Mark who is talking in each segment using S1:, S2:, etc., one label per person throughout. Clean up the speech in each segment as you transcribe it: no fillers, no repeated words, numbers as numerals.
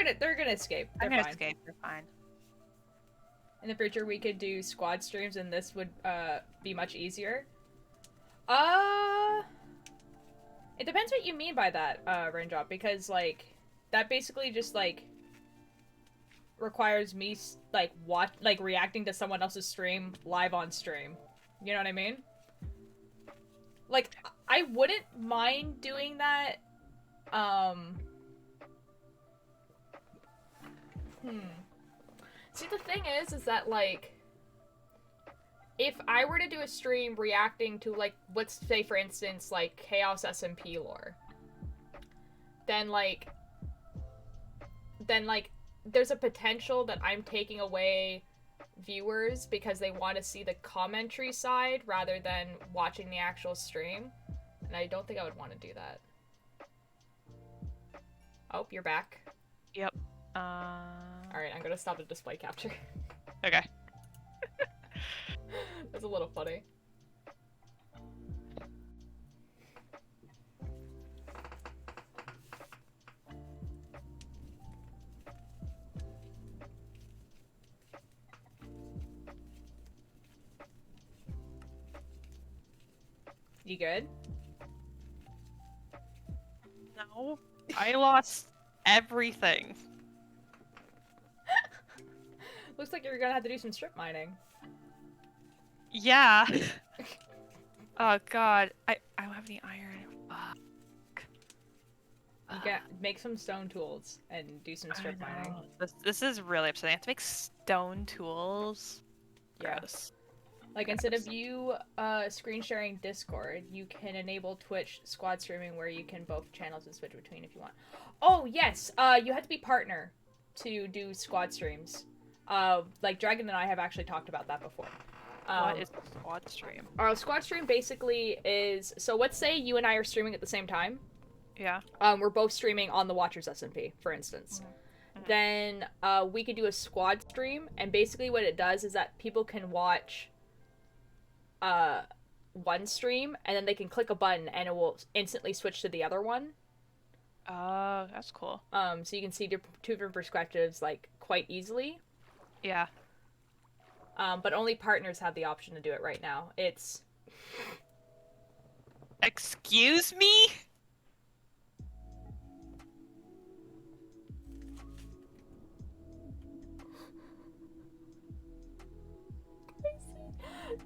S1: gonna escape. They're
S2: I'm gonna
S1: fine.
S2: escape. They're fine.
S1: In the future, we could do squad streams, and this would be much easier. It depends what you mean by that, Raindrop, because like that basically just like requires me like reacting to someone else's stream live on stream. You know what I mean? Like I wouldn't mind doing that. See, the thing is that, like, if I were to do a stream reacting to, like, let's say, for instance, like, Chaos SMP lore, then, like, there's a potential that I'm taking away viewers because they want to see the commentary side rather than watching the actual stream, and I don't think I would want to do that. Oh, you're back.
S2: Yep.
S1: Alright, I'm gonna stop the display capture.
S2: Okay.
S1: That's a little funny. You good?
S2: No. I lost everything.
S1: Looks like you're gonna have to do some strip mining.
S2: Yeah. Oh god. I don't have any iron. Fuck.
S1: You make some stone tools and do some strip mining.
S2: This is really upsetting. I have to make stone tools.
S1: Yeah.
S2: Gross.
S1: Like, instead of you screen sharing Discord, you can enable Twitch squad streaming where you can both channels and switch between if you want. Oh, yes! You have to be partner to do squad streams. Like, Dragon and I have actually talked about that before.
S2: What is a squad stream?
S1: Our squad stream basically is... So let's say you and I are streaming at the same time.
S2: Yeah.
S1: We're both streaming on the Watchers SMP, for instance. Mm-hmm. Then we could do a squad stream, and basically what it does is that people can watch one stream, and then they can click a button, and it will instantly switch to the other one.
S2: Oh, that's cool.
S1: So you can see two different perspectives, like, quite easily.
S2: Yeah.
S1: But only partners have the option to do it right now. It's...
S2: Excuse me?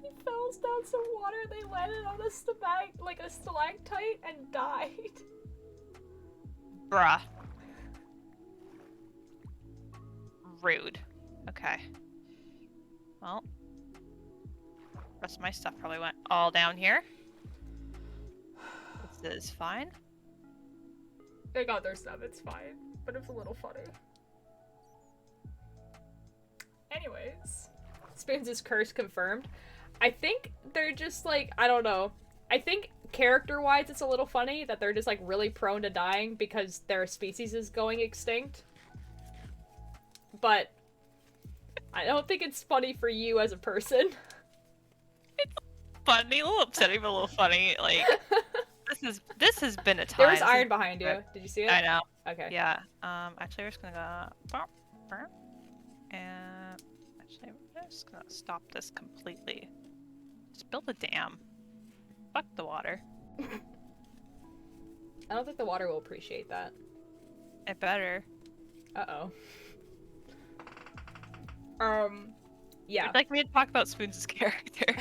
S1: He fell down some water, they landed on a stalactite and died.
S2: Bruh. Rude. Okay. Well. Rest of my stuff probably went all down here. This is fine.
S1: They got their stuff, it's fine. But it's a little funny. Anyways. Spoons' curse confirmed. I think they're just like, I don't know. I think character-wise it's a little funny that they're just like really prone to dying because their species is going extinct. But I don't think it's funny for you as a person.
S2: It's funny, a little upsetting, but a little funny. Like, this has been a time.
S1: There was iron behind you. Did you see it?
S2: I know.
S1: Okay.
S2: Yeah. Actually, we're just gonna go. And actually, we're just gonna stop this completely. Just build a dam. Fuck the water.
S1: I don't think the water will appreciate that.
S2: It better.
S1: Uh-oh. Yeah.
S2: Would you like me to talk about Spoons' character?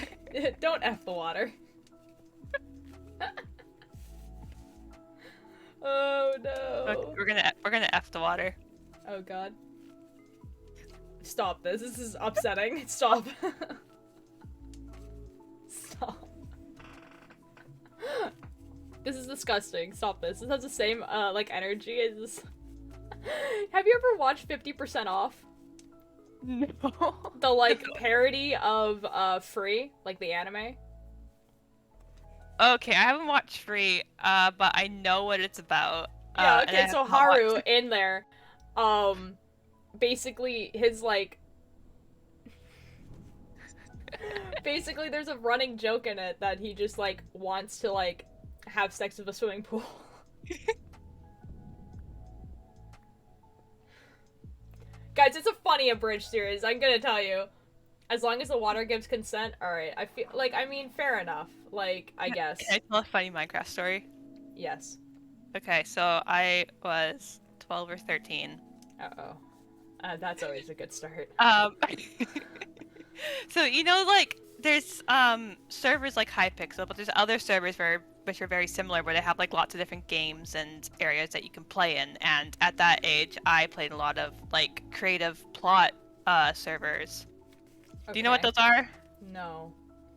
S1: Don't F the water. Oh no.
S2: Look, we're gonna F the water.
S1: Oh god. Stop this. This is upsetting. Stop. Stop. This is disgusting. Stop this. This has the same like energy as this. Have you ever watched 50% Off?
S2: No.
S1: The like parody of Free, like the anime?
S2: Okay, I haven't watched Free, but I know what it's about.
S1: Yeah, okay, so Haru in there, basically his like basically there's a running joke in it that he just like wants to like have sex with a swimming pool. Guys, it's a funny abridged series, I'm gonna tell you. As long as the water gives consent, alright. I feel like, I mean, fair enough. Like, I guess.
S2: Can I tell a funny Minecraft story?
S1: Yes.
S2: Okay, so I was 12 or 13.
S1: Uh-oh. That's always a good start.
S2: So you know, like there's servers like Hypixel, but there's other servers which are very similar, where they have like lots of different games and areas that you can play in. And at that age, I played a lot of like creative plot servers.
S1: Okay.
S2: Do you know what those are?
S1: No.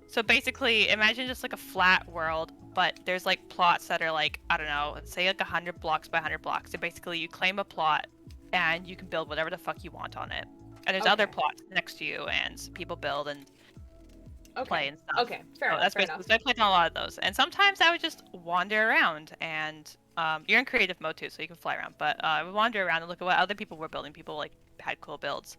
S2: So basically, imagine just like a flat world, but there's like plots that are like, I don't know, say like 100 blocks by 100 blocks. So basically, you claim a plot, and you can build whatever the fuck you want on it. And there's other plots next to you, and people build and play and stuff.
S1: Okay, fair enough.
S2: That's basically. So I played on a lot of those, and sometimes I would just wander around, and you're in creative mode too, so you can fly around. But I would wander around and look at what other people were building. People like had cool builds,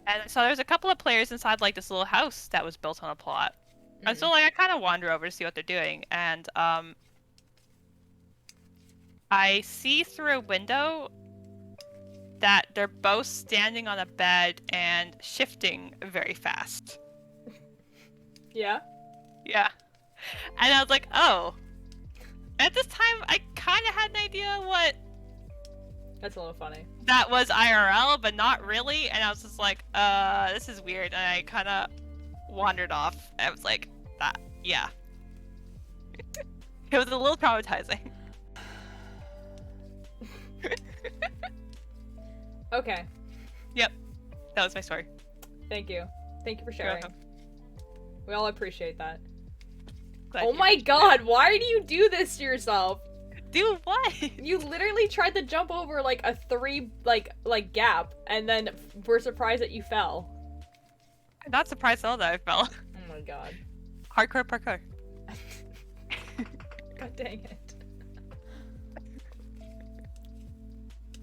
S2: and so there's a couple of players inside like this little house that was built on a plot. And so like I kind of wander over to see what they're doing, and I see through a window that they're both standing on a bed and shifting very fast.
S1: Yeah?
S2: Yeah. And I was like, oh. At this time, I kind of had an idea what...
S1: That's a little funny.
S2: That was IRL, but not really. And I was just like, this is weird. And I kind of wandered off. I was like, yeah. It was a little traumatizing.
S1: Okay.
S2: Yep. That was my story.
S1: Thank you. Thank you for sharing. We all appreciate that.
S2: Glad
S1: oh my god, why do you do this to yourself?
S2: Do what?
S1: You literally tried to jump over like a 3 like gap, and then we're surprised that you fell.
S2: I'm not surprised at all that I fell.
S1: Oh my god.
S2: Hardcore parkour.
S1: God dang it.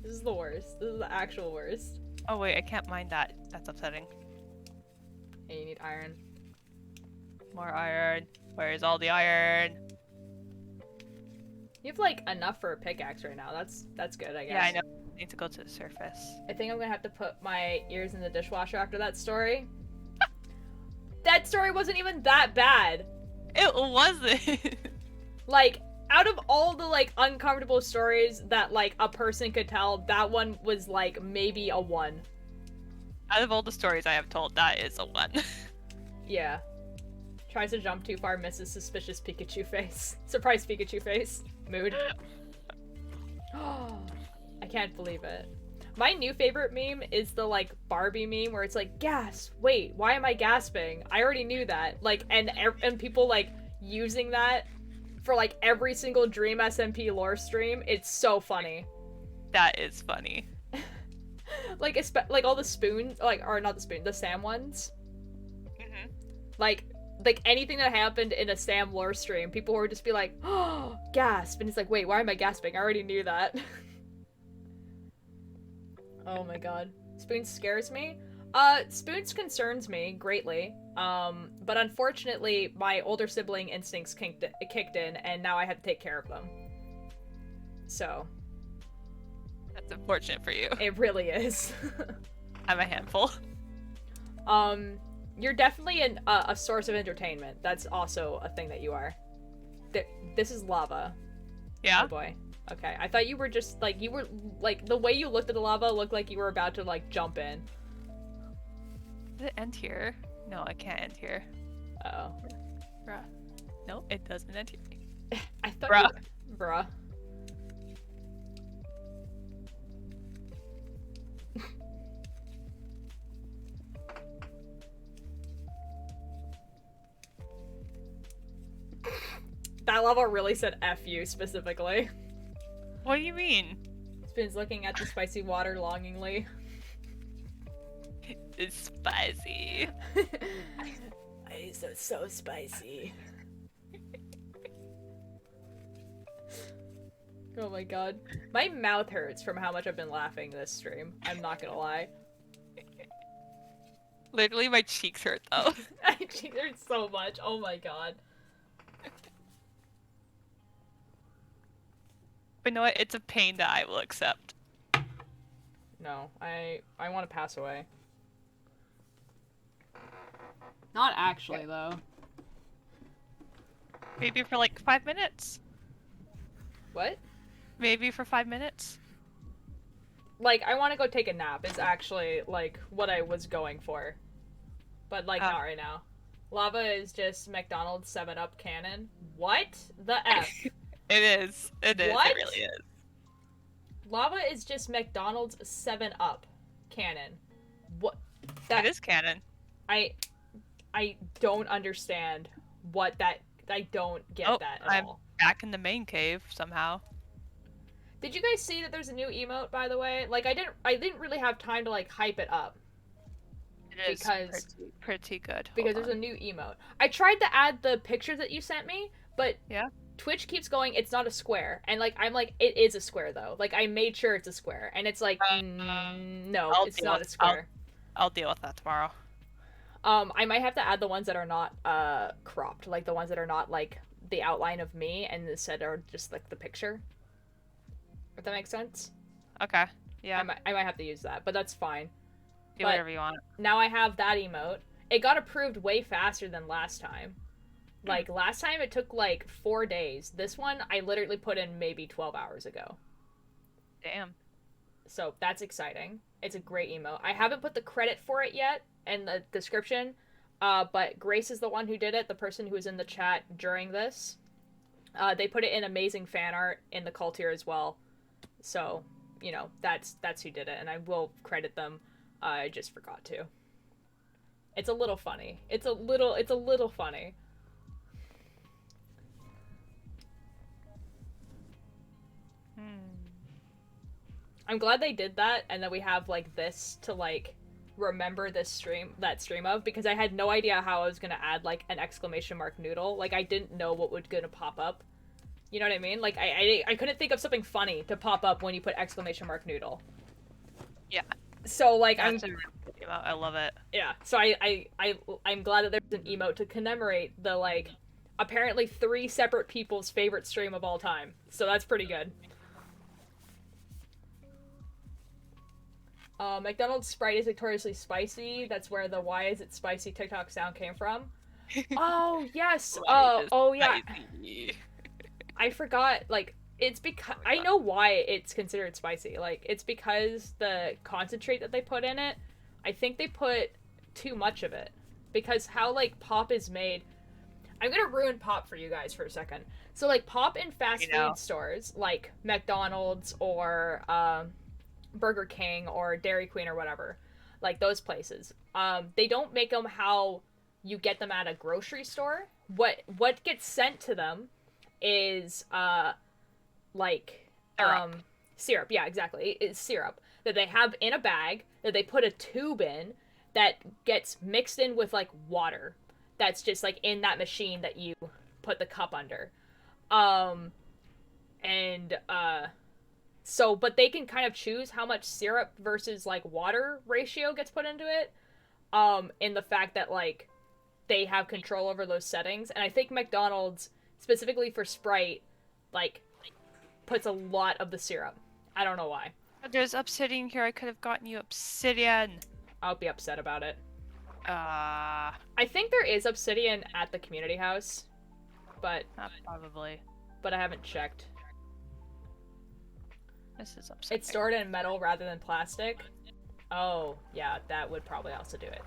S1: This is the worst. This is the actual worst.
S2: Oh wait, I can't mind that. That's upsetting.
S1: Hey, you need iron.
S2: More iron. Where's all the iron?
S1: You have like enough for a pickaxe right now. That's good, I guess.
S2: Yeah, I know. I need to go to the surface.
S1: I think I'm gonna have to put my ears in the dishwasher after that story. That story wasn't even that bad.
S2: It wasn't.
S1: Like, out of all the like uncomfortable stories that like a person could tell, that one was like maybe a 1.
S2: Out of all the stories I have told, that is a 1.
S1: Yeah. Tries to jump too far, misses, suspicious Pikachu face. Surprise Pikachu face. Mood. I can't believe it. My new favorite meme is the like Barbie meme where it's like, gas, wait, why am I gasping? I already knew that. Like, and people like using that for like every single Dream SMP lore stream. It's so funny.
S2: That is funny.
S1: like all the spoons, like, or not the spoon, the Sam ones.
S2: Mm-hmm.
S1: Like anything that happened in a Sam lore stream, people would just be like, oh, gasp. And it's like, wait, why am I gasping? I already knew that. Oh my god. Spoons scares me? Spoons concerns me greatly. But unfortunately, my older sibling instincts kicked in, and now I have to take care of them. So.
S2: That's unfortunate for you.
S1: It really is.
S2: I'm a handful.
S1: You're definitely a source of entertainment. That's also a thing that you are. This is lava.
S2: Yeah?
S1: Oh boy. Okay, I thought you were just, like, you were, like, the way you looked at the lava looked like you were about to, like, jump in.
S2: Does it end here? No, I can't end here.
S1: Uh-oh.
S2: Bruh. No, it doesn't end here.
S1: I thought
S2: Bruh.
S1: Bruh. That lava really said F you, specifically.
S2: What do you mean?
S1: Spoon's looking at the spicy water longingly.
S2: It's spicy.
S1: It's so spicy. Oh my god. My mouth hurts from how much I've been laughing this stream. I'm not gonna lie.
S2: Literally, my cheeks hurt though.
S1: My cheeks hurt so much. Oh my god.
S2: But you know what? It's a pain that I will accept.
S1: No, I want to pass away. Not actually, though.
S2: Maybe for like 5 minutes.
S1: What?
S2: Maybe for 5 minutes.
S1: Like, I want to go take a nap is actually, like, what I was going for. But, like, not right now. Lava is just McDonald's 7-Up cannon. What the F?
S2: It is. It is.
S1: What?
S2: It really is.
S1: Lava is just McDonald's 7-Up cannon. What? That
S2: It is canon.
S1: I don't understand what that. I don't get that at all.
S2: I'm back in the main cave somehow.
S1: Did you guys see that there's a new emote, by the way? Like, I didn't really have time to, like, hype it up.
S2: It is
S1: because
S2: pretty good.
S1: Because there's a new emote. I tried to add the picture that you sent me, but
S2: yeah,
S1: Twitch keeps going, it's not a square. And, like, I'm like, it is a square, though. Like, I made sure it's a square. And it's like, no, it's not a square.
S2: I'll deal with that tomorrow.
S1: I might have to add the ones that are not, cropped. Like, the ones that are not, like, the outline of me, and instead are just, like, the picture. If that makes sense?
S2: Okay, yeah.
S1: I might have to use that, but that's fine.
S2: Do whatever you want.
S1: Now I have that emote. It got approved way faster than last time. Like, last time it took, like, 4 days. This one, I literally put in maybe 12 hours ago.
S2: Damn.
S1: So, that's exciting. It's a great emote. I haven't put the credit for it yet in the description, but Grace is the one who did it, the person who was in the chat during this. They put it in amazing fan art in the Cultear as well. So, you know, that's who did it, and I will credit them. I just forgot to. It's a little funny. It's a little funny. I'm glad they did that, and that we have, like, this to, like, remember that stream of, because I had no idea how I was gonna add, like, an exclamation mark noodle. Like, I didn't know what was gonna pop up. You know what I mean? Like, I couldn't think of something funny to pop up when you put exclamation mark noodle.
S2: Yeah.
S1: So, like,
S2: I love it.
S1: Yeah, so I'm glad that there's an emote to commemorate the, like, apparently 3 separate people's favorite stream of all time. So that's pretty good. McDonald's Sprite is notoriously spicy. That's where the "why is it spicy" TikTok sound came from. Oh, yes! Oh, yeah. I forgot, like, it's because I know why it's considered spicy. Like, it's because the concentrate that they put in it, I think they put too much of it. Because how, like, pop is made... I'm gonna ruin pop for you guys for a second. So, like, pop in fast food stores, like McDonald's or Burger King or Dairy Queen or whatever, like those places, they don't make them how you get them at a grocery store. What gets sent to them is like syrup. Yeah, exactly. It's syrup that they have in a bag that they put a tube in that gets mixed in with, like, water that's just, like, in that machine that you put the cup under. So, but they can kind of choose how much syrup versus, like, water ratio gets put into it, in the fact that, like, they have control over those settings. And I think McDonald's, specifically for Sprite, like, puts a lot of the syrup. I don't know why.
S2: There's obsidian here. I could have gotten you obsidian.
S1: I'll be upset about it.
S2: I
S1: think there is obsidian at the community house, but...
S2: probably.
S1: But I haven't checked.
S2: This is upsetting.
S1: It's stored in metal rather than plastic. Oh, yeah, that would probably also do it.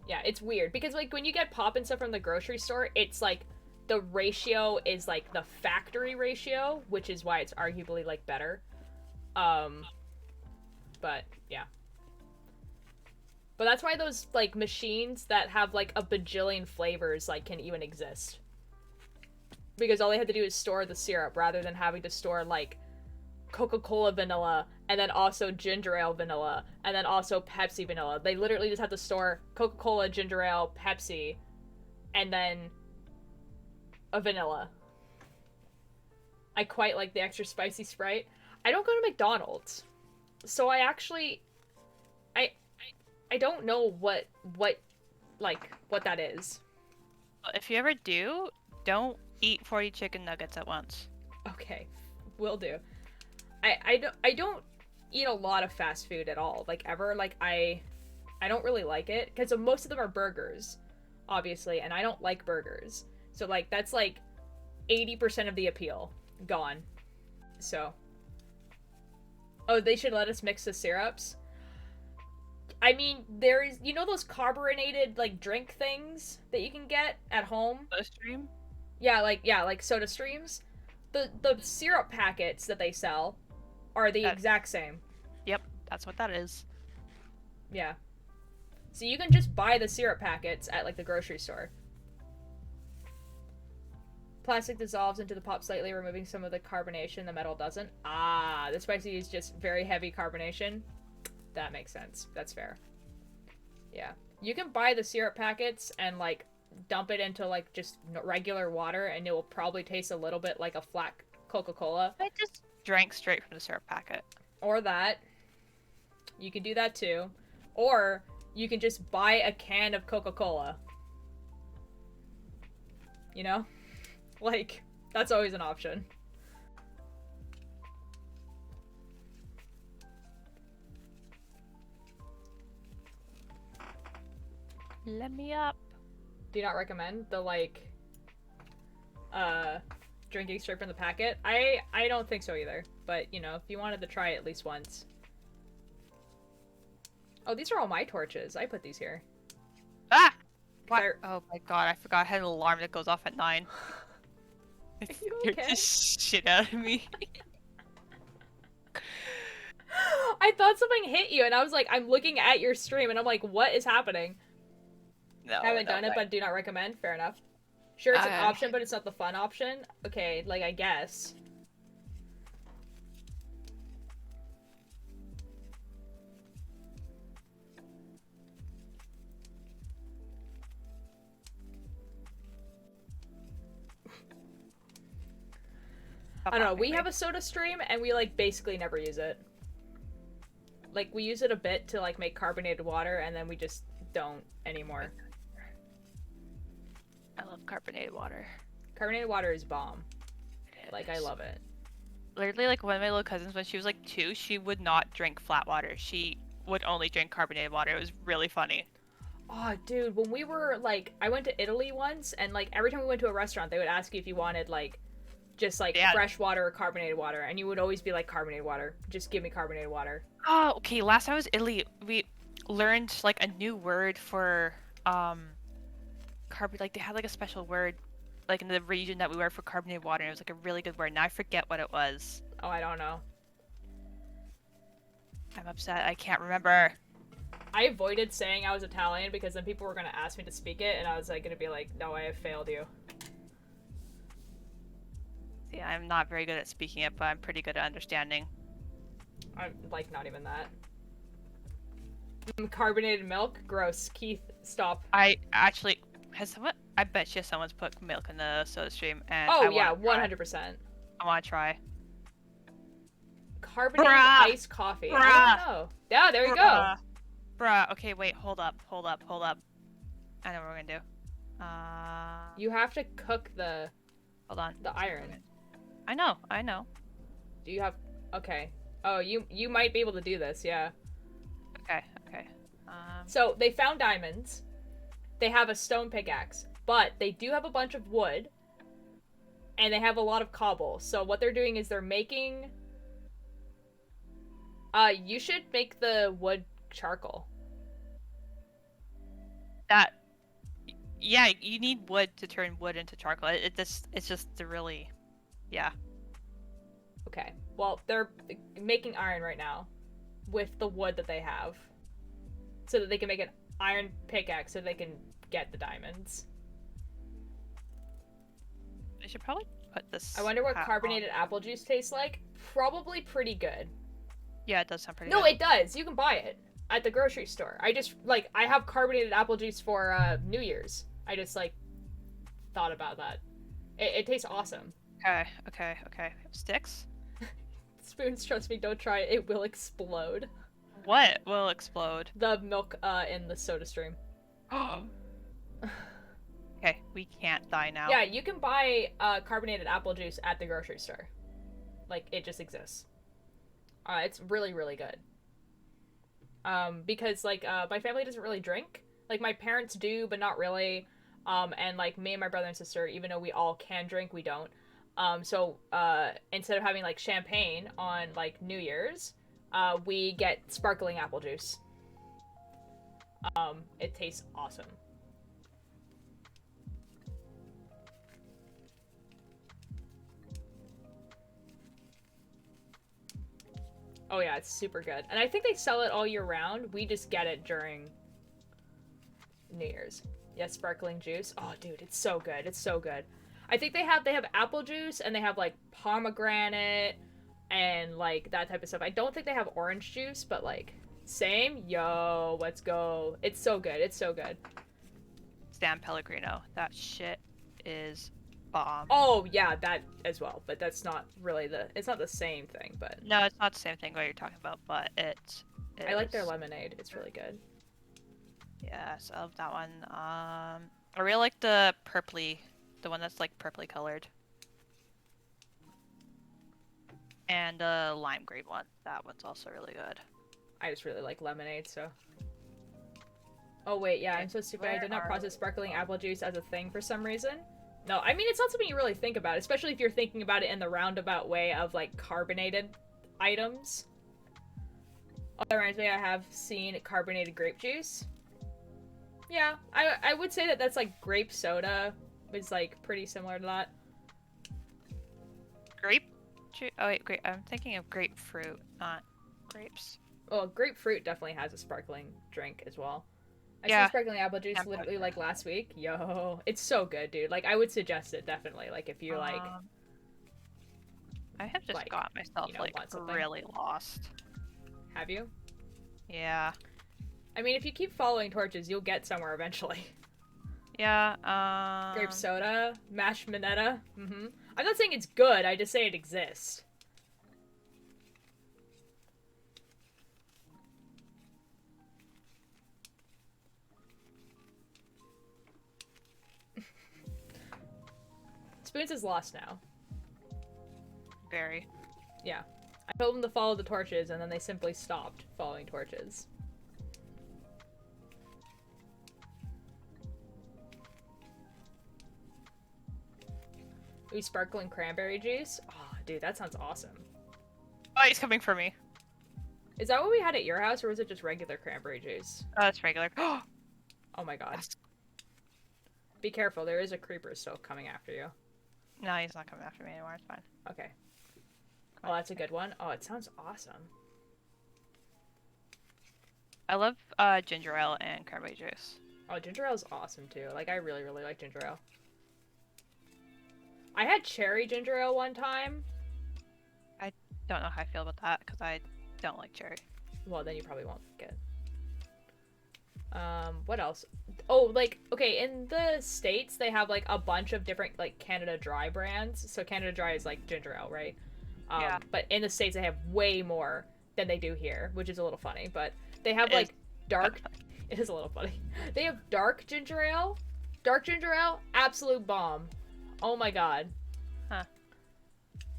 S1: Yeah, it's weird, because, like, when you get pop and stuff from the grocery store, it's, like, the ratio is, like, the factory ratio, which is why it's arguably, like, better. But, yeah. But that's why those, like, machines that have, like, a bajillion flavors, like, can even exist. Because all they had to do is store the syrup, rather than having to store, like, Coca-Cola vanilla, and then also ginger ale vanilla, and then also Pepsi vanilla. They literally just have to store Coca-Cola, ginger ale, Pepsi, and then a vanilla. I quite like the extra spicy Sprite. I don't go to McDonald's, so I actually... I don't know what that is.
S2: If you ever do, don't eat 40 chicken nuggets at once.
S1: Okay, will do. I don't eat a lot of fast food at all. Like ever. Like I don't really like it because most of them are burgers, obviously, and I don't like burgers. So like that's like 80% of the appeal gone. So, oh, they should let us mix the syrups. I mean, there's those carbonated like drink things that you can get at home.
S2: The stream.
S1: Yeah, like Soda Streams. The syrup packets that they sell are the exact same.
S2: Yep, that's what that is.
S1: Yeah. So you can just buy the syrup packets at like the grocery store. Plastic dissolves into the pop slightly, removing some of the carbonation. The metal doesn't. Ah, the spicy is just very heavy carbonation. That makes sense. That's fair. Yeah. You can buy the syrup packets and like dump it into like just regular water and it will probably taste a little bit like a flat Coca-Cola.
S2: I just drank straight from the syrup packet.
S1: Or that. You can do that too. Or you can just buy a can of Coca-Cola. You know? Like, that's always an option.
S2: Let me up.
S1: Do not recommend the, like, drinking straight from the packet. I don't think so either. But, you know, if you wanted to try it at least once. Oh, these are all my torches. I put these here.
S2: Ah! What? Oh my god, I forgot I had an alarm that goes off at 9. It scared
S1: okay?
S2: the shit out of me.
S1: I thought something hit you, and I was like, I'm looking at your stream, and I'm like, what is happening?
S2: No,
S1: Haven't done it, but do not recommend. Fair enough. Sure, it's an
S2: Okay.
S1: option, but it's not the fun option. Okay, like, I guess. I don't know, we have a soda stream, and we, like, basically never use it. Like, we use it a bit to, like, make carbonated water, and then we just don't anymore.
S2: I love carbonated water.
S1: Carbonated water is bomb. Like, I love it.
S2: Literally, like, one of my little cousins, when she was, like, 2, she would not drink flat water. She would only drink carbonated water. It was really funny.
S1: Oh, dude, when we were, like, I went to Italy once, and, like, every time we went to a restaurant, they would ask you if you wanted, like, just, like, fresh water or carbonated water, and you would always be like, carbonated water. Just give me carbonated water.
S2: Oh, okay, last time I was in Italy, we learned, like, a new word for, like, they had, like, a special word, like, in the region that we were for carbonated water, and it was, like, a really good word. Now I forget what it was.
S1: Oh, I don't know.
S2: I'm upset. I can't remember.
S1: I avoided saying I was Italian because then people were going to ask me to speak it, and I was, like, going to be like, no, I have failed you.
S2: Yeah, I'm not very good at speaking it, but I'm pretty good at understanding.
S1: I'm, like, not even that. Carbonated milk? Gross. Keith, stop.
S2: I actually... I bet you someone's put milk in the soda stream, and
S1: oh, yeah, 100%.
S2: I want to try.
S1: Carbonated iced coffee. I don't know. Yeah, there you go.
S2: Bruh. Okay, wait, hold up. I know what we're gonna do.
S1: You have to cook the...
S2: Hold on.
S1: The iron.
S2: I know.
S1: Do you have... Okay. Oh, you might be able to do this, yeah.
S2: Okay.
S1: So, they found diamonds. They have a stone pickaxe. But they do have a bunch of wood. And they have a lot of cobble. So, what they're doing is they're making... you should make the wood charcoal.
S2: Yeah, you need wood to turn wood into charcoal. It's just the really... Yeah.
S1: Okay. Well, they're making iron right now. With the wood that they have. So that they can make an iron pickaxe so they can get the diamonds.
S2: I should probably put this...
S1: I wonder what carbonated apple juice tastes like. Probably pretty good.
S2: Yeah, it does sound pretty
S1: good. No,
S2: good.
S1: it does. You can buy it at the grocery store. I just, like, I have carbonated apple juice for New Year's. I just, like, thought about that. It tastes awesome.
S2: Okay. Sticks?
S1: Spoons, trust me, don't try it. It will explode.
S2: What will explode?
S1: The milk in the soda stream.
S2: Okay, we can't die now.
S1: Yeah, you can buy carbonated apple juice at the grocery store. Like, it just exists. It's really, really good. Because like my family doesn't really drink. Like my parents do, but not really. And like me and my brother and sister, even though we all can drink, we don't. So instead of having like champagne on like New Year's, we get sparkling apple juice. It tastes awesome. Oh yeah, it's super good. And I think they sell it all year round. We just get it during New Year's. Yeah, sparkling juice. Oh dude, it's so good. It's so good. I think they have apple juice and they have like pomegranate and like that type of stuff. I don't think they have orange juice, but like same. Yo, let's go. It's so good. It's so good.
S2: San Pellegrino. That shit is bomb.
S1: Oh yeah, that as well, but that's not really it's not the same thing, but
S2: No, it's not the same thing what you're talking about, but it is.
S1: I like their lemonade. It's really good.
S2: Yes, I love that one. I really like the purpley, the one that's like purpley colored. And the lime green one. That one's also really good.
S1: I just really like lemonade, so. Oh wait, yeah, I'm so stupid. I did not process sparkling apple juice as a thing for some reason. No, I mean, it's not something you really think about, especially if you're thinking about it in the roundabout way of, like, carbonated items. Oh, that reminds me, I have seen carbonated grape juice. Yeah, I would say that that's, like, grape soda is, like, pretty similar to that.
S2: Grape? Oh wait, great. I'm thinking of grapefruit, not grapes.
S1: Well, grapefruit definitely has a sparkling drink as well. I
S2: Yeah.
S1: seen sparkling apple juice literally like last week. Yo, it's so good, dude. Like I would suggest it definitely. Like if you like.
S2: I have just
S1: like,
S2: got myself
S1: you know,
S2: like really lost.
S1: Have you?
S2: Yeah.
S1: I mean, if you keep following torches, you'll get somewhere eventually.
S2: Yeah.
S1: Grape soda, mashed minetta. Mm-hmm. I'm not saying it's good. I just say it exists. Spoons is lost now.
S2: Very.
S1: Yeah. I told them to follow the torches, and then they simply stopped following torches. Ooh, sparkling cranberry juice? Oh, dude, that sounds awesome.
S2: Oh, he's coming for me.
S1: Is that what we had at your house, or was it just regular cranberry juice?
S2: Oh, it's regular.
S1: Oh my god.
S2: Yes.
S1: Be careful, there is a creeper still coming after you.
S2: No, he's not coming after me anymore. It's fine.
S1: Okay. Oh, that's a good one. Oh, it sounds awesome.
S2: I love ginger ale and cranberry juice.
S1: Oh, ginger ale is awesome too. Like, I really, really like ginger ale. I had cherry ginger ale one time.
S2: I don't know how I feel about that because I don't like cherry.
S1: Well, then you probably won't get. What else? Oh, like, okay, in the States, they have, like, a bunch of different, like, Canada Dry brands. So Canada Dry is, like, ginger ale, right?
S2: Yeah.
S1: But in the States, they have way more than they do here, which is a little funny. But they have, like, dark... It is a little funny. They have dark ginger ale. Dark ginger ale, absolute bomb. Oh my god.
S2: Huh.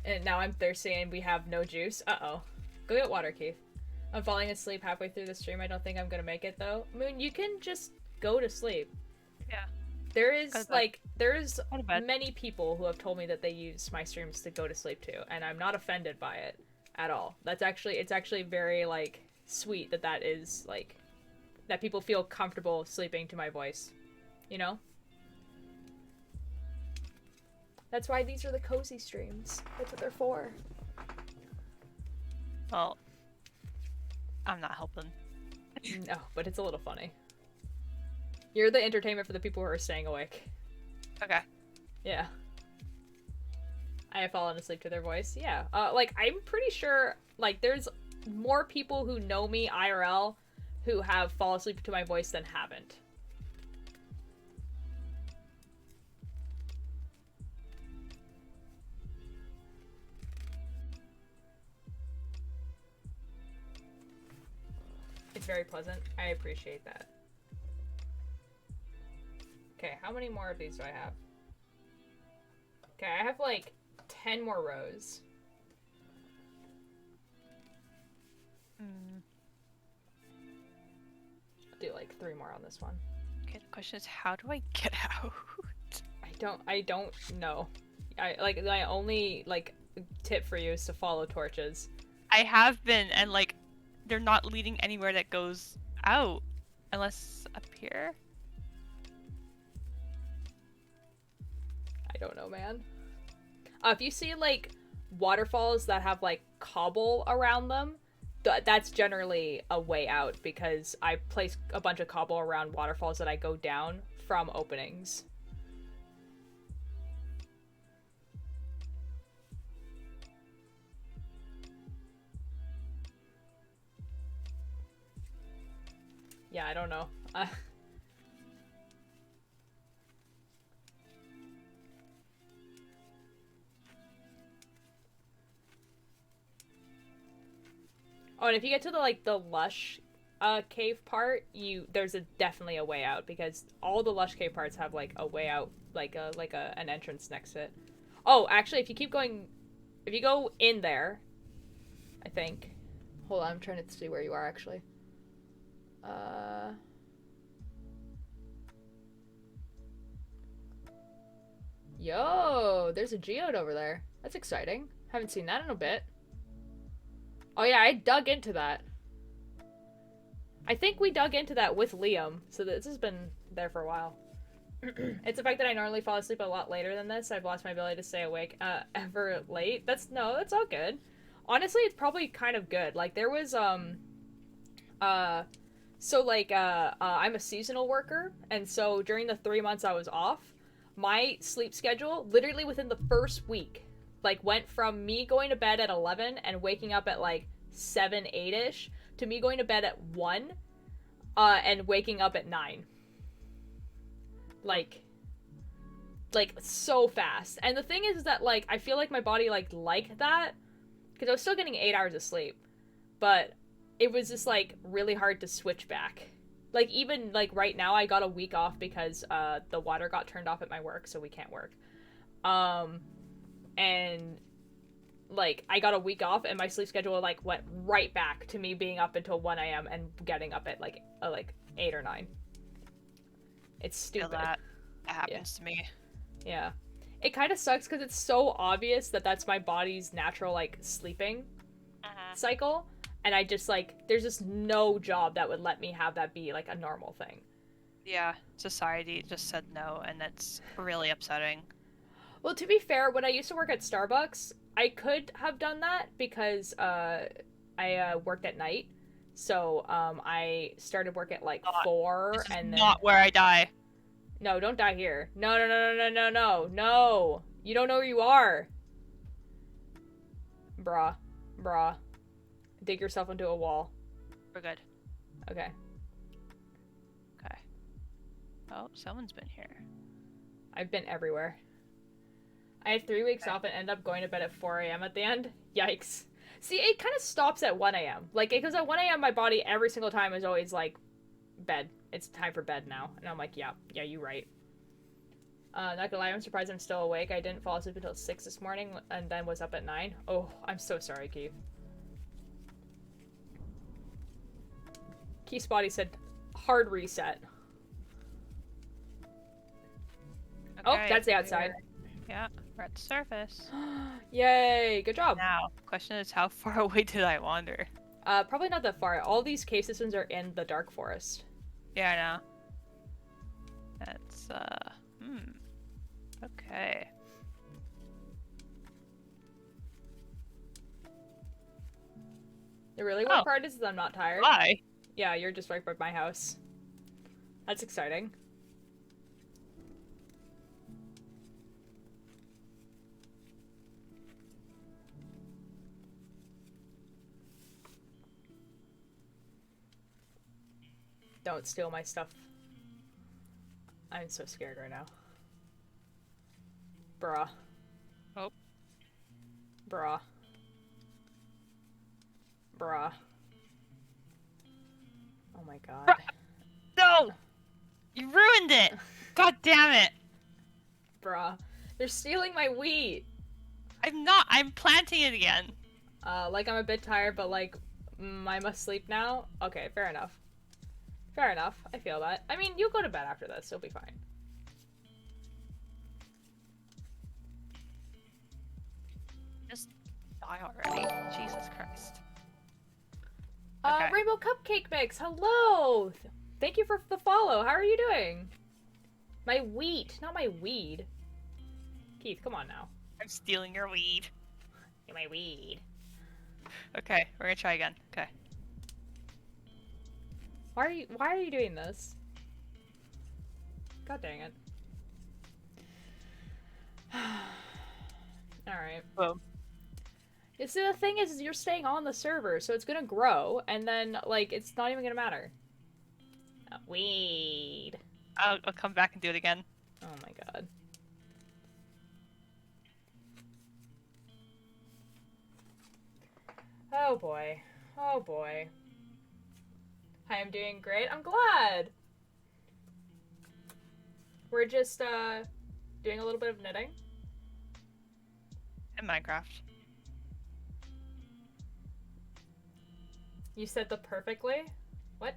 S1: And now I'm thirsty and we have no juice. Uh-oh. Go get water, Keith. I'm falling asleep halfway through the stream. I don't think I'm gonna make it, though. Moon, you can just go to sleep.
S2: Yeah.
S1: There's many people who have told me that they use my streams to go to sleep, too. And I'm not offended by it at all. It's actually very, like, sweet that is, like, that people feel comfortable sleeping to my voice. You know? That's why these are the cozy streams. That's what they're for.
S2: Well, I'm not helping.
S1: No, but it's a little funny. You're the entertainment for the people who are staying awake.
S2: Okay.
S1: Yeah. I have fallen asleep to their voice. Yeah. Like, I'm pretty sure, like, there's more people who know me IRL who have fallen asleep to my voice than haven't. It's very pleasant. I appreciate that. Okay, how many more of these do I have? Okay, I have like 10 more rows. like 3 more on this one.
S2: Okay, the question is, how do I get out?
S1: I don't know. My only, like, tip for you is to follow torches.
S2: I have been, and, like, they're not leading anywhere that goes out. Unless up here?
S1: I don't know, man. If you see, like, waterfalls that have, like, cobble around them, that's generally a way out, because I place a bunch of cobble around waterfalls that I go down from openings. Yeah, I don't know. Oh, and if you get to the lush cave part, there's definitely a way out, because all the lush cave parts have like a way out, an entrance next to it. Oh, actually, if you go in there, I think. Hold on, I'm trying to see where you are actually. Yo, there's a geode over there. That's exciting. Haven't seen that in a bit. Oh yeah, I dug into that. I think we dug into that with Liam, so this has been there for a while. It's the fact that I normally fall asleep a lot later than this. I've lost my ability to stay awake ever late. That's all good. Honestly, it's probably kind of good. Like, there was, I'm a seasonal worker, and so during the 3 months I was off, my sleep schedule, literally within the first week, like, went from me going to bed at 11 and waking up at, like, 7, 8-ish, to me going to bed at 1, and waking up at 9. Like, so fast. And the thing is that, like, I feel like my body, liked that, because I was still getting 8 hours of sleep, but it was just, like, really hard to switch back. Like, even, like, right now, I got a week off because, the water got turned off at my work, so we can't work. And, like, I got a week off, and my sleep schedule, like, went right back to me being up until 1 a.m. and getting up at, like 8 or 9. It's stupid.
S2: That happens to me.
S1: Yeah. It kind of sucks because it's so obvious that that's my body's natural, like, sleeping cycle. And I just, like, there's just no job that would let me have that be, like, a normal thing.
S2: Yeah, society just said no, and that's really upsetting.
S1: Well, to be fair, when I used to work at Starbucks, I could have done that because I worked at night. So I started work at, like, 4,
S2: This is
S1: and then...
S2: not where I die.
S1: No, don't die here. No, no, no, no, no, no, no, no. You don't know where you are. Bruh. Bruh. Dig yourself into a wall.
S2: We're good.
S1: Okay.
S2: Okay. Oh, someone's been here.
S1: I've been everywhere. I had 3 weeks off and ended up going to bed at 4 a.m. at the end. Yikes. See, it kind of stops at 1 a.m. Like, because at 1 a.m. my body every single time is always like, bed. It's time for bed now. And I'm like, yeah, you're right. Not gonna lie, I'm surprised I'm still awake. I didn't fall asleep until 6 this morning and then was up at 9. Oh, I'm so sorry, Keith. Keith's body said, hard reset. Okay, oh, that's the outside.
S2: Yeah, we're at the surface.
S1: Yay, good job.
S2: Now, question is, how far away did I wander?
S1: Probably not that far. All these cave systems are in the dark forest.
S2: Yeah, I know. That's, okay.
S1: The really weird part is I'm not tired.
S2: Why?
S1: Yeah, you're just right by my house. That's exciting. Don't steal my stuff. I'm so scared right now. Bruh.
S2: Oh.
S1: Bruh. Bruh. Oh my god.
S2: Bruh. No! You ruined it! God damn it!
S1: Bruh. They're stealing my wheat!
S2: I'm not! I'm planting it again!
S1: Like, I'm a bit tired, but, like, I must sleep now? Okay, fair enough. Fair enough. I feel that. I mean, you'll go to bed after this. You'll be fine.
S2: Just die already. Jesus Christ. Okay.
S1: Rainbow Cupcake Mix, hello! Thank you for the follow. How are you doing? My wheat, not my weed. Keith, come on now.
S2: I'm stealing your weed.
S1: Get my weed.
S2: Okay, we're gonna try again. Okay.
S1: Why are you doing this? God dang it. Alright.
S2: Boom.
S1: You see, the thing is you're staying on the server, so it's gonna grow, and then, like, it's not even gonna matter. Weed.
S2: I'll come back and do it again.
S1: Oh my god. Oh boy. Oh boy. Hi, I'm doing great. I'm glad! We're just, doing a little bit of knitting.
S2: In Minecraft.
S1: You said the perfectly? What?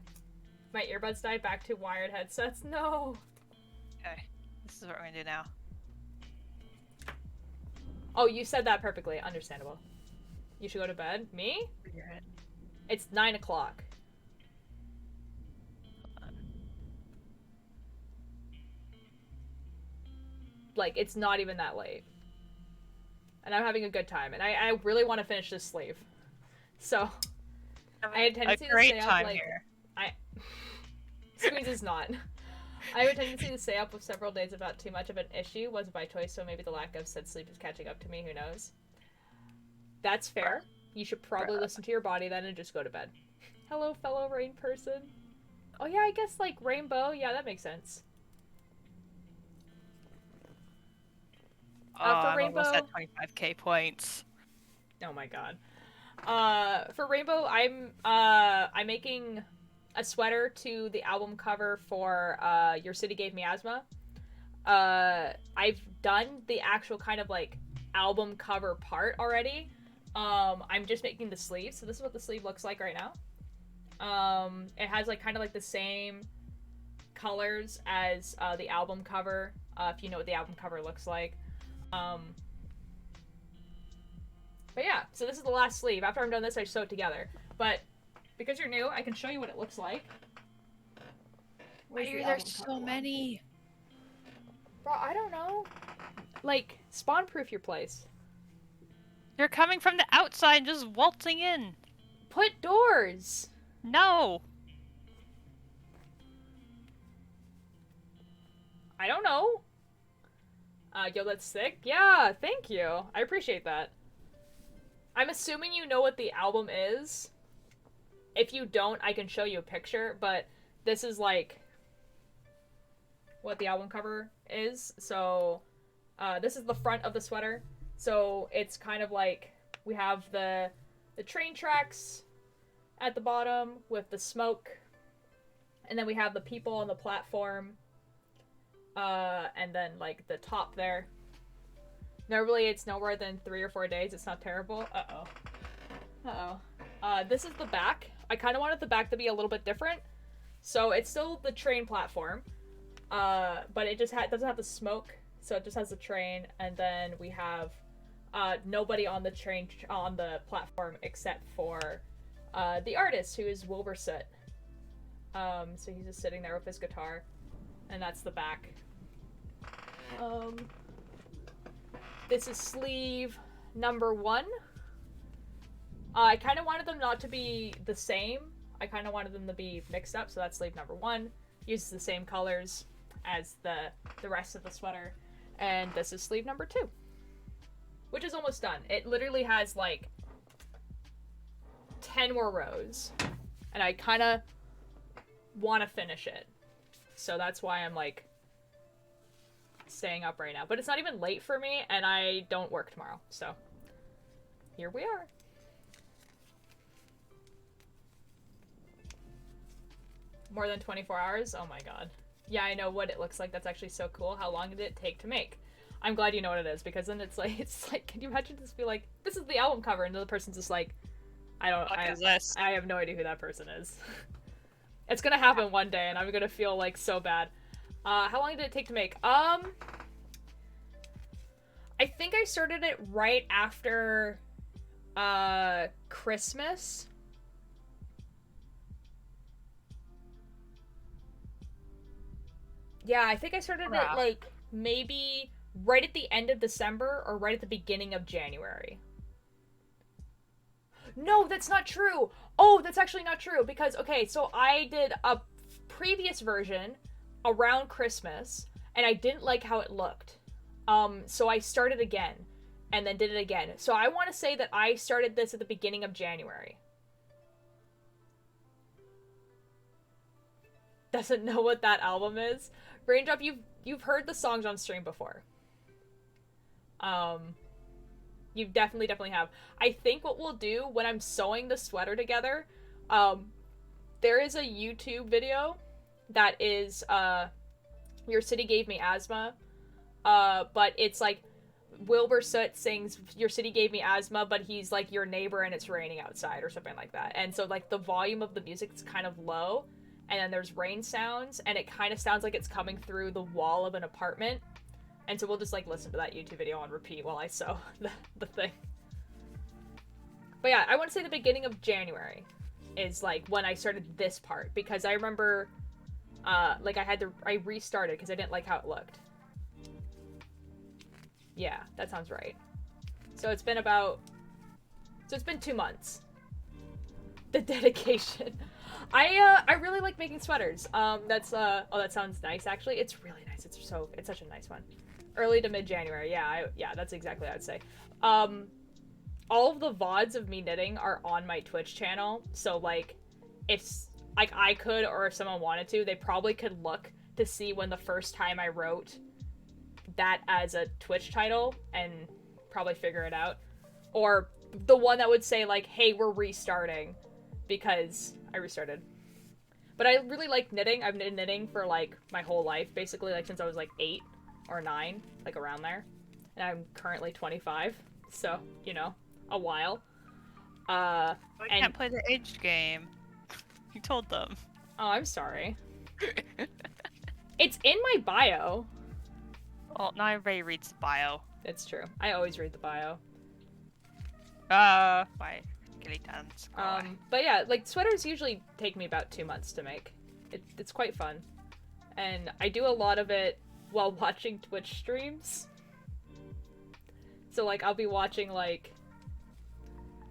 S1: My earbuds died, back to wired headsets? No!
S2: Okay. This is what we're gonna do now.
S1: Oh, you said that perfectly. Understandable. You should go to bed? Me? It's 9 o'clock. Like, it's not even that late. And I'm having a good time. And I really want to finish this sleeve. So, I had a tendency to stay up, like...
S2: Here.
S1: Squeeze is not. I have a tendency to stay up with several days about too much of an issue. Was by choice, so maybe the lack of said sleep is catching up to me. Who knows? That's fair. You should probably listen to your body then and just go to bed. Hello, fellow rain person. Oh yeah, I guess, like, rainbow. Yeah, that makes sense. For rainbow,
S2: I'm almost at 25k points.
S1: Oh my god. For rainbow, I'm making a sweater to the album cover for Your City Gave Me Asthma. I've done the actual kind of, like, album cover part already. I'm just making the sleeve, so this is what the sleeve looks like right now. It has, like, kind of like the same colors as the album cover, if you know what the album cover looks like. But yeah, so this is the last sleeve. After I'm done this, I sew it together. But because you're new, I can show you what it looks like.
S2: Why are there so many?
S1: Bro, I don't know. Like, spawn-proof your place.
S2: They're coming from the outside, just waltzing in.
S1: Put doors!
S2: No!
S1: I don't know. Yo, that's sick. Yeah, thank you. I appreciate that. I'm assuming you know what the album is. If you don't, I can show you a picture, but this is, like, what the album cover is. So, this is the front of the sweater. So, it's kind of like, we have the train tracks at the bottom with the smoke. And then we have the people on the platform. And then, like, the top there. Normally, it's no more than 3 or 4 days. It's not terrible. Uh-oh. Uh-oh. This is the back. I kind of wanted the back to be a little bit different. So, it's still the train platform. But it just doesn't have the smoke. So, it just has the train. And then we have nobody on the train, on the platform except for the artist, who is Wilbursoot. So, he's just sitting there with his guitar. And that's the back. This is sleeve number 1. I kind of wanted them not to be the same. I kind of wanted them to be mixed up, so that's sleeve number 1. Uses the same colors as the rest of the sweater. And this is sleeve number 2. Which is almost done. It literally has, like, 10 more rows. And I kind of want to finish it. So that's why I'm, like, staying up right now. But it's not even late for me, and I don't work tomorrow. So, here we are. More than 24 hours? Oh my god. Yeah, I know what it looks like. That's actually so cool. How long did it take to make? I'm glad you know what it is, because then it's like, can you imagine just be like, this is the album cover, and the other person's just like, I have no idea who that person is. It's gonna happen one day, and I'm gonna feel like so bad. How long did it take to make? I think I started it right after Christmas. Yeah, I think I started it
S2: Wow.
S1: like maybe right at the end of December or right at the beginning of January. No, that's not true. Oh, that's actually not true because okay, so I did a previous version around Christmas and I didn't like how it looked. So I started again and then did it again. So I want to say that I started this at the beginning of January. Doesn't know what that album is. Raindrop, you've heard the songs on stream before. Um, you definitely have. I think what we'll do when I'm sewing the sweater together, um, there is a YouTube video that is Your City Gave Me Asthma. But it's like Wilbur Soot sings Your City Gave Me Asthma, but he's like your neighbor and it's raining outside or something like that. And so like the volume of the music is kind of low and then there's rain sounds and it kind of sounds like it's coming through the wall of an apartment. And so we'll just like listen to that YouTube video on repeat while I sew the thing. But yeah, I want to say the beginning of January is like when I started this part because I remember like I restarted because I didn't like how it looked. Yeah, that sounds right. So it's been 2 months. The dedication. I really like making sweaters. That's oh that sounds nice actually. It's really nice. It's such a nice one. Early to mid January. Yeah, that's exactly what I'd say. All of the VODs of me knitting are on my Twitch channel. So like if like I could or if someone wanted to, they probably could look to see when the first time I wrote that as a Twitch title and probably figure it out. Or the one that would say like, hey, we're restarting because I restarted. But I really like knitting. I've been knitting for like my whole life, basically like since I was like 8 or 9, like around there. And I'm currently 25, so, you know, a while.
S2: I
S1: And
S2: can't play the age game. You told them.
S1: oh, I'm sorry. It's in my bio.
S2: Well, not everybody reads the bio.
S1: It's true. I always read the bio.
S2: My skeletons.
S1: But yeah, like sweaters usually take me about 2 months to make. It's quite fun. And I do a lot of it while watching Twitch streams. So like I'll be watching like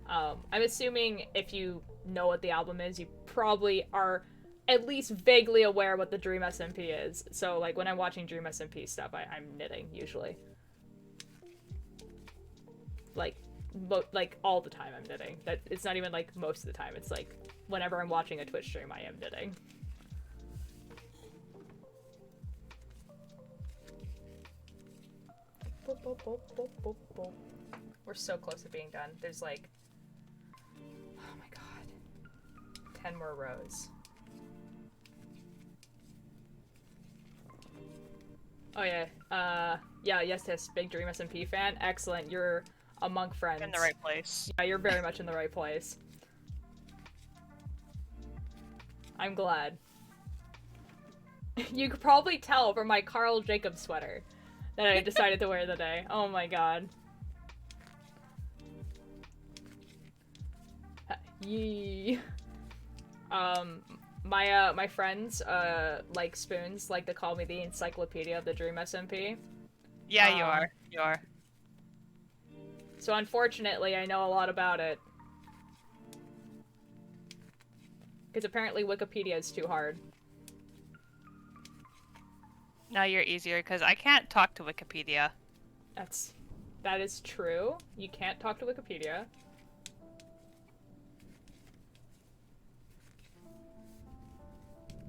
S1: I'm assuming if you know what the album is, you probably are at least vaguely aware what the Dream SMP is. So like when I'm watching Dream SMP stuff, I'm knitting usually. Like all the time I'm knitting. That it's not even like most of the time. It's like whenever I'm watching a Twitch stream, I am knitting. We're so close to being done. There's like, oh my god, 10 more rows. Oh yeah, yes, big Dream SMP fan. Excellent, you're among friends.
S2: In the right place.
S1: Yeah, you're very much in the right place. I'm glad. You could probably tell from my Carl Jacobs sweater that I decided to wear today. Oh my god. Yee. My friends, like spoons, like to call me the encyclopedia of the Dream SMP.
S2: Yeah, you are.
S1: So unfortunately, I know a lot about it. Because apparently Wikipedia is too hard.
S2: Now you're easier, because I can't talk to Wikipedia.
S1: That is true. You can't talk to Wikipedia.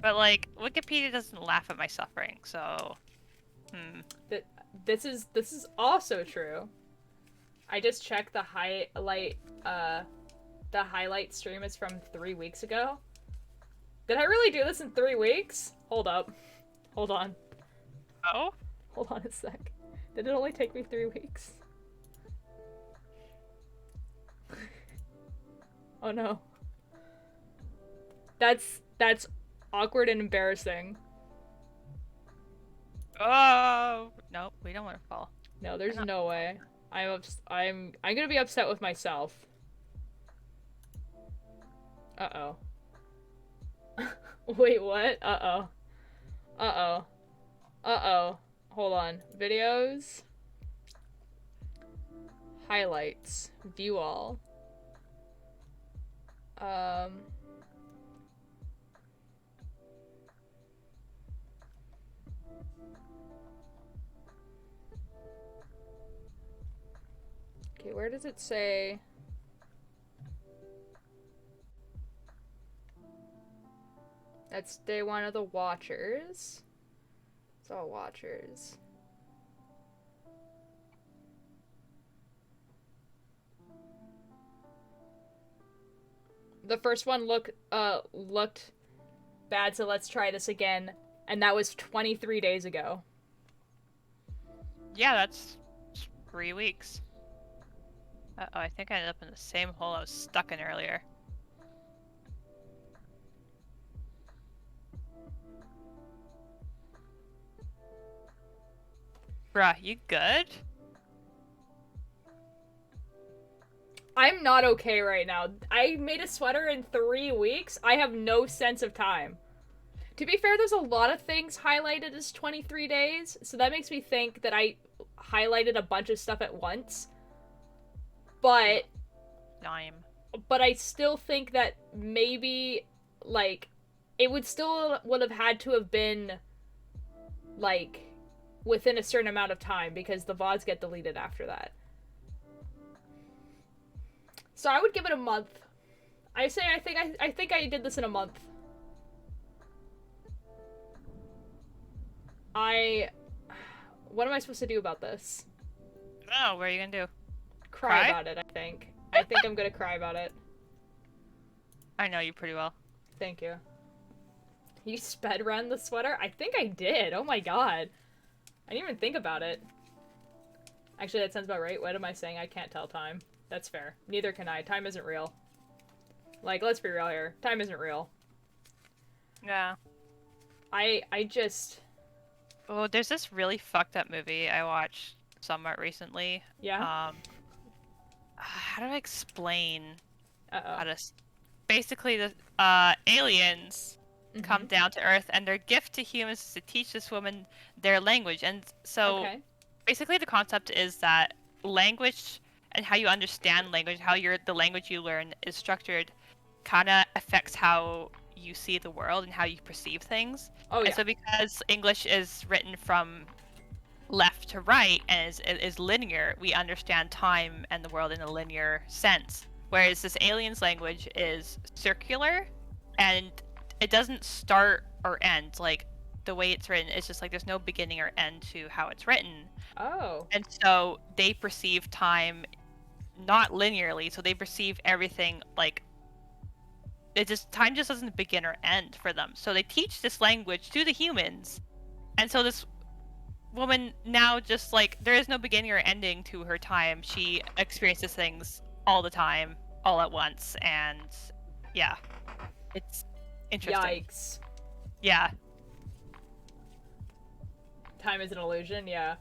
S2: But, like, Wikipedia doesn't laugh at my suffering, so...
S1: This is also true. I just checked the highlight stream is from 3 weeks ago. Did I really do this in 3 weeks? Hold up. Hold on.
S2: Oh?
S1: Hold on a sec. Did it only take me 3 weeks? Oh no. That's awkward and embarrassing.
S2: Oh no, we don't want to fall.
S1: No, there's no way. I'm gonna be upset with myself. Uh-oh. Wait, what? Uh-oh. Uh-oh. Uh-oh. Hold on. Videos. Highlights. View all. Okay, where does it say? That's day one of the Watchers. It's all Watchers. The first one looked bad, so let's try this again. And that was 23 days ago.
S2: Yeah, that's 3 weeks. Uh-oh, I think I ended up in the same hole I was stuck in earlier. Bruh, you good?
S1: I'm not okay right now. I made a sweater in 3 weeks. I have no sense of time. To be fair, there's a lot of things highlighted as 23 days, so that makes me think that I highlighted a bunch of stuff at once. But I still think that maybe, like, it would have had to have been, like, within a certain amount of time, because the VODs get deleted after that. So I would give it a month. I think I did this in a month. What am I supposed to do about this?
S2: Oh, what are you gonna do?
S1: Cry about it, I think. I think I'm gonna cry about it.
S2: I know you pretty well.
S1: Thank you. You sped run the sweater? I think I did. Oh my god. I didn't even think about it. Actually, that sounds about right. What am I saying? I can't tell time. That's fair. Neither can I. Time isn't real. Like, let's be real here. Time isn't real.
S2: Yeah.
S1: I just...
S2: Oh, there's this really fucked up movie I watched somewhat recently.
S1: Yeah?
S2: How do I explain
S1: Uh-oh.
S2: how to... Basically, the aliens come down to Earth, and their gift to humans is to teach this woman their language. And so, basically the concept is that language and how you understand language, how the language you learn is structured, kind of affects how you see the world and how you perceive things.
S1: Oh, yeah.
S2: And so because English is written from left to right and is linear, we understand time and the world in a linear sense. Whereas this alien's language is circular, and it doesn't start or end. Like, the way it's written, it's just like there's no beginning or end to how it's written.
S1: Oh.
S2: And so they perceive time not linearly, so they perceive everything like time just doesn't begin or end for them. So they teach this language to the humans, and so this woman now just like there is no beginning or ending to her time. She experiences things all the time, all at once, and yeah, it's interesting.
S1: Yikes.
S2: Yeah.
S1: Time is an illusion, yeah.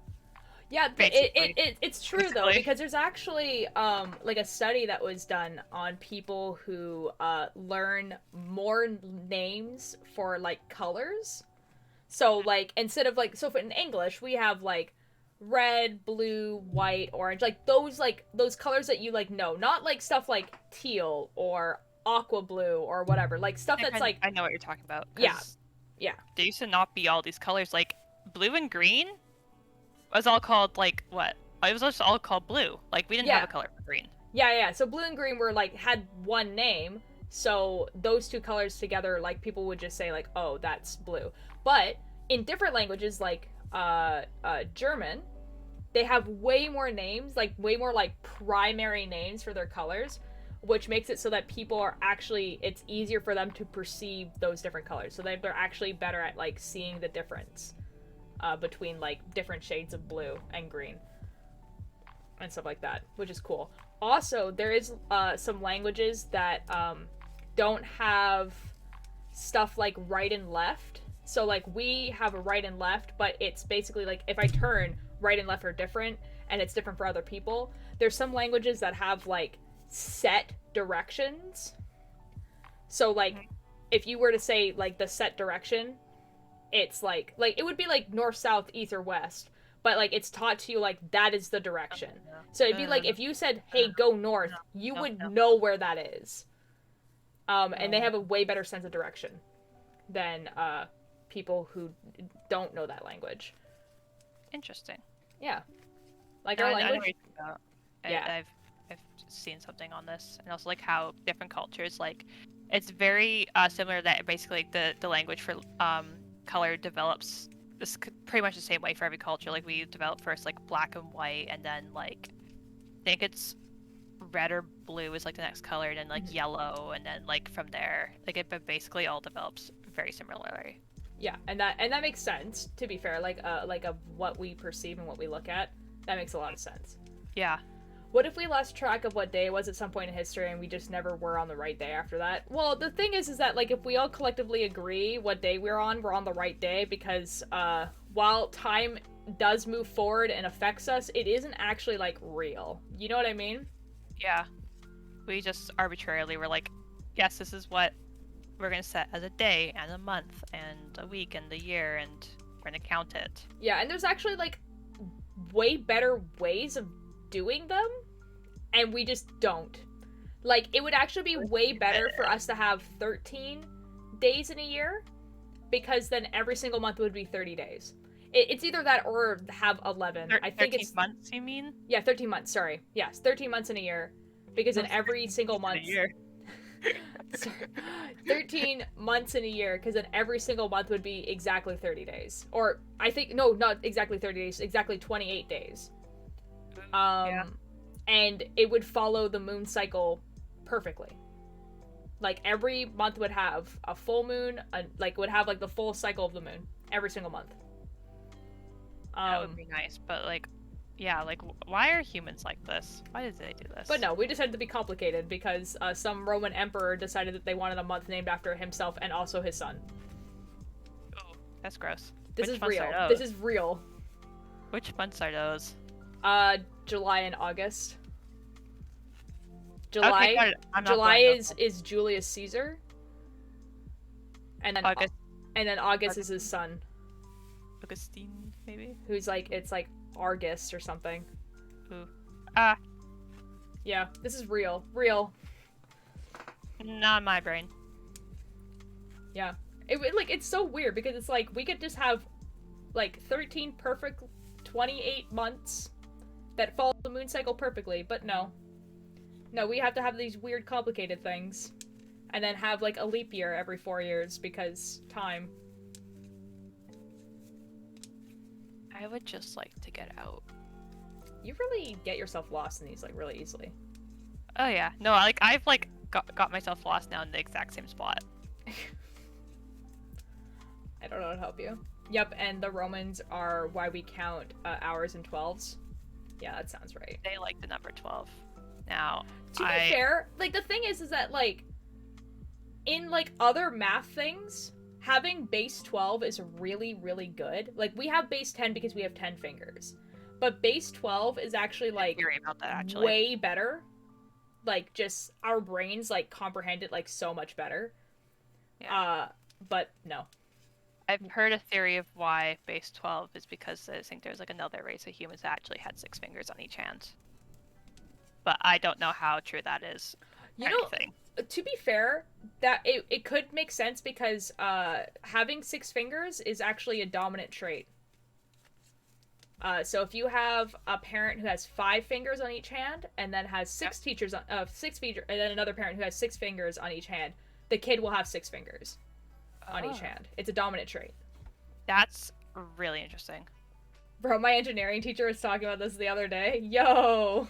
S1: Yeah, it's true though, because there's actually like a study that was done on people who learn more names for like colors. So like instead of like in English we have like red, blue, white, orange, like those colors that you like know, not like stuff like teal or aqua blue or whatever, like stuff that's like
S2: I know what you're talking about.
S1: Yeah.
S2: There used to not be all these colors, like blue and green was all called like what? It was just all called blue. Like we didn't have a color for green.
S1: Yeah. So blue and green were like had one name. So those two colors together, like people would just say like, oh, that's blue. But in different languages, like German, they have way more names, like way more like primary names for their colors, which makes it so that people are actually, it's easier for them to perceive those different colors. So they're actually better at like seeing the difference between like different shades of blue and green and stuff like that, which is cool. Also, there is some languages that don't have stuff like right and left. So like we have a right and left, but it's basically like if I turn, right and left are different, and it's different for other people. There's some languages that have like set directions. So like if you were to say like the set direction, it's like it would be like north, south, east, or west, but like it's taught to you like that is the direction. So it'd be like if you said, hey, go north, you would know where that is. And they have a way better sense of direction than people who don't know that language.
S2: Interesting.
S1: Yeah. Like our language.
S2: Yeah. I've seen something on this, and also like how different cultures, like it's very similar that basically the language for color develops this pretty much the same way for every culture. Like we develop first like black and white, and then like I think it's red or blue is like the next color, and then like yellow, and then like from there like it basically all develops very similarly.
S1: Yeah, and that makes sense, to be fair, like of what we perceive and what we look at. That makes a lot of sense.
S2: Yeah.
S1: What if we lost track of what day it was at some point in history and we just never were on the right day after that? Well, the thing is that like if we all collectively agree what day we're on the right day, because while time does move forward and affects us, it isn't actually like real. You know what I mean?
S2: Yeah. We just arbitrarily were like, yes, this is what we're gonna set as a day and a month and a week and the year, and we're gonna count it.
S1: Yeah, and there's actually like way better ways of doing them, and we just don't. Like, it would actually be way better for us to have 13 days in a year, because then every single month would be 30 days. It's either that or have 11. I think it's
S2: 13 months, you mean?
S1: Yeah, 13 months, sorry. Yes, 13 months in a year, because in every single month 13 months in a year, because then every single month would be exactly 30 days. Or I think no, not exactly 30 days, exactly 28 days. And it would follow the moon cycle perfectly. Like every month would have a full moon, would have like the full cycle of the moon every single month.
S2: That would be nice, but like, yeah, like why are humans like this? Why did they do this?
S1: But no, we decided to be complicated because some Roman emperor decided that they wanted a month named after himself and also his son.
S2: Oh, that's gross.
S1: This is real. This is real.
S2: Which months are those?
S1: July and August.
S2: Okay,
S1: July is Julius Caesar. And then August is his son.
S2: Augustine, maybe?
S1: Who's like, it's like Argus or something.
S2: Ooh.
S1: Yeah, this is real. Real.
S2: Not in my brain.
S1: Yeah. It's so weird because it's like, we could just have like 13 perfect 28 months that follow the moon cycle perfectly, but no. No, we have to have these weird complicated things. And then have like a leap year every 4 years because time.
S2: I would just like to get out.
S1: You really get yourself lost in these like really easily.
S2: Oh yeah. No, like I've like got myself lost now in the exact same spot.
S1: I don't know how to help you. Yep, and the Romans are why we count hours in 12s. Yeah, that sounds right.
S2: They like the number 12. Now,
S1: to be fair, like the thing is that like in like other math things, having base 12 is really, really good. Like we have base 10 because we have 10 fingers. But base 12 is actually like
S2: about that, actually.
S1: Way better. Like just our brains like comprehend it like so much better.
S2: Yeah.
S1: But no.
S2: I've heard a theory of why base 12 is because I think there's like another race of humans that actually had 6 fingers on each hand. But I don't know how true that is.
S1: You know, to be fair, that it could make sense because having 6 fingers is actually a dominant trait. So if you have a parent who has 5 fingers on each hand and then has 6 teachers on 6 feet, and then another parent who has 6 fingers on each hand, the kid will have 6 fingers on each hand. It's a dominant trait.
S2: That's really interesting.
S1: Bro, my engineering teacher was talking about this the other day. Yo.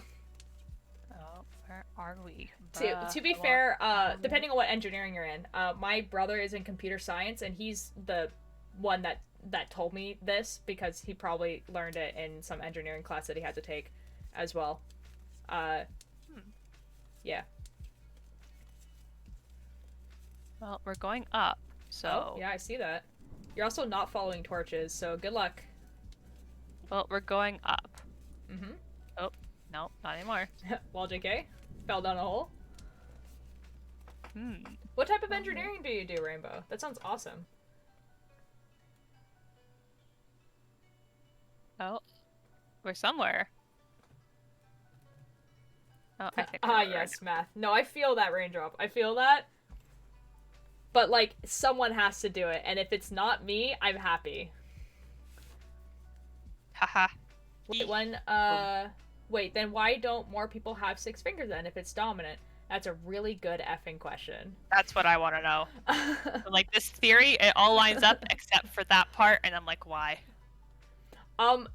S2: Oh, where are we?
S1: To be fair, depending on what engineering you're in, my brother is in computer science, and he's the one that told me this because he probably learned it in some engineering class that he had to take as well. Yeah.
S2: Well, we're going up. So.
S1: Oh, yeah, I see that. You're also not following torches, so good luck.
S2: Well, we're going up.
S1: Mm-hmm.
S2: Oh, no, not anymore.
S1: Well, JK, fell down a hole.
S2: Hmm.
S1: What type of engineering do you do, Rainbow? That sounds awesome.
S2: Oh, we're somewhere. Oh, I think
S1: Ah, yes, math. No, I feel that, Raindrop. I feel that. But, like, someone has to do it, and if it's not me, I'm happy.
S2: Haha.
S1: Wait, then why don't more people have 6 fingers then, if it's dominant? That's a really good effing question.
S2: That's what I want to know. Like, this theory, it all lines up except for that part, and I'm like, why?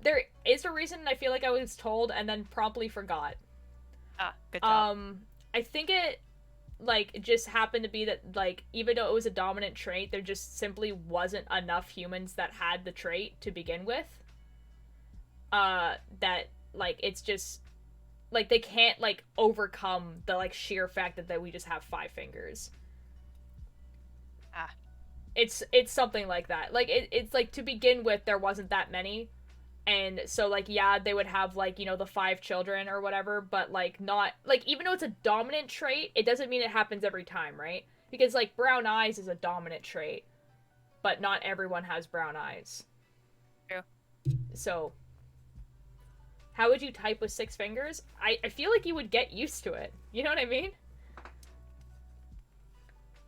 S1: There is a reason I feel like I was told and then promptly forgot.
S2: Ah, good job.
S1: I think it, like, just happened to be that, like, even though it was a dominant trait, there just simply wasn't enough humans that had the trait to begin with. That, like, it's just, like, they can't, like, overcome the, like, sheer fact that we just have 5 fingers.
S2: Ah.
S1: It's something like that. Like, it's, like, to begin with, there wasn't that many. And so, like, yeah, they would have, like, you know, the 5 children or whatever, but, like, not, like, even though it's a dominant trait, it doesn't mean it happens every time, right? Because, like, brown eyes is a dominant trait, but not everyone has brown eyes.
S2: True.
S1: So, how would you type with 6 fingers? I feel like you would get used to it. You know what I mean?
S2: I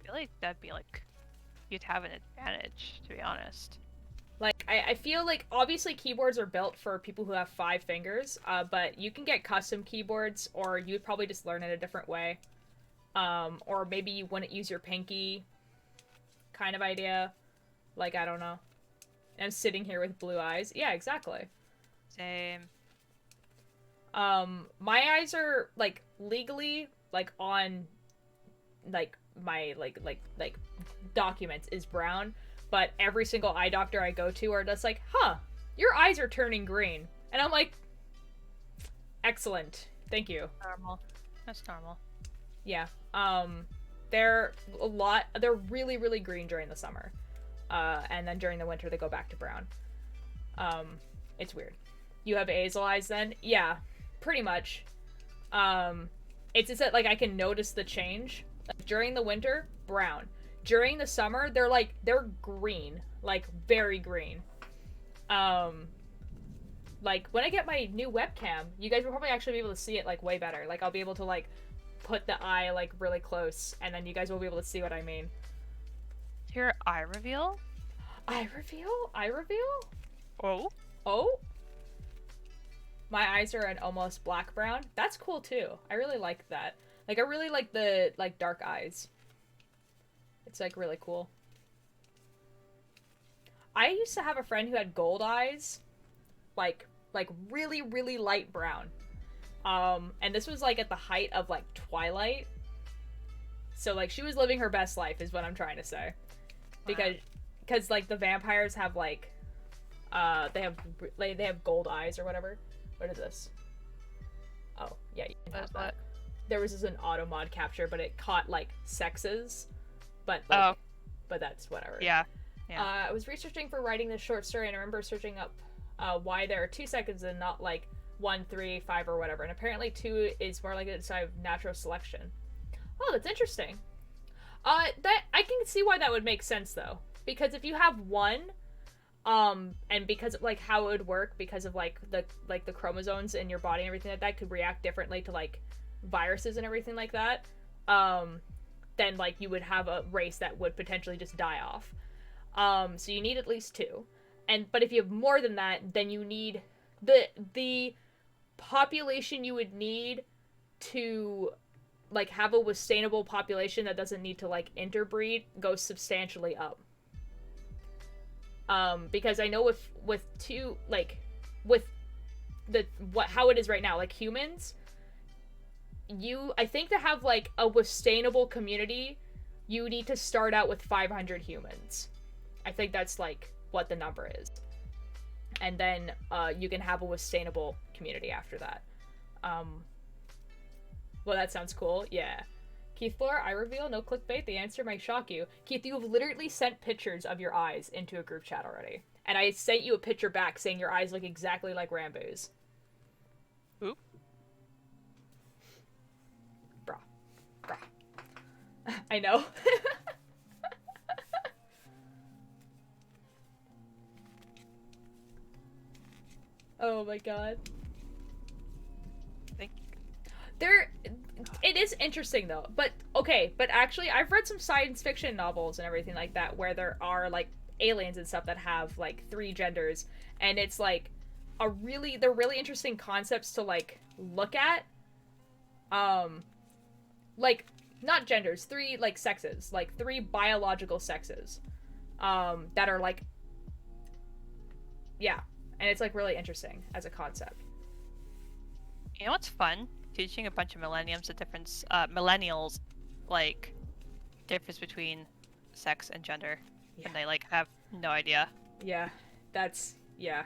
S2: feel like that'd be, like, you'd have an advantage, to be honest.
S1: Like, I feel like, obviously, keyboards are built for people who have 5 fingers, but you can get custom keyboards, or you'd probably just learn it a different way. Or maybe you wouldn't use your pinky kind of idea. Like, I don't know. I'm sitting here with blue eyes. Yeah, exactly.
S2: Same.
S1: My eyes are, like, legally, like, on, like, my, like, documents is brown. But every single eye doctor I go to are just like, huh, your eyes are turning green. And I'm like, excellent. Thank you.
S2: Normal. That's normal.
S1: Yeah. They're really, really green during the summer. And then during the winter they go back to brown. It's weird. You have hazel eyes then? Yeah, pretty much. It's just that, like, I can notice the change. Like, during the winter, brown. During the summer, they're green. Like, very green. Like, when I get my new webcam, you guys will probably actually be able to see it, like, way better. Like, I'll be able to, like, put the eye, like, really close, and then you guys will be able to see what I mean.
S2: Your eye reveal?
S1: Eye reveal? Eye reveal?
S2: Oh?
S1: Oh? My eyes are an almost black-brown. That's cool, too. I really like that. Like, I really like the, like, dark eyes. It's, like, really cool. I used to have a friend who had gold eyes. Like really, really light brown. And this was, like, at the height of, like, Twilight. So, like, she was living her best life, is what I'm trying to say. Because, like, the vampires have, like, they have gold eyes or whatever. What is this? Oh, yeah, you can have that. There was just an auto mod capture, but it caught, like, sexes. But, like, but that's whatever.
S2: Yeah.
S1: I was researching for writing this short story, and I remember searching up why there are 2 seconds and not, like, 1, 3, 5, or whatever. And apparently 2 is more like a sign of natural selection. Oh, that's interesting. That I can see why that would make sense, though. Because if you have 1, and because of, like, how it would work, because of, like, the chromosomes in your body and everything like that could react differently to, like, viruses and everything like that, then, like, you would have a race that would potentially just die off. So you need at least 2. But if you have more than that, then you need the population you would need to, like, have a sustainable population that doesn't need to, like, interbreed goes substantially up. Because I know with 2, like, with how it is right now, like, humans, I think to have, like, a sustainable community, you need to start out with 500 humans. I think that's, like, what the number is. And then, you can have a sustainable community after that. Well, that sounds cool. Yeah. Keith Floor, I reveal, no clickbait, the answer might shock you. Keith, you have literally sent pictures of your eyes into a group chat already. And I sent you a picture back saying your eyes look exactly like Rambo's.
S2: Oop.
S1: Bruh. I know. Oh my god. It is interesting though, but actually I've read some science fiction novels and everything like that where there are like aliens and stuff that have like 3 genders, and it's like they're really interesting concepts to like look at. Like not genders, 3 like sexes, like 3 biological sexes, that are like, yeah, and it's like really interesting as a concept.
S2: You know what's fun? Teaching a bunch of millennials, like, difference between sex and gender,
S1: Yeah.
S2: and they like have no idea.
S1: Yeah, that's yeah.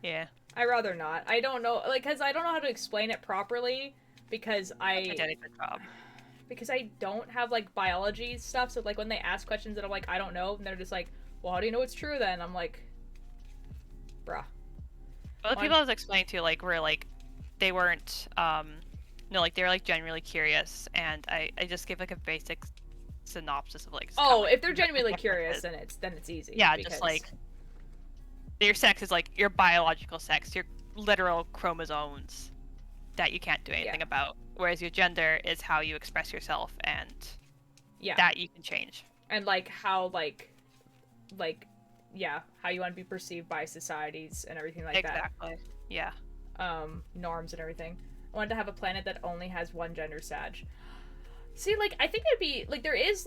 S2: Yeah.
S1: I rather not. I don't know, like, cause I don't know how to explain it properly because
S2: I did a good job.
S1: Because I don't have like biology stuff, so like when they ask questions that I'm like I don't know, and they're just like, well, how do you know it's true then? I'm like, bruh.
S2: Well, the people I was explaining to, like, were like, they weren't, no, like, they were like genuinely curious, and I just gave like a basic synopsis of like.
S1: Oh, if they're genuinely curious, then it's easy.
S2: Yeah, because... just like, your sex is like your biological sex, your literal chromosomes that you can't do anything about, whereas your gender is how you express yourself, and that you can change.
S1: And like how like how you want to be perceived by societies and everything like that.
S2: Exactly. Yeah.
S1: Norms and everything. I wanted to have a planet that only has one gender sag. See, like, I think it'd be like there is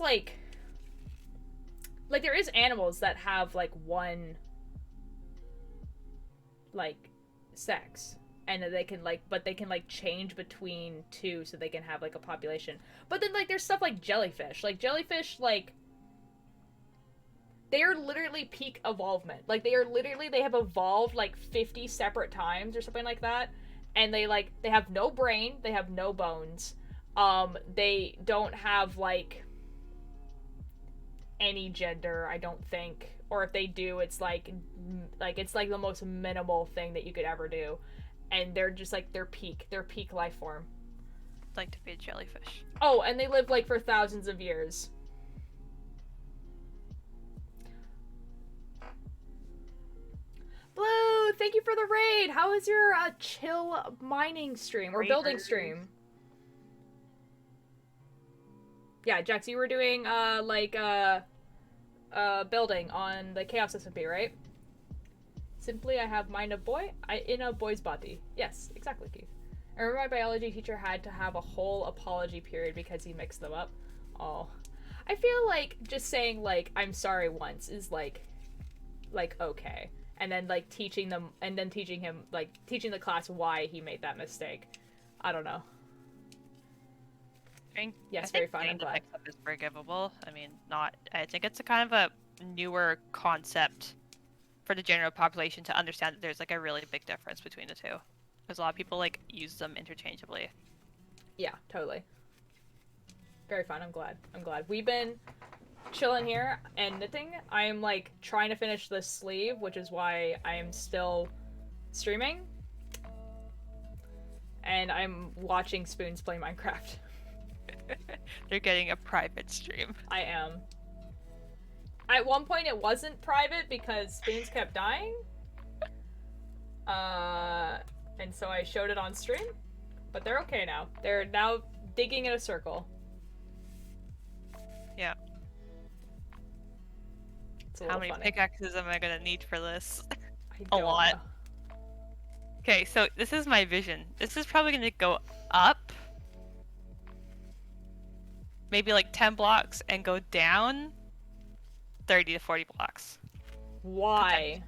S1: animals that have like one like sex, and they can like change between 2 so they can have like a population. But then like there's stuff like jellyfish. Like jellyfish, like, they are literally peak evolvement. Like they have evolved like 50 separate times or something like that. And they have no brain, they have no bones. They don't have like any gender, I don't think. Or if they do, it's like the most minimal thing that you could ever do. And they're just like their peak life form.
S2: I'd like to be a jellyfish.
S1: Oh, and they live like for thousands of years. Blue, thank you for the raid. How is your chill mining stream or building stream? Yeah, Jax, you were doing building on the Chaos SMP, right? Simply, I have mind of boy, in a boy's body. Yes, exactly, Keith. I remember my biology teacher had to have a whole apology period because he mixed them up. Oh, I feel like just saying like I'm sorry once is like okay. And then like teaching the class why he made that mistake. I don't know. Yes, very fine. I'm glad.
S2: Is forgivable. I mean, I think it's a kind of a newer concept for the general population to understand that there's like a really big difference between the 2, because a lot of people like use them interchangeably.
S1: Yeah, totally. Very fun. I'm glad. We've been chilling here and knitting. I am like trying to finish this sleeve, which is why I am still streaming. And I'm watching Spoons play Minecraft.
S2: They're getting a private stream.
S1: I am. At one point it wasn't private because Spoons kept dying. And so I showed it on stream. But they're okay now. They're now digging in a circle.
S2: Yeah. How many pickaxes am I gonna need for this? A lot. Okay, so this is my vision. This is probably gonna go up. Maybe like 10 blocks and go down 30 to 40 blocks.
S1: Why?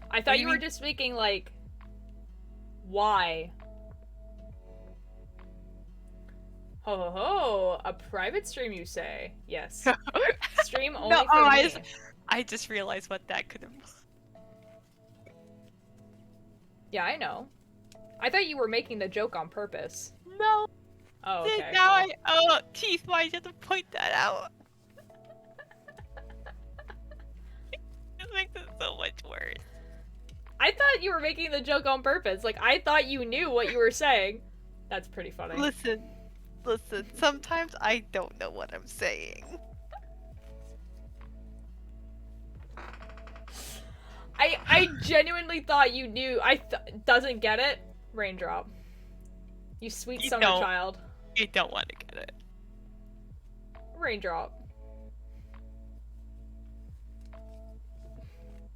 S1: I thought you were just speaking like, why? Ho ho ho! A private stream, you say? Yes. Stream only for me.
S2: I just realized what that could have.
S1: Yeah, I know. I thought you were making the joke on purpose.
S2: No.
S1: Oh,
S2: See,
S1: okay.
S2: now
S1: Well.
S2: oh, Keith, why'd you have to point that out? This makes it so much worse.
S1: I thought you were making the joke on purpose. Like, I thought you knew what you were saying. That's pretty funny.
S2: Listen, sometimes I don't know what I'm saying.
S1: I genuinely thought you knew. Doesn't get it? Raindrop. You sweet
S2: You
S1: summer
S2: don't.
S1: child.
S2: You don't want to get it.
S1: Raindrop.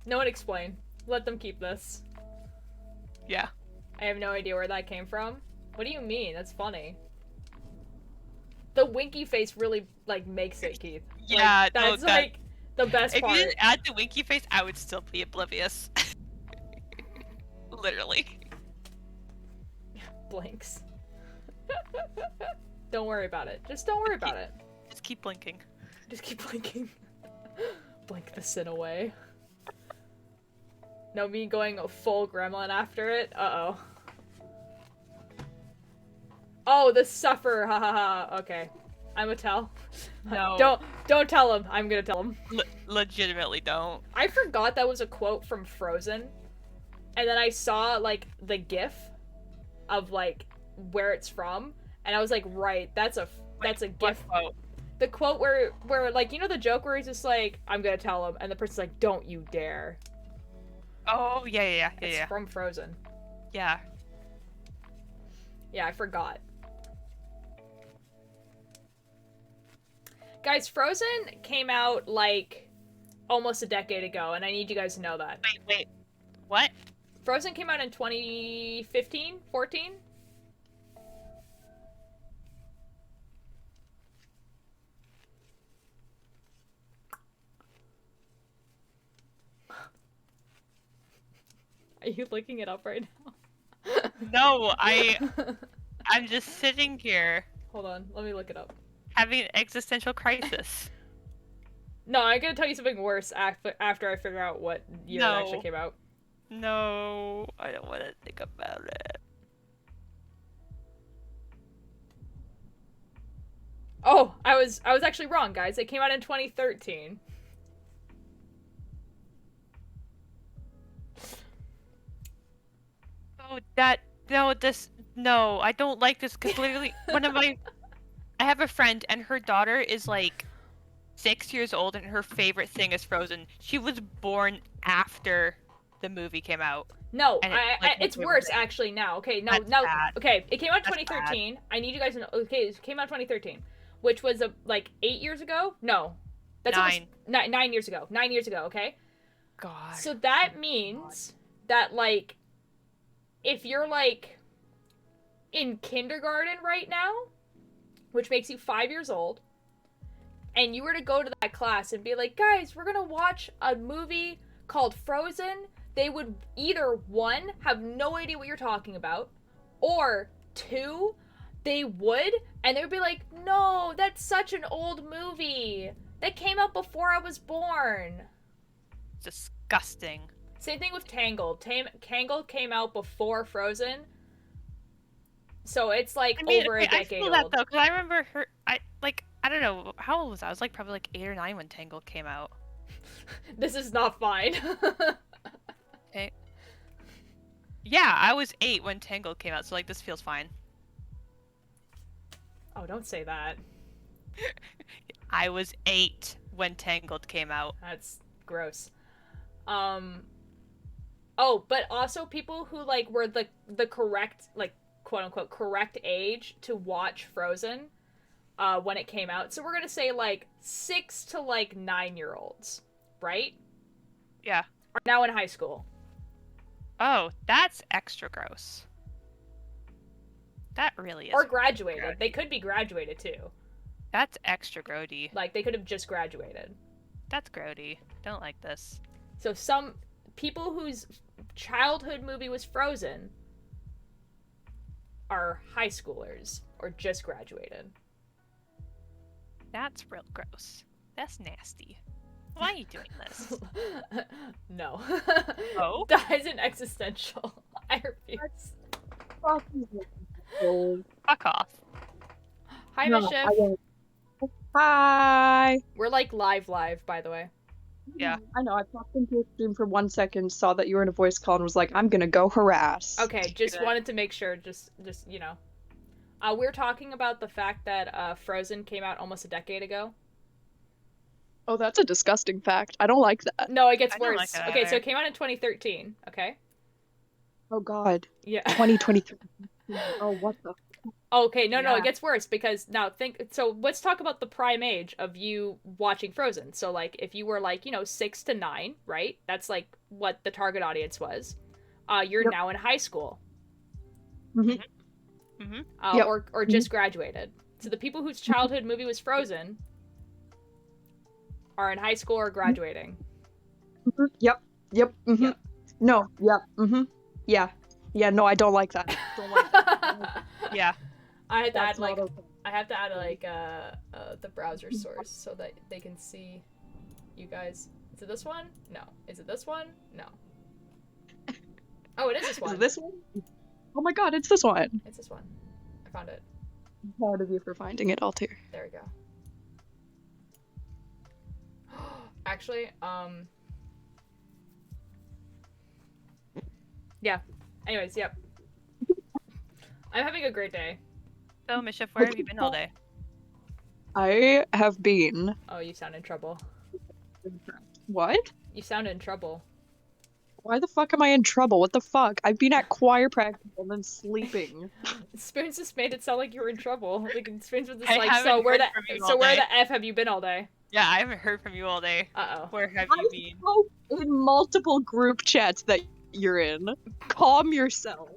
S1: No one explain. Let them keep this.
S2: Yeah.
S1: I have no idea where that came from. What do you mean? That's funny. The winky face really, like, makes it, Keith.
S2: Yeah,
S1: like, that's, like, the best
S2: if
S1: part.
S2: you didn't add the winky face, I would still be oblivious. Literally.
S1: Blinks. Don't worry about it. Just don't worry about it.
S2: Just keep blinking.
S1: Just keep blinking. Blink the sin away. No, me going full gremlin after it? Uh-oh. Oh, the suffer, ha ha ha. Okay. I'ma tell.
S2: No.
S1: Don't tell him. I'm gonna tell him.
S2: Legitimately don't.
S1: I forgot that was a quote from Frozen. And then I saw, like, the gif of, like, where it's from. And I was like, right, that's a gif.
S2: Quote?
S1: The quote where, like, you know the joke where he's just like, I'm gonna tell him, and the person's like, don't you dare.
S2: Oh, yeah.
S1: It's from Frozen.
S2: Yeah.
S1: Yeah, I forgot. Guys, Frozen came out, like, almost a decade ago, and I need you guys to know that.
S2: Wait. What?
S1: Frozen came out in 2015? 14? Are you looking it up right now?
S2: No, I'm just sitting here
S1: Hold on, let me look it up.
S2: having an existential crisis.
S1: No, I'm gonna tell you something worse after I figure out what year it actually came out.
S2: No, I don't want to think about it.
S1: Oh, I was actually wrong, guys. It came out in 2013.
S2: Oh, no, I don't like this because literally I have a friend and her daughter is like 6 years old and her favorite thing is Frozen. She was born after the movie came out.
S1: No,
S2: And
S1: it's worse actually now. Okay,
S2: That's bad.
S1: okay, it came out in
S2: That's
S1: 2013. I need you guys to know. Okay, it came out in 2013, which was like 8 years ago. No, that's
S2: 9.
S1: 9 years ago. 9 years ago. Okay.
S2: God.
S1: So that means that, like, if you're like in kindergarten right now, which makes you 5 years old, and you were to go to that class and be like, guys, we're gonna watch a movie called Frozen, they would either, 1, have no idea what you're talking about, or 2, they would, and they would be like, no, that's such an old movie. That came out before I was born.
S2: Disgusting.
S1: Same thing with Tangled. Tangled came out before Frozen, so it's like over a decade
S2: I feel
S1: old.
S2: that though, because I remember I don't know, how old was I? I was like probably like 8 or 9 when Tangled came out.
S1: This is not fine.
S2: Okay. Yeah, I was 8 when Tangled came out, so like this feels fine.
S1: Oh, don't say that.
S2: I was 8 when Tangled came out.
S1: That's gross. Oh, but also people who like were the correct, like, quote unquote correct age to watch Frozen when it came out. So we're gonna say like 6 to like 9-year-olds, right?
S2: Yeah.
S1: Are now in high school.
S2: Oh, that's extra gross. That really is.
S1: Or graduated. They could be graduated too.
S2: That's extra grody.
S1: Like, they could have just graduated.
S2: That's grody. Don't like this.
S1: So some people whose childhood movie was Frozen are high schoolers or just graduated.
S2: That's real gross. That's nasty. Why are you doing this?
S1: No.
S2: Oh?
S1: That is an existential. I refuse.
S2: Fuck off.
S1: Hi,
S3: No,
S1: Mischief.
S3: I won't. Hi.
S1: We're like live, by the way.
S2: Yeah.
S3: I know. I popped into your stream for 1 second, saw that you were in a voice call, and was like, "I'm gonna go harass."
S1: Okay, just
S2: Good.
S1: wanted to make sure. Just you know. We're talking about the fact that Frozen came out almost a decade ago.
S3: Oh, that's a disgusting fact. I don't like that.
S1: No, it gets
S2: I don't
S1: worse.
S2: like it
S1: Okay, so
S2: either.
S1: it came out in 2013. Okay.
S3: Oh God.
S1: Yeah.
S3: 2023. Oh, what the?
S1: Okay, no,
S2: Yeah.
S1: it gets worse because now think. So let's talk about the prime age of you watching Frozen. So like, if you were like 6 to 9, right? That's like what the target audience was. You're
S3: Yep.
S1: now in high school.
S3: Mhm.
S2: Mm-hmm.
S3: Yep.
S1: Or just graduated. So the people whose childhood movie was Frozen are in high school or graduating.
S3: Mhm. Yep. Yep. Mhm.
S1: Yep.
S3: No. Yep. Mhm. Yeah. Yeah. No, I don't like that. Don't like that.
S2: Yeah.
S1: I had to
S3: That's
S1: add like
S3: not okay.
S1: I have to add like the browser source so that they can see you guys. Is it this one? No. Is it this one? No. Oh, it is this
S3: Is
S1: one.
S3: it this one? Oh my God, it's this one.
S1: It's this one. I found it.
S3: I'm proud of you for finding it, Cultear.
S1: There we go. Actually, yeah. Anyways, yep. I'm having a great day.
S2: So, Mischief, where have you been all day?
S3: I have been.
S1: Oh, you sound in trouble.
S3: What?
S1: You sound in trouble.
S3: Why the fuck am I in trouble? What the fuck? I've been at choir practice and then sleeping.
S1: Spoons just made it sound like you were in trouble. Like Spoons was just
S2: I
S1: like,
S2: haven't
S1: so where
S2: heard
S1: the
S2: from you
S1: so
S2: all
S1: where
S2: day."
S1: the f have you been all day?
S2: Yeah, I haven't heard from you all day.
S1: Uh-oh.
S2: Where have
S3: I
S2: you been?
S3: spoke in multiple group chats that you're in. Calm yourself.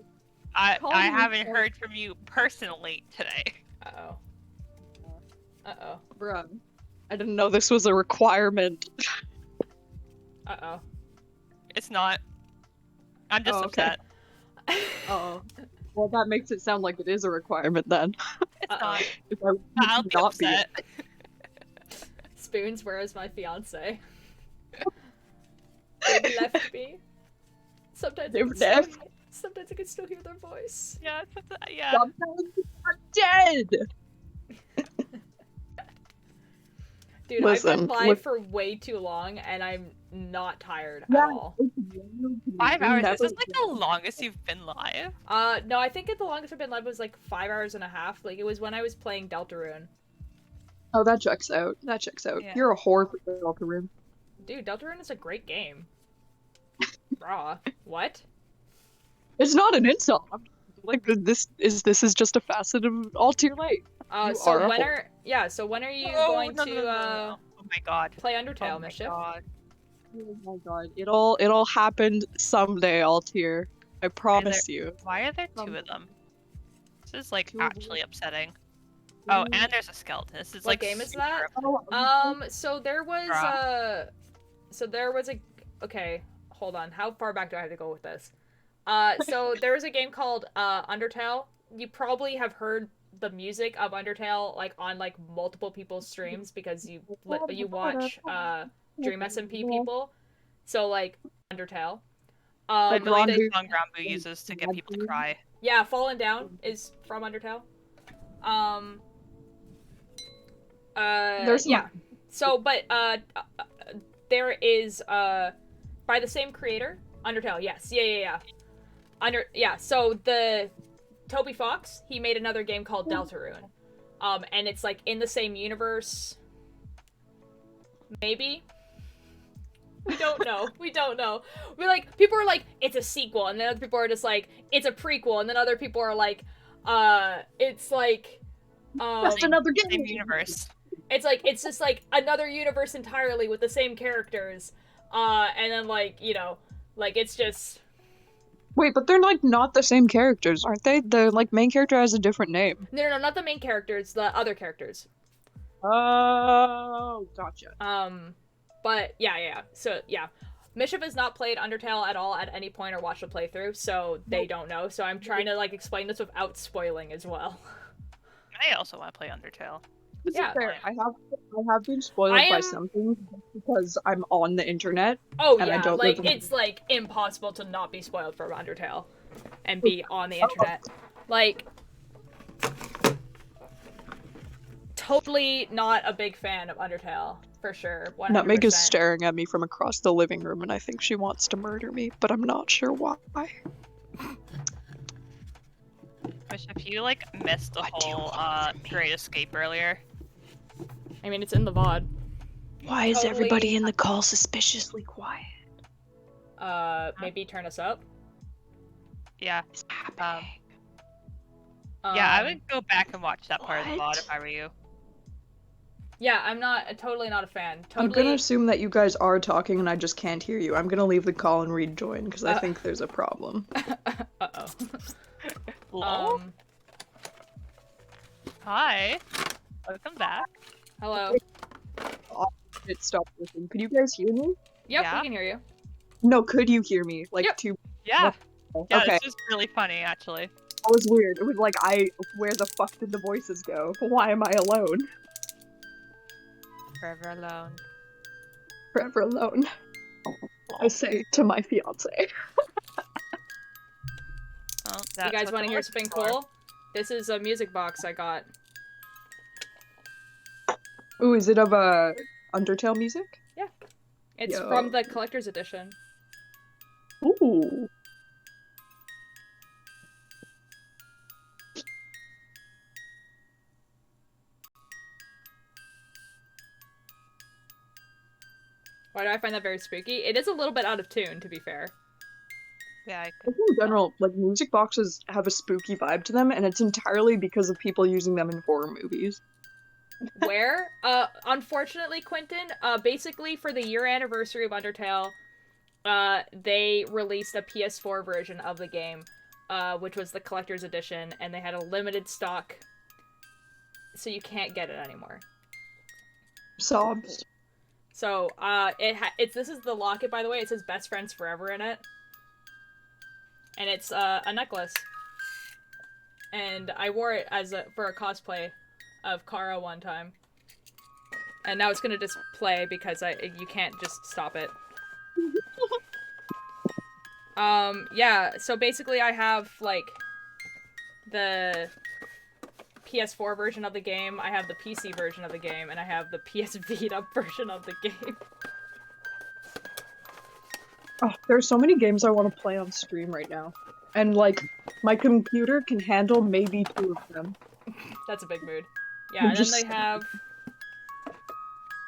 S2: I
S3: Call
S2: haven't
S3: yourself-
S2: heard from you personally today.
S1: Uh-oh. Uh-oh.
S3: Bruh. I didn't know this was a requirement.
S1: Uh-oh.
S2: It's not. I'm just
S3: Oh, okay.
S2: upset.
S3: Oh. Well, that makes it sound like it is a requirement then.
S2: It's
S1: Uh-oh.
S2: not.
S3: If I would
S2: I'll be
S3: not be.
S2: upset.
S1: Spoons, where is my fiance? They've left me. Sometimes I
S3: They've
S1: can still
S3: left?
S1: hear, sometimes I can still hear their voice.
S2: Yeah, yeah.
S3: Sometimes I'm dead!
S1: Dude, I've
S3: Listen,
S1: been live
S3: look-
S1: for way too long, and I'm not tired
S3: Yeah.
S1: at all.
S2: 5 hours.
S3: Never-
S2: Is this like the longest you've been live?
S1: No, I think the longest I've been live was like 5 hours and a half. Like, it was when I was playing Deltarune.
S3: Oh, that checks out. That checks out.
S2: Yeah.
S3: You're a whore for Deltarune.
S1: Dude, Deltarune is a great game. Raw. What?
S3: It's not an insult. Like this is just a facet of Cultear life. You
S1: So
S3: are a
S1: when
S3: whore.
S1: are so when are you
S2: Oh,
S1: going
S2: no,
S1: to
S2: no, no, no, no. Oh my god.
S1: play Undertale,
S2: Oh my
S1: Mischief?
S2: god.
S3: Oh my God, it'll happen someday, Cultear. I promise you.
S2: Why are there two of them? This is like
S3: Two of
S2: actually upsetting. Oh, and there's a skeleton. This is
S1: What
S2: like
S1: game is
S2: super
S1: that? So there was a okay, hold on. How far back do I have to go with this? So there was a game called Undertale. You probably have heard the music of Undertale like on like multiple people's streams because you watch Dream SMP people. So like Undertale.
S2: I believe
S3: Granbu-
S2: the song Granbu uses to get people to cry.
S1: Yeah, Fallen Down is from Undertale.
S3: There's
S1: yeah.
S3: not-
S1: So, but there is by the same creator, Undertale. Yes, yeah. So the Toby Fox, he made another game called Deltarune, and it's like in the same universe. Maybe. We don't know. We like people are like it's a sequel, and then other people are just like it's a prequel, and then other people are like, it's like.
S3: Just another game.
S2: Same universe.
S1: It's just like another universe entirely with the same characters, and then like like it's just
S3: Wait, but they're like not the same characters, aren't they? The like main character has a different name.
S1: no, not the main characters, the other characters.
S3: Oh, gotcha.
S1: But yeah. So yeah, Mischief has not played Undertale at all at any point or watched a playthrough, so they don't know. So I'm trying to like explain this without spoiling as well.
S2: I also want to play Undertale.
S1: Yeah.
S3: Fair. I have been spoiled
S1: I
S3: by
S1: am-
S3: something because I'm on the internet.
S1: Oh
S3: And I
S1: yeah,
S3: don't
S1: like
S3: live in-
S1: it's like impossible to not be spoiled from Undertale and be on the internet. Like totally not a big fan of Undertale, for sure. 100%.
S3: Nutmeg is staring at me from across the living room, and I think she wants to murder me, but I'm not sure why.
S2: Wish if you like missed the
S3: What do you
S2: whole
S3: want from me?
S2: Great Escape earlier.
S1: I mean, it's in the VOD.
S3: Why is
S1: Totally-
S3: everybody in the call suspiciously quiet?
S1: Maybe turn us up?
S2: Yeah.
S3: What's happening?
S2: Yeah, I would go back and watch that part of the
S3: what?
S2: VOD if I were you.
S1: Yeah, I'm totally not a fan.
S3: I'm
S1: Totally.
S3: gonna assume that you guys are talking and I just can't hear you. I'm gonna leave the call and rejoin because I think there's a problem.
S1: Uh-oh.
S2: Lol. Hi. Welcome back.
S1: Hello.
S3: It stopped working. Could you guys hear me?
S1: Yep,
S2: Yeah.
S1: we can hear you.
S3: No, could you hear me? Like,
S1: Yep.
S2: Yeah. Yeah,
S3: Okay,
S2: this is really funny, actually.
S3: that was weird. It was like, where the fuck did the voices go? Why am I alone?
S2: Forever alone.
S3: Forever alone. I say to my fiance.
S2: Well,
S1: You
S2: that's
S1: guys
S2: what
S1: want to
S2: the
S1: hear
S2: voice
S1: something
S2: is for.
S1: cool? This is a music box I got.
S3: Ooh, is it of Undertale music?
S1: It's
S3: Yo.
S1: from the collector's edition.
S3: Ooh.
S1: Why do I find that very spooky? It is a little bit out of tune, to be fair.
S2: Yeah, I
S3: I
S2: could.
S3: think in general, like, music boxes have a spooky vibe to them, and it's entirely because of people using them in horror movies.
S1: Where? Unfortunately, Quentin, basically for the year anniversary of Undertale, they released a PS4 version of the game, which was the collector's edition, and they had a limited stock, so you can't get it anymore.
S3: Sobs.
S1: So, this is the locket, by the way. It says "Best Friends Forever" in it, and it's a necklace. And I wore it for a cosplay of Kara one time, and now it's gonna display because you can't just stop it. Yeah. So basically, I have like the PS4 version of the game, I have the PC version of the game, and I have the PS Vita version of the game.
S3: Oh, there's so many games I want to play on stream right now. And, like, my computer can handle maybe 2 of them.
S1: That's a big mood. Yeah,
S3: I'm
S1: and then
S3: just
S1: they
S3: saying.
S1: have...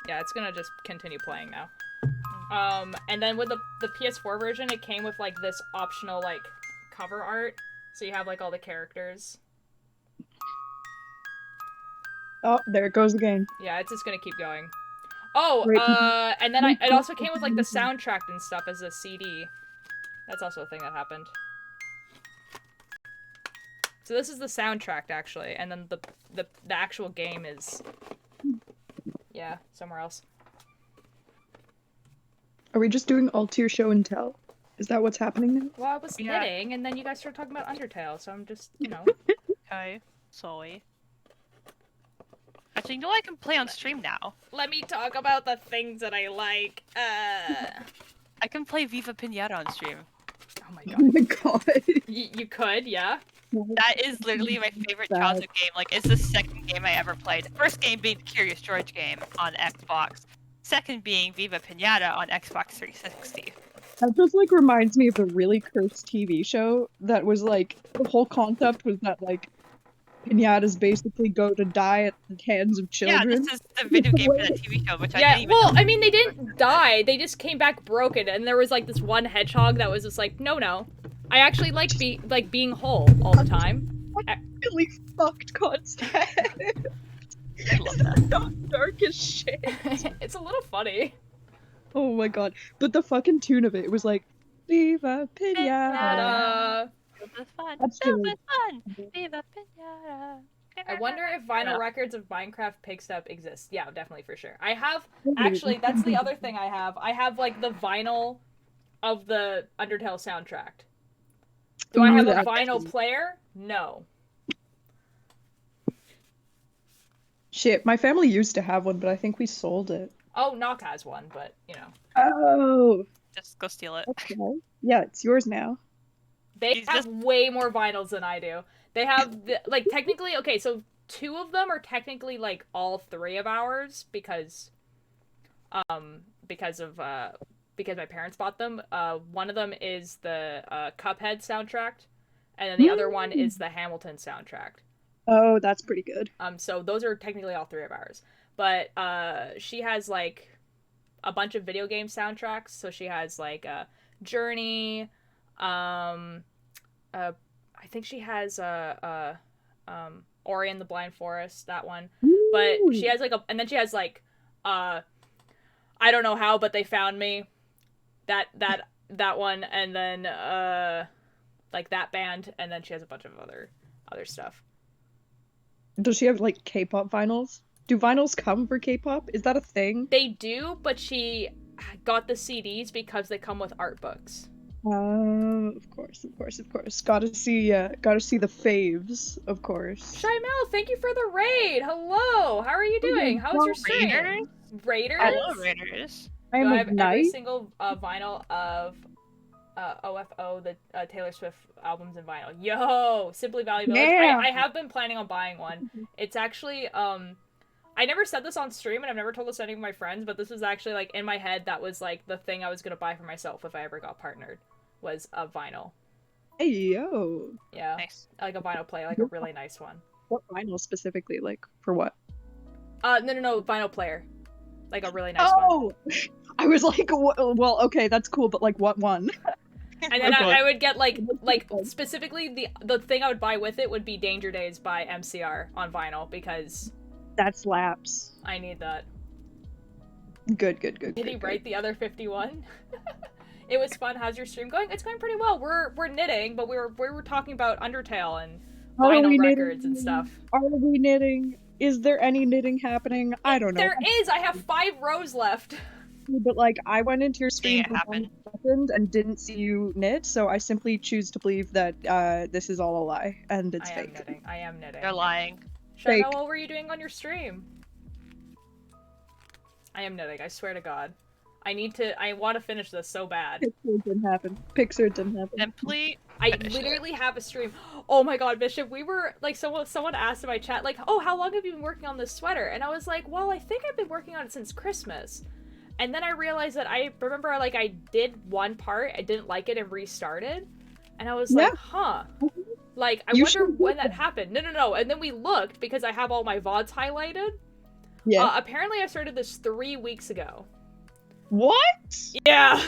S1: Yeah, it's gonna just continue playing now. And then with the PS4 version, it came with, like, this optional, like, cover art. So you have, like, all the characters.
S3: Oh, there it goes again.
S1: Yeah, it's just gonna keep going. Oh,
S3: Right.
S1: and then it also came with, like, the soundtrack and stuff as a CD. That's also a thing that happened. So this is the soundtrack, actually, and then the actual game is... Yeah, somewhere else.
S3: Are we just doing all-tier show and tell? Is that what's happening now?
S1: Well, I was
S2: Yeah.
S1: knitting, and then you guys started talking about Undertale, so I'm just, you know...
S2: Okay, sorry. Actually, you know I can play on stream now.
S1: Let me talk about the things that I like.
S2: I can play Viva Pinata on stream.
S1: Oh my
S3: Oh
S1: god.
S3: my god.
S1: You could, yeah?
S2: That is literally my favorite childhood game. Like, it's the second game I ever played. The first game being the Curious George game on Xbox. Second being Viva Pinata on Xbox 360.
S3: That just, like, reminds me of a really cursed TV show that was, like, the whole concept was that, like, pinatas basically go to die at the hands of children.
S2: Yeah, this is the video game for that TV show, which I
S1: Yeah,
S2: didn't even
S1: well,
S2: know.
S1: I mean, they didn't die. They just came back broken, and there was, like, this one hedgehog that was just like, no. I actually like being whole all the time.
S3: Really fucked concept.
S2: I love that.
S3: So dark as shit.
S1: It's a little funny.
S3: Oh my god. But the fucking tune of it was like, Viva Pinata.
S2: Super fun.
S3: That's
S2: Super
S3: really-
S2: fun. Viva Pinata.
S1: I wonder if vinyl records of Minecraft Pigstep exist. Yeah, definitely, for sure. I have, actually, that's the other thing I have. I have, like, the vinyl of the Undertale soundtrack. Do I have a vinyl player? No.
S3: Shit, my family used to have one, but I think we sold it.
S1: Oh, Knock has one, but, you know.
S3: Oh.
S2: Just go steal it.
S3: Okay. Yeah, it's yours now.
S1: They
S2: He's
S1: have
S2: just-
S1: way more vinyls than I do. They have, like, technically, okay, so two of them are technically like all three of ours because of because my parents bought them. One of them is the Cuphead soundtrack, and then the other one is the Hamilton soundtrack.
S3: Oh, that's pretty good.
S1: So those are technically all three of ours. But she has like a bunch of video game soundtracks. So she has like Journey. I think she has Ori and the Blind Forest, that one. But she has like and then she has like I don't know how, but they found me. That one, and then like that band, and then she has a bunch of other stuff.
S3: Does she have like K-pop vinyls? Do vinyls come for K-pop? Is that a thing?
S1: They do, but she got the CDs because they come with art books.
S3: Of course. Gotta see the faves, of course.
S1: Shymel, thank you for the raid. Hello, how are you doing? How was your stream? Raiders?
S2: I love Raiders.
S3: I
S1: have
S3: am
S1: every
S3: nice.
S1: single vinyl of OFO, the Taylor Swift albums in vinyl. Yo, Simply Valley Village.
S3: Yeah.
S1: I have been planning on buying one. It's actually I never said this on stream, and I've never told this to any of my friends, but this was actually like in my head. That was like the thing I was gonna buy for myself if I ever got partnered, was a vinyl.
S3: Hey yo.
S1: Yeah,
S2: Nice.
S1: like a vinyl player, like a really nice one.
S3: What vinyl specifically? Like for what?
S1: No, vinyl player, like a really nice one.
S3: Oh, I was like, well, okay, that's cool, but like, what one?
S1: And then
S3: Okay.
S1: I would get like specifically the thing I would buy with it would be Danger Days by MCR on vinyl, because
S3: That slaps.
S1: I need that.
S3: Good.
S1: Did he write the other 51? It was fun. How's your stream going? It's going pretty well. We're knitting, but we were talking about Undertale and vinyl records and stuff.
S3: Are we knitting? Is there any knitting happening? I don't know.
S1: There is. I have 5 rows left.
S3: But like, I went into your stream
S2: it
S3: for
S2: happen.
S3: 1 second and didn't see you knit, so I simply choose to believe that this is all a lie and it's fake.
S1: I am knitting.
S2: They're lying.
S3: Fake.
S1: Shana, what were you doing on your stream? I am knitting. I swear to God. I want to finish this so bad.
S3: Pixar didn't happen.
S2: Simply.
S1: I
S2: finish it.
S1: literally have a stream. Oh my God, Bishop, we were like, someone asked in my chat, like, oh, how long have you been working on this sweater? And I was like, well, I think I've been working on it since Christmas. And then I realized that I remember, like, I did one part, I didn't like it and restarted. And I was like, huh. Like, I wonder when that happened. No. And then we looked, because I have all my VODs highlighted.
S3: Yeah.
S1: Apparently I started this 3 weeks ago.
S3: What?
S1: Yeah.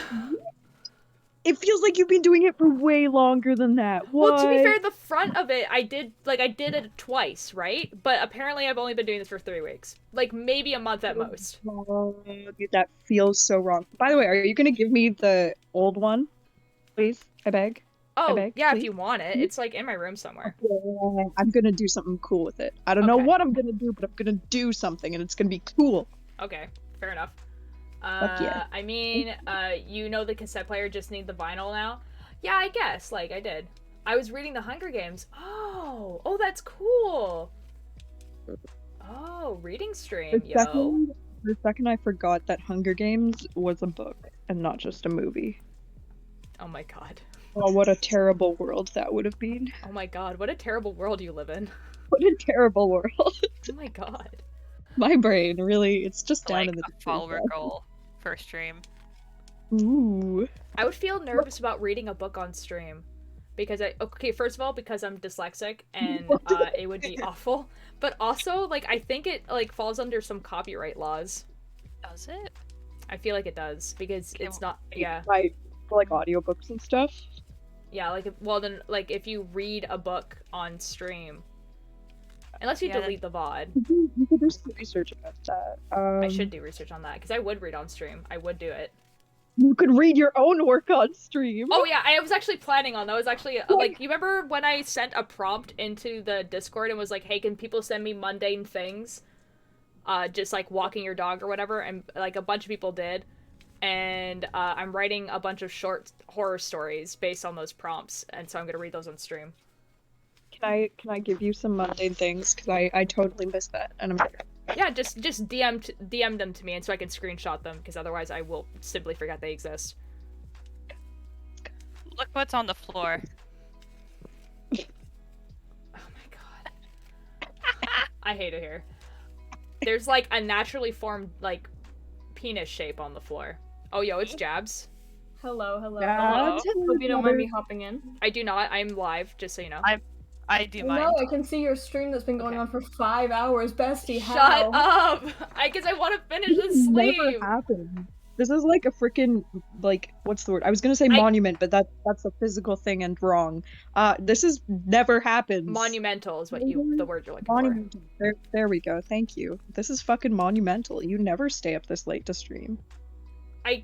S3: It feels like you've been doing it for way longer than that. What?
S1: Well, to be fair, the front of it, I did it twice, right? But apparently I've only been doing this for 3 weeks. Like, maybe a month at most.
S3: Oh, that feels so wrong. By the way, are you gonna give me the old one? Please? I beg?
S1: Oh,
S3: beg,
S1: yeah,
S3: please?
S1: if you want it. It's, like, in my room somewhere.
S3: I'm gonna do something cool with it. I don't know
S1: Okay.
S3: what I'm gonna do, but I'm gonna do something, and it's gonna be cool.
S1: Okay, fair enough.
S3: Fuck yeah.
S1: I mean, you know the cassette player just need the vinyl now? Yeah, I guess. Like, I did. I was reading the Hunger Games. Oh, that's cool. Oh, reading stream, yo.
S3: For a second, I forgot that Hunger Games was a book and not just a movie.
S1: Oh my God.
S3: Oh, what a terrible world that would have been.
S1: Oh my God, what a terrible world you live in.
S3: What a terrible world.
S1: Oh my God.
S3: My brain, really, it's just down
S2: Like
S3: in the
S2: a follower goal for stream.
S3: Ooh.
S1: I would feel nervous about reading a book on stream. Because first of all, because I'm dyslexic and it would be awful. But also, like, I think it, like, falls under some copyright laws.
S2: Does it?
S1: I feel like it does, because it's not, yeah.
S3: Like, for, like, audiobooks and stuff.
S1: Yeah, like, well then, like, if you read a book on stream, unless you delete the VOD.
S3: You could do some research about that.
S1: I should do research on that, because I would read on stream. I would do it.
S3: You could read your own work on stream.
S1: Oh yeah, I was actually planning on that. Was actually, like, you remember when I sent a prompt into the Discord and was like, hey, can people send me mundane things? Just, like, walking your dog or whatever, and, like, a bunch of people did. And, I'm writing a bunch of short horror stories based on those prompts, and so I'm gonna read those on stream.
S3: Can I give you some mundane things? Because I totally missed that, and I'm
S1: Yeah, just DM them to me, and so I can screenshot them, because otherwise I will simply forget they exist.
S2: Look what's on the floor.
S1: Oh my God. I hate it here. There's like a naturally formed like penis shape on the floor. Oh, yo, it's Jabs.
S4: Hello, hello.
S3: Jabs,
S4: Hope you don't mind me hopping in.
S1: I do not. I'm live, just so you know.
S2: I do
S4: No,
S2: mind.
S4: I can see your stream that's been going
S1: Okay.
S4: on for 5 hours, bestie.
S1: Shut
S4: How?
S1: up! I guess I want to finish
S3: This
S1: the
S3: never
S1: sleep.
S3: happened. This is like a freaking, like, what's the word? I was gonna say monument, but that's a physical thing and wrong. This is never happens.
S1: Monumental is what the word you're looking
S3: Monumental. There we go. Thank you. This is fucking monumental. You never stay up this late to stream.
S1: for. I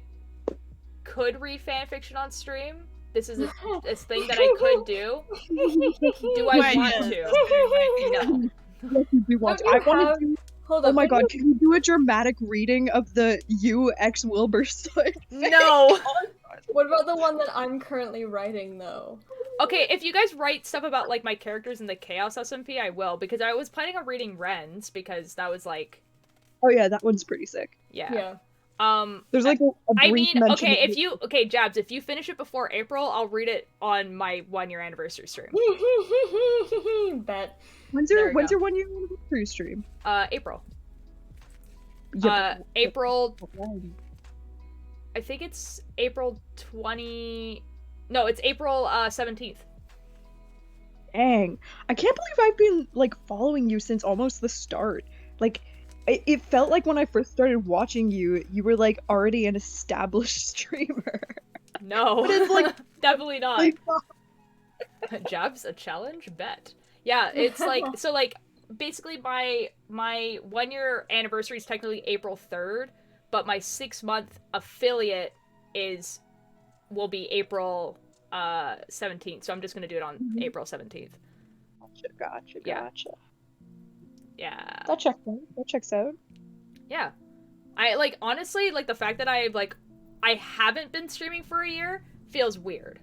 S1: could read fanfiction on stream. This is a thing that I could do. Do I
S2: Right,
S1: want
S2: yes.
S1: to? No.
S3: Yes, you do want to. I want to do.
S4: Hold
S3: Oh
S4: up.
S3: my
S4: didn't
S3: god, can you do a dramatic reading of the UX Wilbur story?
S1: No.
S4: What about the one that I'm currently writing, though?
S1: Okay, if you guys write stuff about like my characters in the Chaos SMP, I will, because I was planning on reading Ren's because that was like,
S3: Oh yeah, that one's pretty sick.
S1: yeah.
S3: There's like a
S1: I
S3: brief
S1: mean,
S3: mention
S1: okay,
S3: of
S1: Jabs, if you finish it before April, I'll read it on my 1-year anniversary stream.
S4: Bet.
S3: When's
S1: There
S3: your
S1: we
S3: when's
S1: go.
S3: your 1 year anniversary stream?
S1: April.
S3: Yeah,
S1: April,
S3: but-
S1: I think it's April 20... No, it's April 17th.
S3: Dang. I can't believe I've been like following you since almost the start. Like it felt like when I first started watching you, you were like already an established streamer.
S1: No,
S3: But it's like
S1: definitely not.
S3: like,
S1: Jabs, a challenge? Bet. Yeah, it's like, so like, basically my 1-year anniversary is technically April 3rd, but my 6-month affiliate will be April 17th, so I'm just gonna do it on April 17th.
S3: gotcha.
S1: Yeah. Yeah.
S3: That checks out. That checks out.
S1: Yeah. I, like, honestly, like, the fact that I haven't been streaming for a year feels weird.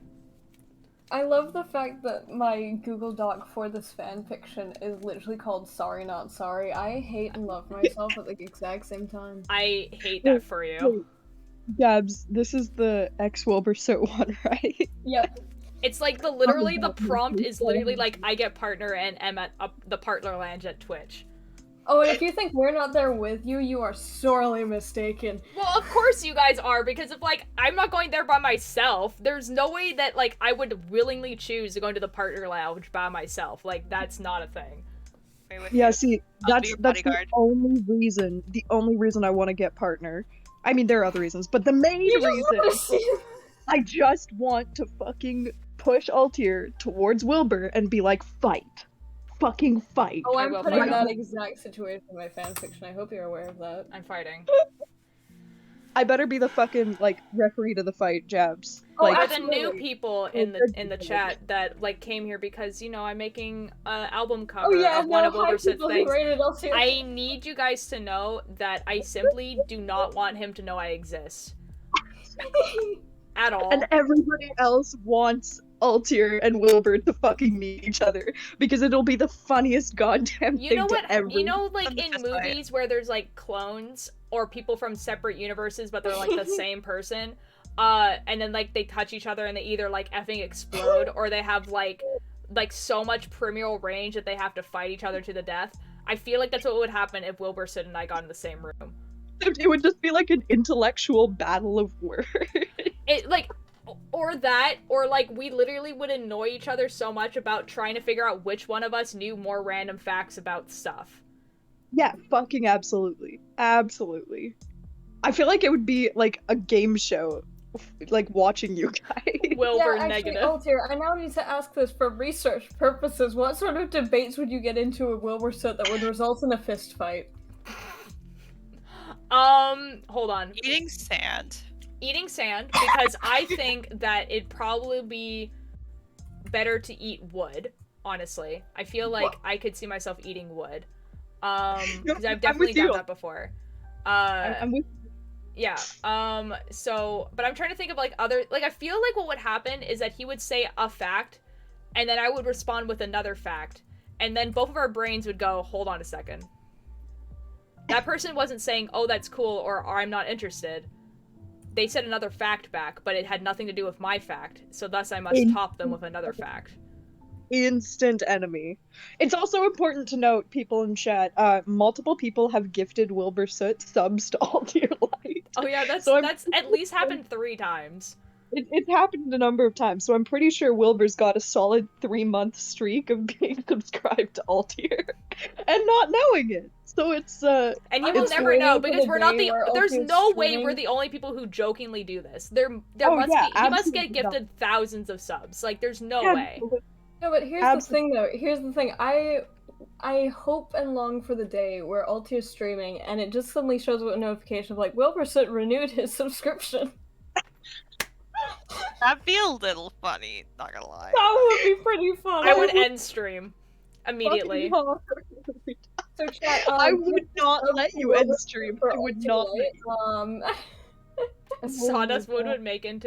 S4: I love the fact that my Google Doc for this fanfiction is literally called Sorry Not Sorry. I hate and love myself at the exact same time.
S1: I hate that for you.
S3: Wait, Gabs, this is the X Wilbur Soot one, right?
S4: Yep.
S1: It's like the prompt is literally like, I get partner and am at the partner lounge at Twitch.
S4: Oh, and if you think we're not there with you, you are sorely mistaken.
S1: Well, of course you guys are, because if, like, I'm not going there by myself, there's no way that, like, I would willingly choose to go into the partner lounge by myself. Like, that's not a thing.
S3: Yeah, see,
S2: I'll be
S3: that's
S2: your
S3: the
S2: bodyguard.
S3: only reason I want to get partner. I mean, there are other reasons, but the main reason I just want to fucking push Cultear towards Wilbur and be like, fight. Fucking fight.
S4: Oh,
S1: I
S4: I'm
S1: will
S4: putting
S1: fight.
S4: that exact situation in my fanfiction. I hope you're aware of that.
S1: I'm fighting.
S3: I better be the fucking, like, referee to the fight, Jabs.
S4: Oh,
S3: Like,
S1: For the new people in the chat that, like, came here because, you know, I'm making an album cover
S4: Oh yeah,
S1: of one
S4: no,
S1: of
S4: hi
S1: Wilbur's
S4: people who
S1: things.
S4: rated us here.
S1: I need you guys to know that I simply do not want him to know I exist. At all.
S3: and everybody else wants Cultear and Wilbur to fucking meet each other because it'll be the funniest goddamn
S1: You
S3: thing
S1: know what?
S3: to ever.
S1: You know, like, in
S2: Just like-
S1: movies where there's, like, clones or people from separate universes, but they're, like, the same person, and then, like, they touch each other and they either, like, effing explode or they have, like so much primeval range that they have to fight each other to the death. I feel like that's what would happen if Wilbur, Sid, and I got in the same room.
S3: It would just be like an intellectual battle of words.
S1: It, like, or that, or, like, we literally would annoy each other so much about trying to figure out which one of us knew more random facts about stuff.
S3: Yeah, fucking absolutely. Absolutely. I feel like it would be like a game show, like watching you guys.
S1: Wilbur
S4: yeah, actually,
S1: negative.
S4: Cultear, I now need to ask this for research purposes. What sort of debates would you get into with Wilbur Soot that would result in a fist fight?
S1: Hold on.
S2: Eating sand.
S1: Eating sand, because I think that it'd probably be better to eat wood, honestly. I feel like I could see myself eating wood. Because I've definitely
S3: with you.
S1: done that before.
S3: I'm with
S1: Yeah, so, but I'm trying to think of, like, other, like, I feel like what would happen is that he would say a fact, and then I would respond with another fact, and then both of our brains would go, hold on a second. That person wasn't saying, oh, that's cool, or I'm not interested. They said another fact back, but it had nothing to do with my fact, so thus I must top them with another fact.
S3: instant enemy. It's also important to note, people in chat, multiple people have gifted Wilbur Soot subs to Altier Light.
S1: Oh yeah, that's
S3: So
S1: at least happened 3 times.
S3: It's happened a number of times, so I'm pretty sure Wilbur's got a solid 3-month streak of being subscribed to Altier and not knowing it. So it's
S1: And you will
S3: it's
S1: never know
S4: waiting for
S1: because
S4: the
S1: we're not
S4: day
S1: the.
S4: where
S1: There's
S4: Ultimate's
S1: no way
S4: streaming.
S1: we're the only people who jokingly do this. There
S3: Oh,
S1: must
S3: yeah,
S1: be. He must get
S3: absolutely not.
S1: gifted thousands of subs. Like there's no way.
S3: absolutely-
S4: No, but here's the thing though. Here's the thing. I hope and long for the day where Altier's streaming and it just suddenly shows up a notification of like Wilbur Soot renewed his subscription.
S2: That'd be a little funny, not gonna lie.
S4: That would be pretty fun.
S1: I would end stream immediately.
S3: fucking hard.
S4: So chat,
S3: I would not let you end stream. I would not let you.
S1: Sawdust would make in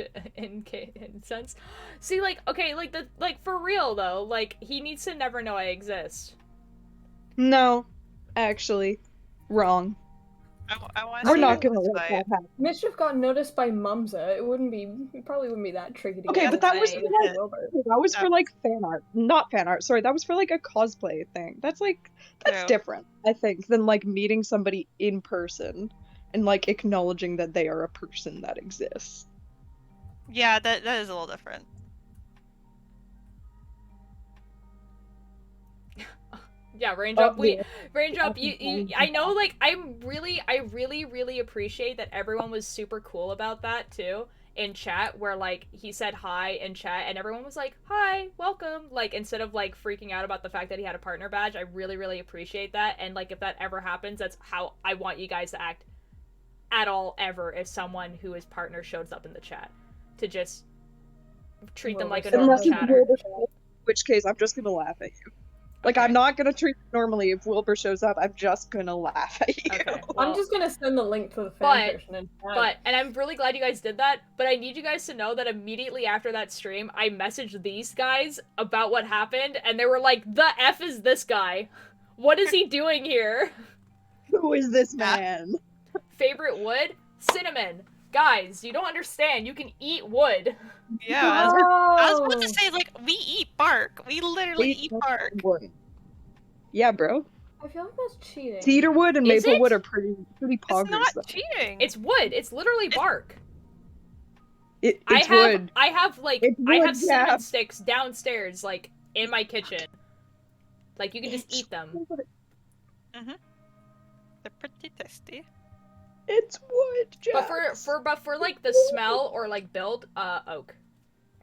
S1: sense. See, like, okay, like for real though, like he needs to never know I exist.
S3: No, actually, wrong.
S2: I want
S3: We're
S2: to
S3: not
S2: see
S3: gonna
S2: this
S3: let
S2: fight.
S3: that happen.
S4: Mischief got noticed by Mumza. It probably wouldn't be that tricky to
S3: Okay,
S4: get.
S3: but that was
S1: Say
S3: for, like,
S4: Wilbur.
S3: that was for like fan art, not fan art. Sorry, that was for like a cosplay thing. That's
S2: True.
S3: different, I think, than like meeting somebody in person and like acknowledging that they are a person that exists.
S2: Yeah, that is a little different.
S1: Yeah, range up.
S3: yeah.
S1: Range up. You. I know. Like, I really appreciate that everyone was super cool about that too in chat. Where like he said hi in chat, and everyone was like, "Hi, welcome." Like instead of like freaking out about the fact that he had a partner badge, I really appreciate that. And like if that ever happens, that's how I want you guys to act at all ever if someone who is partner shows up in the chat, to just treat them like a normal
S3: Unless it's
S1: chatter.
S3: Wilbur, in which case I'm just gonna laugh at you. Like, I'm not gonna treat you normally. If Wilbur shows up, I'm just gonna laugh at you.
S1: Okay.
S4: I'm
S1: Well,
S4: just gonna send the link to the fan
S1: but-
S4: version in chat.
S1: But, and I'm really glad you guys did that, but I need you guys to know that immediately after that stream, I messaged these guys about what happened, and they were like, the F is this guy? What is he doing here?
S3: Who is this man?
S1: Favorite wood? Cinnamon. Guys, you don't understand. You can eat wood.
S2: Yeah, I was about
S4: Oh.
S2: to say, like, we eat bark. We literally eat bark.
S3: Wood. Yeah, bro.
S4: I feel like that's cheating.
S3: Cedarwood and
S1: Is it?
S3: Maplewood are pretty
S2: It's
S3: poggers,
S2: not
S3: though.
S2: cheating.
S1: It's wood. It's literally bark.
S3: It's wood.
S1: I have like
S3: It's
S1: I
S3: wood,
S1: have cinnamon
S3: yeah.
S1: sticks downstairs, like in my kitchen. Like you can just eat them.
S2: They're pretty tasty.
S3: It's wood,
S1: But
S3: Jax.
S1: for like the smell or like build, oak.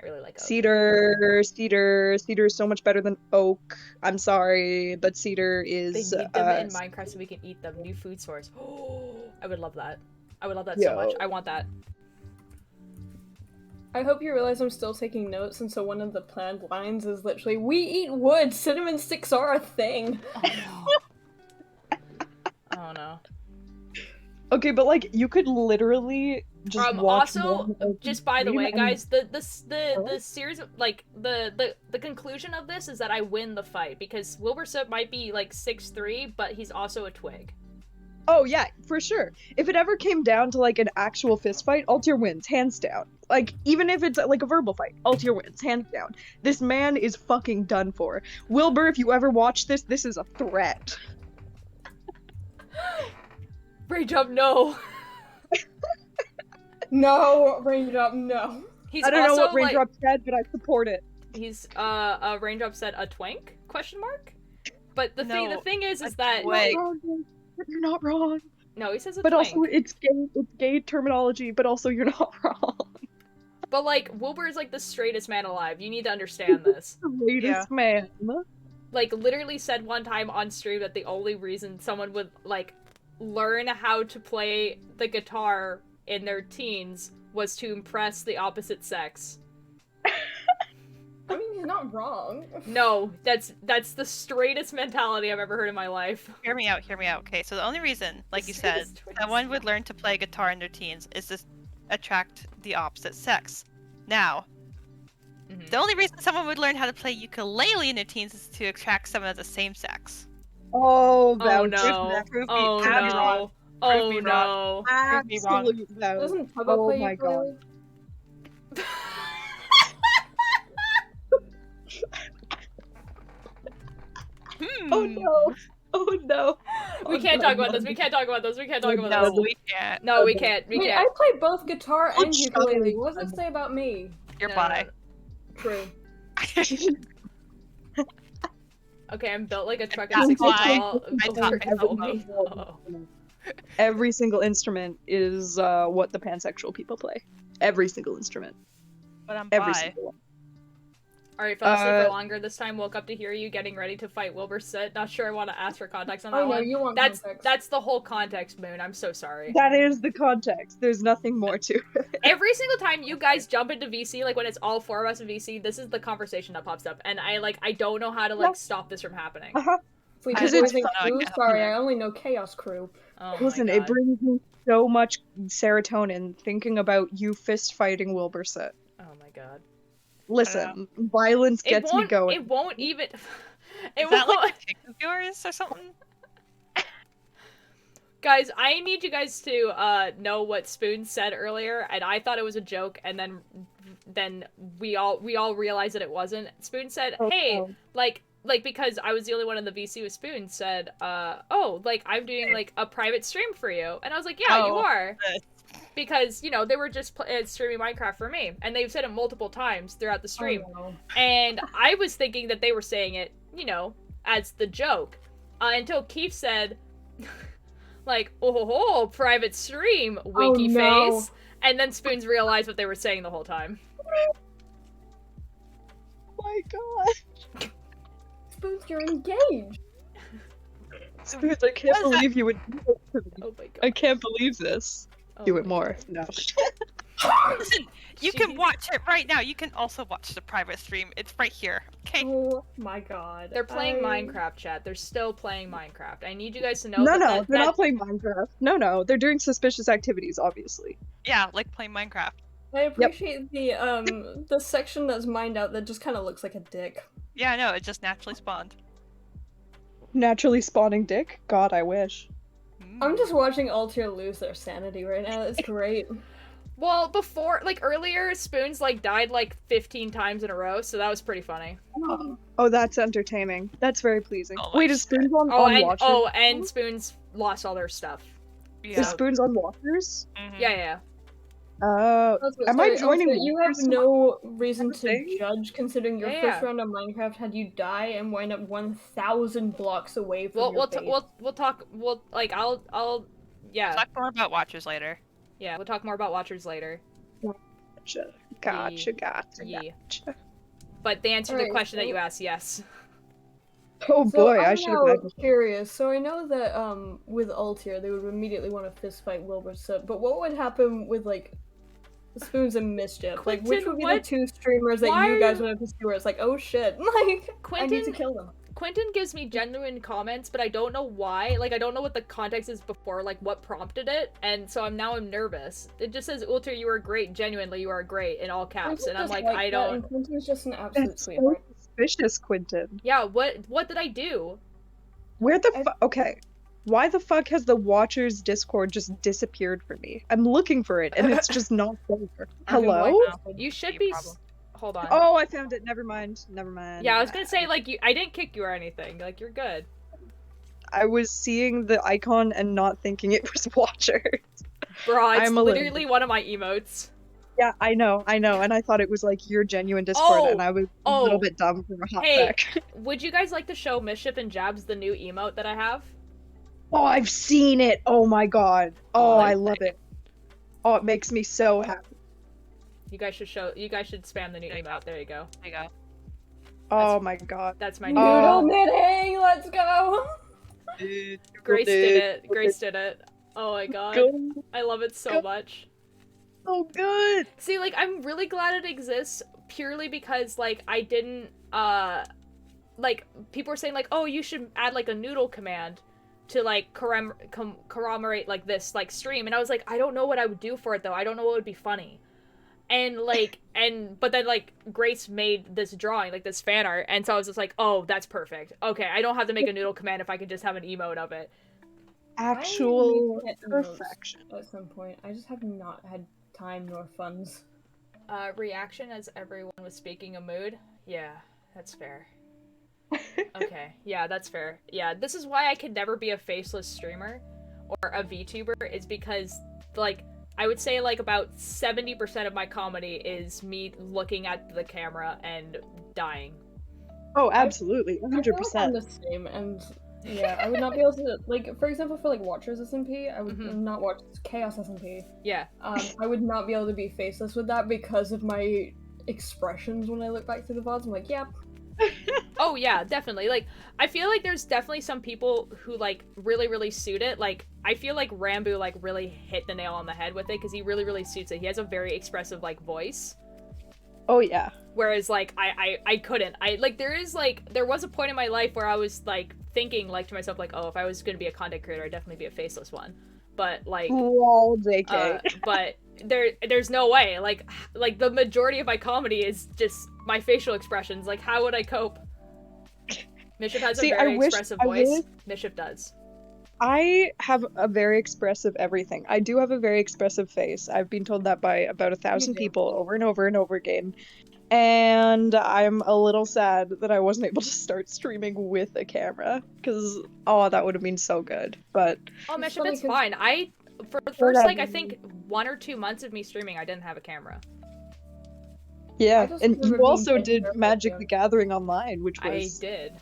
S1: I really like oak.
S3: Cedar is so much better than oak. I'm sorry, but cedar
S1: They
S3: is
S1: need them in Minecraft so we can eat them. New food source. I would love that. I would love that so much.
S3: Yo.
S1: I want that.
S4: I hope you realize I'm still taking notes, and so one of the planned lines is literally, "We eat wood. Cinnamon sticks are a thing."
S1: Oh no. Oh no.
S3: Okay, but like you could literally just watch
S1: Also,
S3: one open
S1: just by the
S3: stream
S1: way,
S3: and-
S1: guys, the series of, like the conclusion of this is that I win the fight because Wilbur Soot might be like 6'3", but he's also a twig.
S3: Oh yeah, for sure. If it ever came down to like an actual fist fight, Altier wins, hands down. Like, even if it's like a verbal fight, Altier wins, hands down. This man is fucking done for. Wilbur, if you ever watch this, this is a threat.
S1: Rage up, no.
S4: No, Raindrop, no.
S1: He's
S3: I don't know
S1: also
S3: what Raindrop said, but I support it.
S1: he's Raindrop said a twink ? But the
S2: No,
S1: thing is
S2: a
S1: that
S2: twig.
S3: You're not wrong.
S1: no, he says a
S3: But
S1: twink.
S3: also, it's gay terminology, but also you're not wrong.
S1: But like Wilbur is like the straightest man alive. You need to understand this.
S3: The latest man.
S1: Like literally said one time on stream that the only reason someone would like learn how to play the guitar in their teens was to impress the opposite sex.
S4: I mean, he's not wrong.
S1: No, that's the straightest mentality I've ever heard in my life.
S2: Hear me out. Okay, so the only reason, like you said, someone would learn to play guitar in their teens is to attract the opposite sex. Now,
S1: Mhm.
S2: the only reason someone would learn how to play ukulele in their teens is to attract someone of the same sex.
S3: Oh,
S1: Oh
S3: vouch.
S1: no.
S2: Prove me-
S1: Oh
S2: prove me wrong.
S1: no. Oh
S2: me
S1: no.
S2: Prove me wrong.
S3: Absolute vouch.
S4: Doesn't Tubbo
S3: Oh
S4: play
S3: my
S4: ukulele?
S3: Oh no! Oh no!
S1: We can't talk about this. We can't talk about this. We can't talk about
S2: No,
S1: this.
S2: we can't.
S1: No, we can't. We
S4: Wait,
S1: can't.
S4: I play both guitar and
S3: shut
S4: ukulele.
S3: up.
S4: What does it say about me?
S2: You're
S1: No,
S2: bi.
S4: True.
S1: Okay, I'm built like a truck
S2: That's
S1: at 6 feet
S2: why
S1: tall.
S2: I
S1: Over
S2: taught
S1: and
S2: myself
S1: me.
S2: both.
S1: Oh.
S3: Every single instrument is what the pansexual people play. Every single instrument.
S2: But I'm
S3: Every
S2: bi.
S3: single one.
S1: Alright, fell asleep for
S3: Uh,
S1: longer this time. Woke up to hear you getting ready to fight Wilbur Soot. Not sure I want to ask for context on that
S4: Oh no,
S1: one.
S4: you want
S1: That's
S4: context.
S1: the whole context, Moon. I'm so sorry.
S3: That is the context. There's nothing more to it.
S1: Every single time you guys jump into VC, like when it's all 4 of us in VC, this is the conversation that pops up, and I don't know how to like
S3: Yeah.
S1: stop this from happening.
S3: Uh-huh.
S4: Fleet
S3: Because
S4: Boys
S3: it's
S4: and
S2: fun.
S4: Crew?
S2: I
S4: Sorry,
S2: can't
S4: I only know Chaos Crew.
S1: Oh
S3: Listen,
S1: my
S3: it
S1: god.
S3: brings me so much serotonin thinking about you fist fighting Wilbur Soot.
S1: Oh my god.
S3: Listen, violence gets me going.
S1: It won't even. It
S2: Is that
S1: won't.
S2: like a tick of yours or something?
S1: Guys, I need you guys to know what Spoon said earlier, and I thought it was a joke, and then we all realized that it wasn't. Spoon said,
S3: Oh,
S1: "Hey,
S3: no.
S1: like because I was the only one in the VC with Spoon said, oh, like I'm doing like a private stream for you," and I was like, "Yeah, you
S2: Oh.
S1: are." Because, they were just streaming Minecraft for me. And they've said it multiple times throughout the stream.
S4: Oh, no.
S1: And I was thinking that they were saying it, as the joke. Until Keith said, like, oh, private stream, winky
S4: no.
S1: face. And then Spoons realized what they were saying the whole time.
S3: Oh my god.
S4: Spoons, you're engaged.
S3: Spoons, I can't
S2: What is that?
S3: believe you would do this to me.
S1: Oh my god.
S3: I can't believe this.
S1: Oh
S3: Do it
S1: my
S3: more.
S1: God.
S3: No.
S2: Listen, you can
S1: Jeez.
S2: watch it right now. You can also watch the private stream. It's right here. Okay.
S4: Oh my god.
S1: They're playing
S4: I-
S1: Minecraft, chat. They're still playing Minecraft. I need you guys to know
S3: No,
S1: that
S3: they're not playing Minecraft. No, they're doing suspicious activities, obviously.
S2: Yeah, like playing Minecraft.
S4: I appreciate the section that's mined out that just kind of looks like a dick.
S2: Yeah, no, it just naturally spawned.
S3: Naturally spawning dick? God, I wish.
S4: I'm just watching Cultear lose their sanity right now. It's great.
S1: Well, before, earlier, Spoons, died, 15 times in a row, so that was pretty funny.
S3: Oh, that's entertaining. That's very pleasing.
S2: Oh my
S3: Wait, is
S2: shit.
S3: Spoons on
S1: and
S3: Watchers?
S1: Spoons lost all their stuff.
S2: Yeah.
S3: Is Spoons on Watchers?
S2: Mhm.
S1: Yeah.
S3: Am I joining
S4: Cultear, you have
S3: Watchers?
S4: no reason to
S3: thing?
S4: judge, considering your
S1: Yeah,
S4: first
S1: yeah.
S4: round of Minecraft had you die and wind up 1,000 blocks away from your base.
S1: We'll talk. I'll. Yeah.
S2: Talk more about Watchers later.
S1: Yeah. We'll talk more about Watchers later.
S3: Gotcha.
S1: Yeah. But the answer to the
S4: Alright,
S1: question that
S4: so-
S1: you asked, yes.
S3: Oh
S4: So
S3: boy, I
S4: I'm
S3: should
S4: now
S3: have had
S4: curious. So I know that with Cultear they would immediately want to fist fight Wilbur Soot, but what would happen with Spoons and Mischief? Which
S1: Quentin,
S4: would be
S1: what?
S4: the two streamers that
S1: Why
S4: you
S1: are
S4: guys
S1: you-
S4: would have to see where it's like, oh shit, I need to
S1: Quentin
S4: kill them.
S1: Quentin gives me genuine comments, but I don't know why. I don't know what the context is before, what prompted it, and so I'm nervous. It just says, "Ulter, you are great. Genuinely, you are great," in all caps, and I'm like, I
S4: that,
S1: don't.
S4: And Quentin's just an absolute
S3: That's so
S4: sweetheart.
S3: suspicious, Quentin.
S1: Yeah. What did I do?
S3: Where the okay. Why the fuck has the Watchers Discord just disappeared from me? I'm looking for it and it's just not there.
S4: I've been
S3: Hello?
S4: wiped out.
S1: You should
S2: Be a
S1: be.
S2: problem.
S1: Hold on.
S3: Oh, I found it. Never mind.
S1: Yeah, I was gonna say I didn't kick you or anything. You're good.
S3: I was seeing the icon and not thinking it was Watchers.
S1: Bruh, it's
S3: I'm a little-
S1: literally one of my emotes.
S3: Yeah, I know, and I thought it was your genuine Discord,
S1: Oh,
S3: and I was a little bit dumb for a hot
S1: Hey.
S3: sec.
S1: Would you guys like to show Mischief and Jabs the new emote that I have?
S3: Oh, I've seen it! Oh my god. Oh, I
S2: nice.
S3: love it. Oh, it makes me so happy.
S1: You guys should spam the new emote. There you go.
S2: There you go.
S3: Oh my god.
S1: That's my
S4: Noodle knitting, let's go!
S1: Grace did it. Grace did it. Oh my god.
S3: Go.
S1: I love it so
S3: Go.
S1: much.
S3: So good.
S1: See, I'm really glad it exists purely because, I didn't, people were saying, oh, you should add, a noodle command to, corroborate, this, stream. And I was like, I don't know what I would do for it, though. I don't know what would be funny. And, but then, Grace made this drawing, this fan art, and so I was just like, oh, that's perfect. Okay, I don't have to make a noodle command if I can just have an emote of it.
S3: Actual
S4: I need to get emotes
S3: perfection.
S4: at some point. I just have not had time nor funds.
S1: Reaction as everyone was speaking a mood? Yeah, that's fair. Okay, yeah, that's fair. Yeah, this is why I could never be a faceless streamer or a VTuber, is because, like, I would say, like, about 70% of my comedy is me looking at the camera and dying.
S3: Oh, absolutely,
S4: I feel like I'm
S3: 100%.
S4: the same, and yeah, I would not be able to, like, for example, for like Watchers SMP, I would
S1: Mhm.
S4: not watch Chaos SMP.
S1: Yeah.
S4: I would not be able to be faceless with that because of my expressions when I look back through the VODs. I'm like, yep.
S1: Oh, yeah, definitely. Like, I feel like there's definitely some people who, like, really, really suit it. Like, I feel like Rambo, like, really hit the nail on the head with it, because he really, really suits it. He has a very expressive, like, voice.
S3: Oh yeah.
S1: Whereas, like, I couldn't. There was a point in my life where I was, like, thinking, like, to myself, like, oh, if I was gonna be a content creator, I'd definitely be a faceless one. But, like,
S3: Lol, JK.
S1: but there's no way. Like, the majority of my comedy is just my facial expressions. Like, how would I cope? Mischief has
S3: See,
S1: a very
S3: I wish-
S1: expressive
S3: I
S1: voice.
S3: wish-
S1: Mischief does.
S3: I have a very expressive everything. I do have a very expressive face. I've been told that by about 1,000
S4: do.
S3: people over and over and over again. And I'm a little sad that I wasn't able to start streaming with a camera, because, oh, that would have been so good. But
S1: Oh,
S4: It's
S1: Mischief,
S4: funny
S1: it's
S4: 'cause-
S1: fine. For the first, like, I think 1 or 2 months of me streaming, I didn't have a camera.
S3: yeah,
S4: just
S3: and
S4: remember
S3: you
S4: being
S3: also
S4: very
S3: did
S4: nervous,
S3: Magic
S4: yeah.
S3: the Gathering online, which
S1: I
S3: was
S1: did.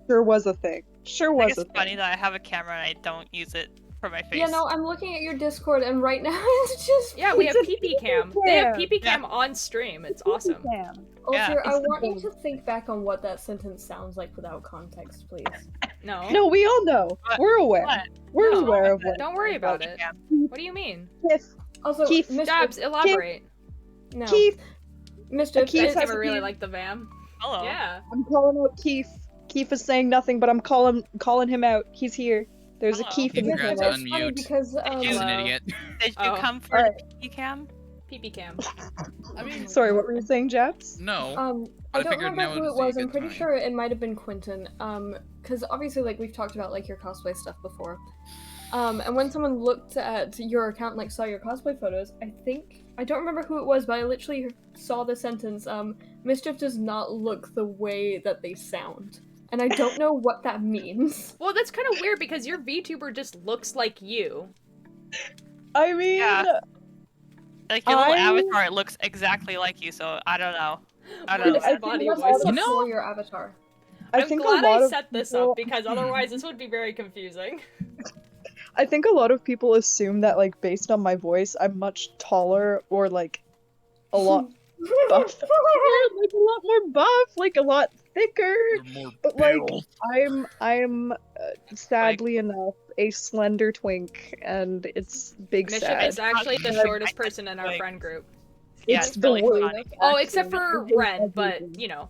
S3: sure was a thing. Sure
S2: I
S3: was
S2: think
S3: a
S2: it's funny
S3: thing.
S2: that I have a camera and I don't use it for my face.
S4: Yeah, no, I'm looking at your Discord, and right now it's just.
S1: Yeah, we have
S3: It's a
S1: PP cam. They have
S3: cam.
S1: PP cam on stream. It's awesome.
S3: Damn.
S2: Yeah.
S4: Ultir, I
S3: It's the
S4: want you
S3: best.
S4: to think back on what that sentence sounds like without context, please.
S1: No.
S3: No, we all know.
S2: What?
S3: We're aware.
S2: What?
S3: We're
S1: No.
S3: aware of what.
S1: Don't worry about it.
S2: Yeah.
S1: What do you mean?
S3: Keith,
S4: Also,
S3: Keith,
S4: Mischief,
S1: Jabs, elaborate.
S4: no.
S3: Keith,
S4: Mischief,
S3: Keith
S1: This
S3: has
S1: game I
S3: a
S1: really
S3: Keith.
S1: like the VAM.
S2: Hello.
S1: Yeah.
S3: I'm calling out Keith. Keith is saying nothing, but I'm calling him out. He's here. There's a
S2: Hello.
S3: Keith in
S5: He
S3: the
S5: forgot
S4: Mischief,
S5: to
S3: channel.
S4: it's funny
S5: unmute.
S4: because
S5: He's an
S1: Hello.
S5: idiot.
S2: Did you
S1: Oh.
S2: come for
S3: Alright.
S2: the PP cam?
S1: PP cam.
S5: I mean,
S3: Sorry, what were you saying, Japs?
S5: no.
S4: I
S5: I
S4: don't
S5: figured
S4: remember
S5: now
S4: who
S5: would
S4: it
S5: be a
S4: was. I'm
S5: good
S4: pretty
S5: time.
S4: sure it might have been Quentin. Because obviously, like, we've talked about, like, your cosplay stuff before. And when someone looked at your account and, like, saw your cosplay photos, I don't remember who it was, but I literally saw the sentence, Mischief does not look the way that they sound. And I don't know what that means.
S1: Well, that's kind of weird because your VTuber just looks like you.
S3: I mean,
S2: Yeah. Like your little
S3: I-
S2: avatar looks exactly like you, so I don't know. I
S1: What
S2: don't
S1: is
S2: know.
S3: I
S1: that body
S3: think
S1: voice?
S3: that's
S5: You know-
S4: For your avatar.
S3: I
S1: I'm
S3: think
S1: glad
S3: a lot
S1: I
S3: of
S1: set this
S3: people,
S1: up because otherwise this would be very confusing.
S3: I think a lot of people assume that, like, based on my voice, I'm much taller or like a lot buff, like a lot more buff, like a lot thicker.
S5: You're more
S3: But like,
S5: pale.
S3: I'm sadly enough a slender twink, and it's big
S1: Mischief
S3: sad.
S1: is actually the
S2: But-
S1: shortest person in our
S2: like-
S1: friend group.
S2: Yeah,
S3: It's
S2: it's
S3: the
S2: really
S3: worst.
S2: funny.
S1: Oh, except for
S3: Actually, I
S1: Ren,
S3: hate
S1: but
S3: everything.
S1: you know,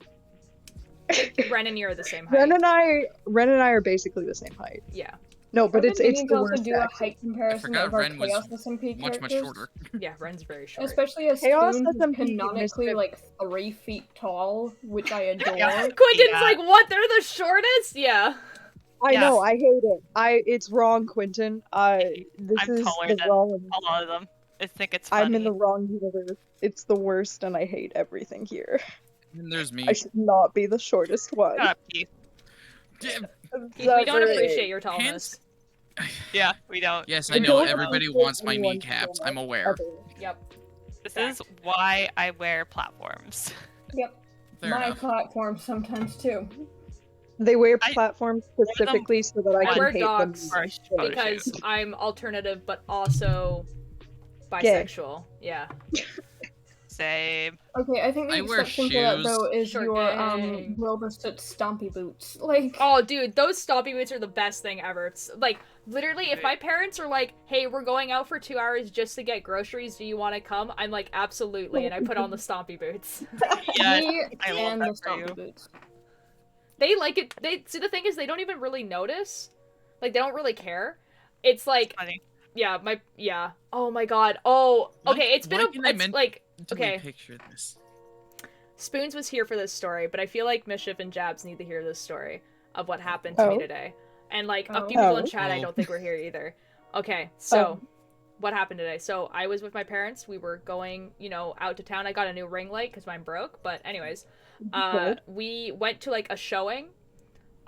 S1: Ren and you are the same height.
S3: Ren and I are basically the same height.
S1: Yeah,
S3: No, but
S4: I've
S3: it's
S4: been
S3: it's
S4: meaning
S3: the
S4: to also
S3: worst.
S4: do a
S3: actually.
S4: height comparison
S5: forgot
S4: of our
S5: Ren was
S4: Chaos SMP
S5: Much
S4: characters.
S5: shorter.
S1: yeah, Ren's very short.
S4: Especially as
S3: Chaos
S4: Spoons is
S3: SMP
S4: canonically
S3: Mischief.
S4: like 3 feet tall, which I adore.
S2: Yeah.
S1: Quentin's
S2: Yeah.
S1: like, what? They're the shortest? Yeah.
S3: I
S2: Yeah.
S3: know, I hate it. It's wrong, Quentin. This
S2: I'm
S3: is
S2: taller
S3: the
S2: than
S3: wrong.
S2: A lot of them. I think it's funny.
S3: I'm in the wrong universe. It's the worst, and I hate everything here.
S5: And there's me.
S3: I should not be the shortest one.
S2: Shut up, Keith.
S5: Yeah,
S1: We don't appreciate your tallness.
S2: Yeah, we don't.
S5: yes, I
S3: I
S5: know.
S3: don't
S5: Everybody
S3: appreciate
S5: wants my
S3: anyone's
S5: kneecaps.
S3: tallness
S5: I'm aware.
S3: ever.
S1: Yep.
S2: This is why I wear platforms.
S4: Yep.
S5: Fair
S4: My
S5: enough.
S4: platform sometimes too.
S3: They wear
S2: I-
S3: platforms specifically so that I
S1: I
S3: can
S1: wear
S3: hate
S1: dogs
S3: them.
S1: Because I'm alternative, but also
S3: Gay.
S1: bisexual. Yeah.
S2: Same.
S4: Okay, I think the
S5: I wear
S4: exception to that
S5: shoes.
S4: though is
S1: Short
S4: your
S1: gang.
S4: Wilburstoot stompy boots. Like
S1: Oh, dude, those stompy boots are the best thing ever. It's like, literally, if my parents are like, hey, we're going out for 2 hours just to get groceries, do you want to come? I'm like, absolutely, and I put on the stompy boots.
S2: Yeah,
S4: me
S2: I love
S4: and the
S2: that for you.
S4: stompy boots.
S1: They like it. They see, the thing is, they don't even really notice. Like, they don't really care. It's like,
S2: Funny.
S1: yeah. Oh my god. Oh,
S5: Why-
S1: okay, it's been
S5: why can I
S1: it's
S5: men-
S1: like,
S5: Do we
S1: okay.
S5: picture this?
S1: Spoons was here for this story, but I feel like Mischief and Jabs need to hear this story of what happened to me
S3: Oh.
S1: today. And like a
S4: Oh.
S1: few people in
S3: Oh.
S1: chat, I
S5: Oh.
S1: don't think we're here either. Okay, so
S3: Oh.
S1: what happened today? So I was with my parents. We were going, out to town. I got a new ring light because mine broke. But anyways,
S3: Good.
S1: we went to like a showing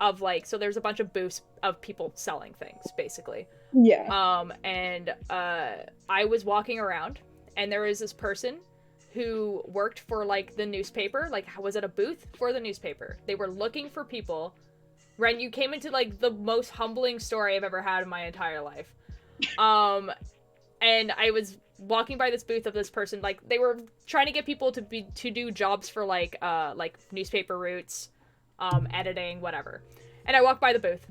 S1: of like, so there's a bunch of booths of people selling things, basically.
S3: Yeah.
S1: And I was walking around, and there was this person who worked for like the newspaper, like was at a booth for the newspaper. They were looking for people. Ren, you came into like the most humbling story I've ever had in my entire life. And I was walking by this booth of this person, like they were trying to get people to do jobs for like newspaper routes, editing, whatever. And I walked by the booth.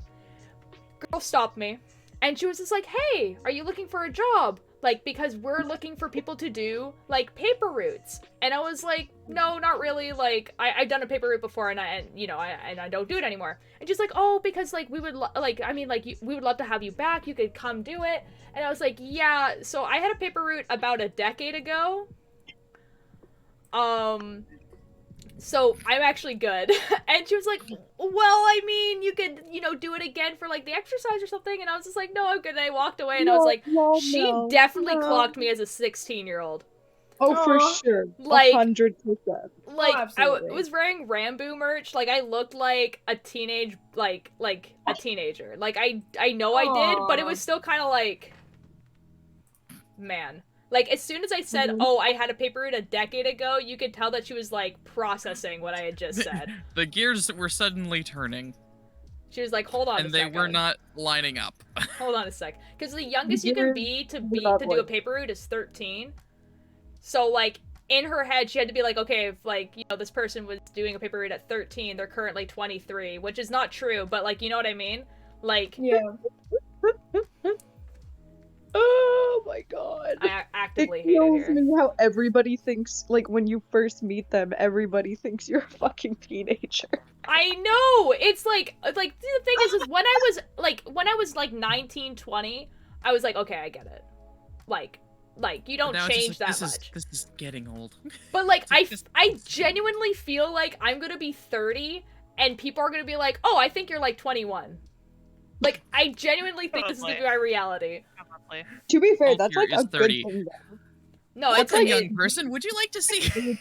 S1: Girl stopped me, and she was just like, "Hey, are you looking for a job? Like, because we're looking for people to do like paper routes." And I was like, "No, not really. Like, I've done a paper route before, and I don't do it anymore." And she's like, "Oh, because like we would we would love to have you back. You could come do it." And I was like, "Yeah." So I had a paper route about a decade ago. So I'm actually good. And she was like, "Well, I mean, you could, do it again for like the exercise or something." And I was just like, "No, I'm good." And I walked away, and I was like, she definitely clocked me as a 16-year-old.
S3: Oh, for
S4: Aw.
S3: sure.
S1: Like,
S3: 100%.
S1: Like, I
S4: absolutely.
S1: was wearing Rambo merch. Like, I looked like a teenage, like a teenager. Like, I know I did, but it was still kind of like, man. Like, as soon as I said, "Oh, I had a paper route a decade ago," you could tell that she was, like, processing what I had just said.
S5: The gears were suddenly turning.
S1: She was like, "Hold on a
S5: And
S1: second."
S5: they were not lining up.
S1: Hold on a sec. Because the youngest you can be to do a paper route is 13. So, like, in her head, she had to be like, okay, if, like, this person was doing a paper route at 13, they're currently 23, which is not true, but, like, you know what I mean? Like,
S4: Yeah.
S3: Oh my god.
S1: I actively
S3: It
S1: hate it
S3: kills
S1: here.
S3: me how everybody thinks, like, when you first meet them, everybody thinks you're a fucking teenager.
S1: I know! It's like, the thing is when I was, 19, 20, I was like, okay, I get it. Like, you don't
S5: Now it's
S1: change
S5: just
S1: that
S5: like,
S1: much.
S5: This is getting old.
S1: But, like, I genuinely feel like I'm gonna be 30, and people are gonna be like, "Oh, I think you're, like, 21. Like, I genuinely think this is gonna be my reality.
S2: Probably.
S3: To be fair, that's
S5: Cultear
S3: like a
S5: is
S3: good
S5: 30.
S3: thing.
S1: No,
S5: What's
S1: it's
S5: a
S1: like,
S5: young person? Would you like to see?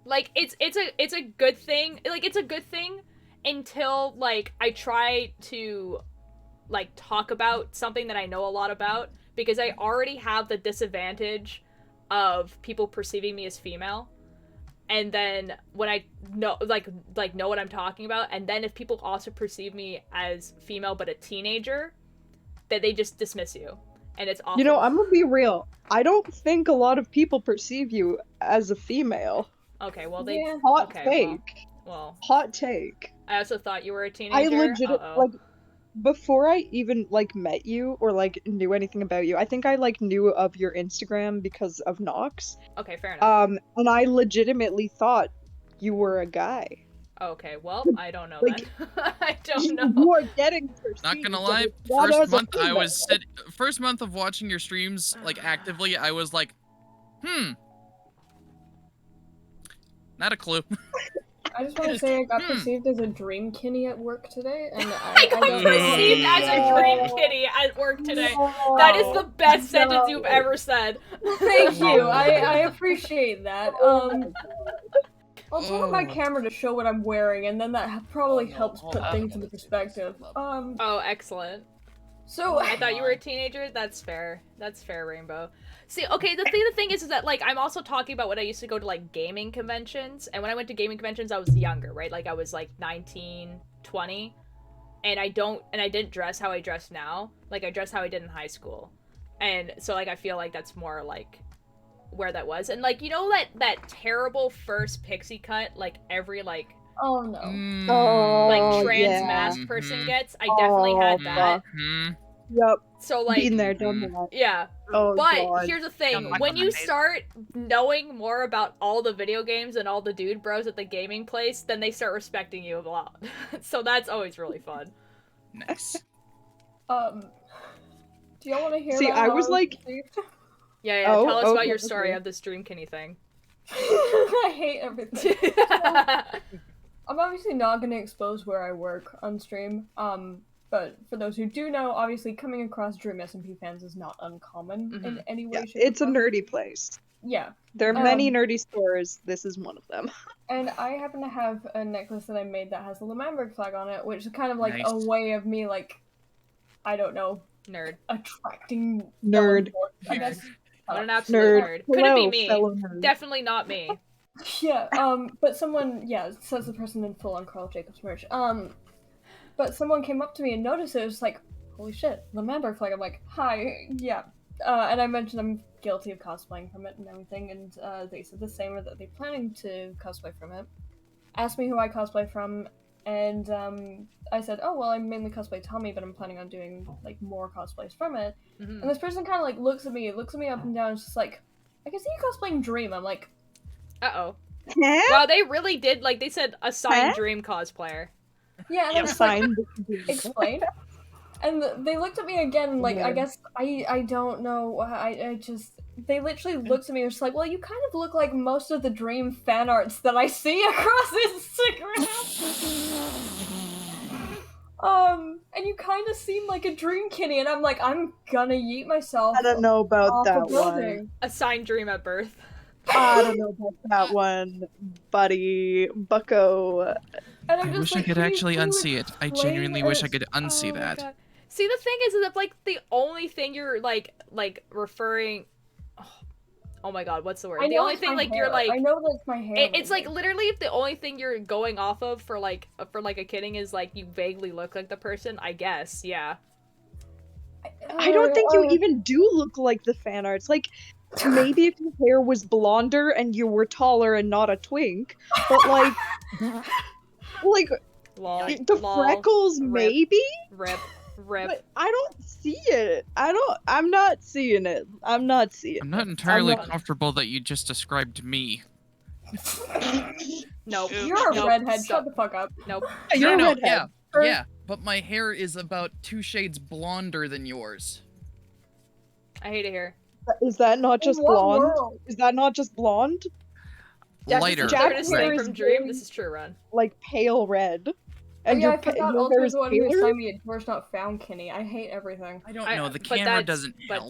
S1: like, it's a good thing. Like, it's a good thing until, like, I try to, like, talk about something that I know a lot about, because I already have the disadvantage of people perceiving me as female. And then when I know, know what I'm talking about, and then if people also perceive me as female but a teenager, that they just dismiss you, and it's awful.
S3: You know, I'm gonna be real. I don't think a lot of people perceive you as a female.
S1: Okay, well, they...
S4: Yeah.
S3: Hot
S1: Okay,
S3: take.
S1: Well,
S3: Hot take.
S1: I also thought you were a
S3: I
S1: teenager.
S3: legit like before I even like met you or like knew anything about you. I think I like knew of your Instagram because of Nox.
S1: Okay, fair enough.
S3: And I legitimately thought you were a guy.
S1: Okay, well, I don't know
S3: like,
S1: then. I don't know.
S3: You are getting perceived.
S5: Not gonna
S3: as
S5: lie,
S3: not as a female.
S5: first month of watching your streams, like, actively, I was like, not a clue.
S4: I just want to say I got perceived as a dream kitty at work today, and
S1: I got perceived as a dream kitty at work today. That is the best sentence you've ever said.
S4: Thank you. I appreciate that. I'll turn on my camera to show what I'm wearing, and then that probably helps put things into perspective.
S1: Oh, excellent.
S4: So
S1: I thought you were a teenager. That's fair. That's fair, Rainbow. See, okay, the thing is that, like, I'm also talking about when I used to go to, like, gaming conventions, and when I went to gaming conventions, I was younger, right? Like, I was, like, 19, 20, and I didn't dress how I dress now. Like, I dress how I did in high school. And so, like, I feel like that's more, like, where that was. And, like, you know that terrible first pixie cut, like, every, like...
S4: Oh, no.
S1: Like, trans mask person gets? I definitely had that.
S3: Yep.
S1: So, like...
S3: Been there, done that.
S1: Yeah.
S3: Oh,
S1: but
S3: God.
S1: here's the thing, when you start knowing more about all the video games and all the dude bros at the gaming place, then they start respecting you a lot. So that's always really fun.
S5: Nice.
S4: Do y'all want to hear
S3: See,
S4: about
S3: I
S4: how
S3: was like...
S1: Yeah,
S3: Oh,
S1: tell us
S3: okay,
S1: about your story
S3: okay.
S1: of this Dream Kitty thing.
S4: I hate everything. I'm obviously not going to expose where I work on stream, but for those who do know, obviously coming across Dream SMP fans is not uncommon in any way, shape,
S3: It's a
S4: or form.
S3: nerdy place.
S4: Yeah.
S3: There are many nerdy stores. This is one of them.
S4: And I happen to have a necklace that I made that has the Lemberg flag on it, which is kind of like
S5: Nice.
S4: a way of me, like, I don't know,
S1: Nerd.
S4: attracting
S3: Nerd.
S4: I guess.
S1: What an absolute nerd. Couldn't
S3: Hello,
S1: be me.
S3: fellow nerd.
S1: Definitely not me.
S4: Yeah, but someone, says the person in full on Carl Jacobs merch. But someone came up to me and noticed it. It was like, holy shit, the Manberg flag. I'm like, hi, yeah. And I mentioned I'm guilty of cosplaying from it and everything, and they said the same, or that they're planning to cosplay from it. Asked me who I cosplay from, and I said, oh, well, I mainly cosplay Tommy, but I'm planning on doing, like, more cosplays from it.
S1: Mm-hmm.
S4: And this person kind of, like, looks at me up and down, and is just like, I can see you cosplaying Dream. I'm like,
S1: Uh-oh.
S3: Huh?
S1: Wow, they really did, like, they said assigned Dream cosplayer.
S4: yeah, and I'm just like,
S3: Fine.
S4: explain. And they looked at me again, and, like, I
S3: Yeah.
S4: guess, I don't know, I just, they literally looked at me and was like, well, you kind of look like most of the Dream fan arts that I see across Instagram. And you kind of seem like a Dream Kitty, and I'm like, I'm gonna yeet myself
S3: I don't know about
S4: off a
S3: that one.
S4: building.
S1: Assigned Dream at birth.
S3: I don't know about that one, buddy. Bucko.
S4: And I'm
S5: I
S4: just
S5: wish
S4: like,
S5: I could
S4: can you
S5: actually unsee it. I
S4: explain
S5: genuinely wish I
S4: it?
S5: could unsee
S1: Oh my
S5: that.
S1: God. See, the thing is that, like, the only thing you're, like referring... Oh my god, what's the word?
S4: I
S1: The
S4: know
S1: only
S4: it's
S1: thing,
S4: my
S1: like,
S4: hair.
S1: you're, like...
S4: I know that's my hair.
S1: It's, like, literally if the only thing you're going off of for, like, a kidding is, like, you vaguely look like the person, I guess, yeah.
S3: I don't think you even do look like the fan arts. Like, maybe if your hair was blonder and you were taller and not a twink, but, like...
S1: Lol.
S3: the
S1: lol,
S3: freckles,
S1: rip,
S3: maybe?
S1: Rip.
S3: But I don't see it. I'm not seeing it. I'm not seeing
S5: I'm not
S3: it.
S5: entirely
S3: not-
S5: comfortable that you just described me.
S1: Nope.
S4: You're a
S1: Nope.
S4: redhead.
S1: Stop.
S4: Shut the fuck up.
S1: Nope.
S3: You're a
S5: no,
S3: redhead.
S5: yeah, but my hair is about 2 shades blonder than yours.
S1: I hate it here.
S3: Is that not just
S4: In what
S3: blonde?
S4: world?
S3: Is that not just blonde?
S5: Lighter.
S1: This is
S3: Jack
S1: the weirdest
S3: hair
S1: thing
S3: is
S1: from Dream.
S3: very-
S1: This is true, Run.
S3: Like pale red. And
S4: yeah, I
S3: your
S4: forgot
S3: your
S4: also
S3: hair is
S4: the one who
S3: paler?
S4: assigned me a George Not Found Kinney. I hate everything.
S5: I don't know, the
S1: but
S5: camera
S1: that's-
S5: doesn't help.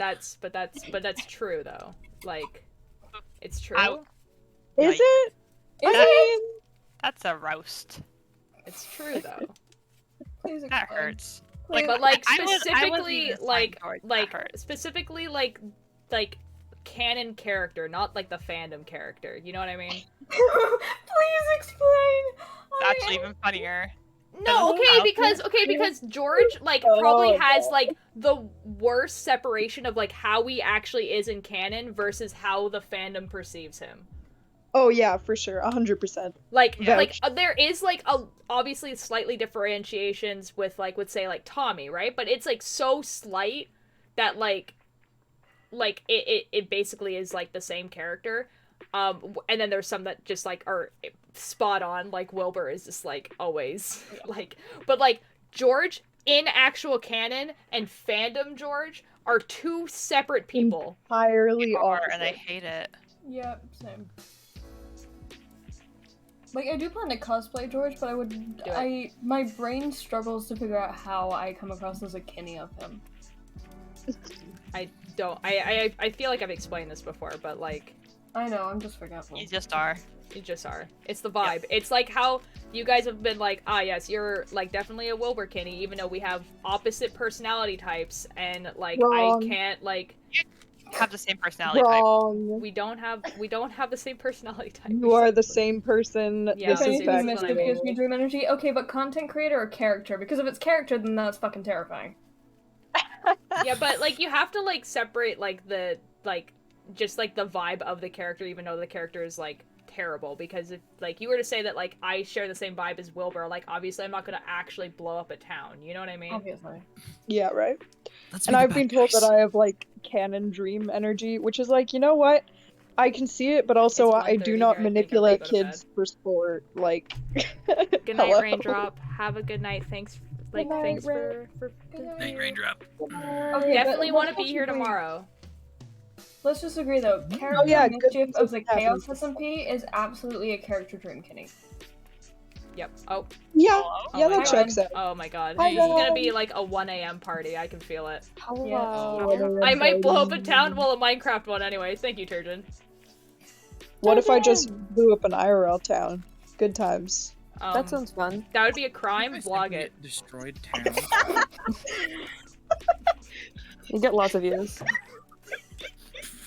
S1: But that's true though. Like, it's true.
S3: Is
S2: Like-
S3: it?
S4: Is
S3: I mean,
S2: That's a roast.
S1: It's true though.
S4: Please
S2: That
S4: explain.
S2: hurts.
S4: Please.
S1: But like
S2: I wasn't
S1: specifically,
S2: even assigned
S1: like
S2: George, that
S1: like
S2: hurts.
S1: specifically like canon character, not like the fandom character. You know what I mean?
S4: Please explain.
S2: That's actually even funnier.
S1: No, okay, because George like probably has like the worst separation of like how he actually is in canon versus how the fandom perceives him.
S3: oh yeah, for sure, 100%.
S1: Like
S2: Yeah.
S1: there is like a obviously slightly differentiations with like would say like Tommy, right? But it's like so slight that like it basically is like the same character. And then there's some that just like are spot on, like Wilbur is just like always like, but like George in actual canon and fandom George are two separate people.
S3: Entirely
S2: And I
S3: opposite.
S2: hate it.
S4: Yep, same. Like, I do plan to cosplay George, but my brain struggles to figure out how I come across as a Kinney of him.
S1: I feel like I've explained this before, but like
S4: I know, I'm just forgetful.
S2: You just are.
S1: you just are. It's the vibe. It's like how you guys have been like, ah yes, you're like definitely a Wilbur Kinney, even though we have opposite personality types and like
S3: Wrong.
S1: I can't like
S2: Have the same personality type.
S3: Wrong.
S1: we don't have the same personality type.
S3: You are the same person.
S1: Yeah,
S3: this
S4: If
S1: same
S3: is
S4: anything,
S1: person.
S3: factual.
S4: Mischief gives me dream energy. Okay, but content creator or character? Because if it's character, then that's fucking terrifying.
S1: Yeah, but like you have to like separate like the like just like the vibe of the character, even though the character is like terrible. Because if like you were to say that like I share the same vibe as Wilbur, like obviously I'm not gonna actually blow up a town. You know what I mean?
S4: Obviously.
S3: Yeah, right.
S5: Let's
S3: And
S5: be the
S3: I've
S5: bad
S3: been told
S5: guys.
S3: that I have like canon dream energy, which is like, you know what? I can see it, but also
S1: It's
S3: I do
S1: 1:30
S3: not
S1: here, I think.
S3: manipulate
S1: I'm gonna go to
S3: kids for sport. Like,
S1: Good night,
S3: hello.
S1: Raindrop. Have a good night. Thanks. Like,
S3: Good night,
S1: thanks
S3: Rain.
S1: for
S5: Night raindrop.
S4: Okay,
S1: definitely
S4: but
S1: want to
S4: let's
S1: be here
S4: agree-
S1: tomorrow.
S4: Let's just agree though. Character
S3: yeah, good
S4: Mischief
S3: things
S4: of the
S3: have
S4: Chaos
S3: happened.
S4: SMP is absolutely a character dream Kinney.
S1: Yep. Oh.
S3: Yeah,
S2: Hello?
S3: yeah,
S1: my
S3: that
S1: God.
S3: checks out.
S1: Oh my god.
S3: Hi,
S1: This is gonna
S3: guys.
S1: be like a 1 a.m. party. I can feel it.
S3: Hello.
S1: I might blow up a town. Well, a Minecraft one anyway. Thank you, Turgeon.
S3: What if I just blew up an IRL town? Good times.
S6: That sounds fun.
S1: That would be a crime.
S5: I
S1: Vlog
S5: simply
S1: it.
S5: Destroyed town.
S6: You get lots of views.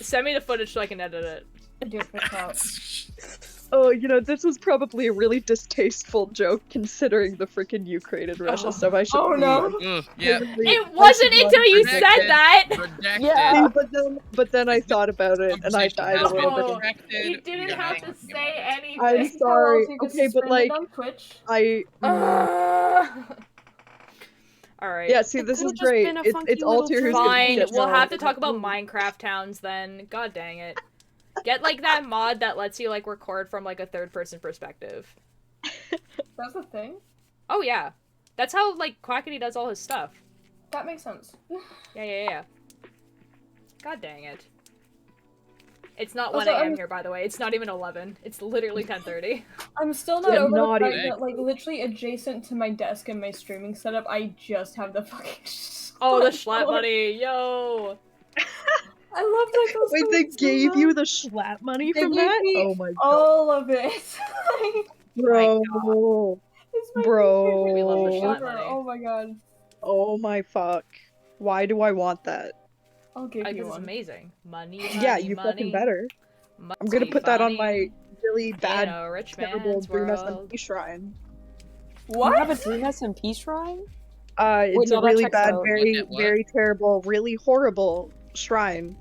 S1: Send me the footage so I can edit it.
S4: Do it for clout.
S3: Oh, you know, this was probably a really distasteful joke considering the freaking Ukraine and Russia stuff. I should.
S4: Oh no!
S5: Ugh, yeah.
S1: It wasn't until you
S5: Redacted.
S1: said that!
S5: Redacted.
S6: Yeah.
S3: But then I thought about it and I died a little bit.
S1: Oh,
S5: Redacted.
S1: you didn't
S5: Yeah,
S1: have
S5: I
S1: to
S5: don't
S1: say
S5: know.
S1: anything.
S3: I'm sorry.
S4: You could
S3: Okay, but
S4: stream it
S3: like
S4: on Twitch.
S1: Alright.
S3: yeah, see,
S6: It
S3: this is
S6: could've just
S3: great.
S6: been a
S3: It's
S6: funky
S3: all
S6: little
S3: to who's
S6: troll.
S3: gonna
S1: Fine,
S3: get
S1: we'll
S3: more.
S1: have to talk about Minecraft towns then. God dang it. Get like that mod that lets you like record from like a third person perspective.
S4: That's a thing.
S1: Oh yeah. That's how like Quackity does all his stuff.
S4: That makes sense.
S1: Yeah. God dang it. It's not
S4: Also,
S1: 1 a.m. here, by the way. It's not even 11. It's literally 10:30.
S4: I'm still not
S3: Yeah,
S4: over
S3: not
S4: the fact
S5: even.
S4: that, like, literally adjacent to my desk and my streaming setup, I just have the fucking.
S1: Oh, the schlap money, yo!
S4: I love that. Goes
S3: Wait,
S4: so
S3: they
S4: much.
S3: gave you the schlap money
S4: They
S3: from
S4: gave
S3: that?
S4: me
S3: Oh my god.
S4: all of it.
S3: Bro.
S4: It's my
S3: Bro.
S4: favorite
S1: We love the
S4: thing
S1: schlap
S4: ever.
S1: money.
S4: Oh my god.
S3: Oh my fuck. Why do I want that?
S4: I'll give
S1: Because
S4: you
S1: it's
S4: one.
S1: amazing. Money,
S3: Yeah,
S1: money,
S3: you
S1: money.
S3: fucking better.
S1: Must
S3: I'm gonna
S1: be
S3: put that on my
S1: funny
S3: really
S1: in
S3: bad,
S1: a rich
S3: terrible
S1: man's
S3: Dream
S1: world.
S3: SMP shrine.
S4: What?
S6: You have a Dream SMP shrine?
S3: It's
S6: no,
S3: a
S6: that
S3: really
S6: checks
S3: bad,
S6: out.
S3: very,
S5: What?
S3: very terrible, really horrible shrine.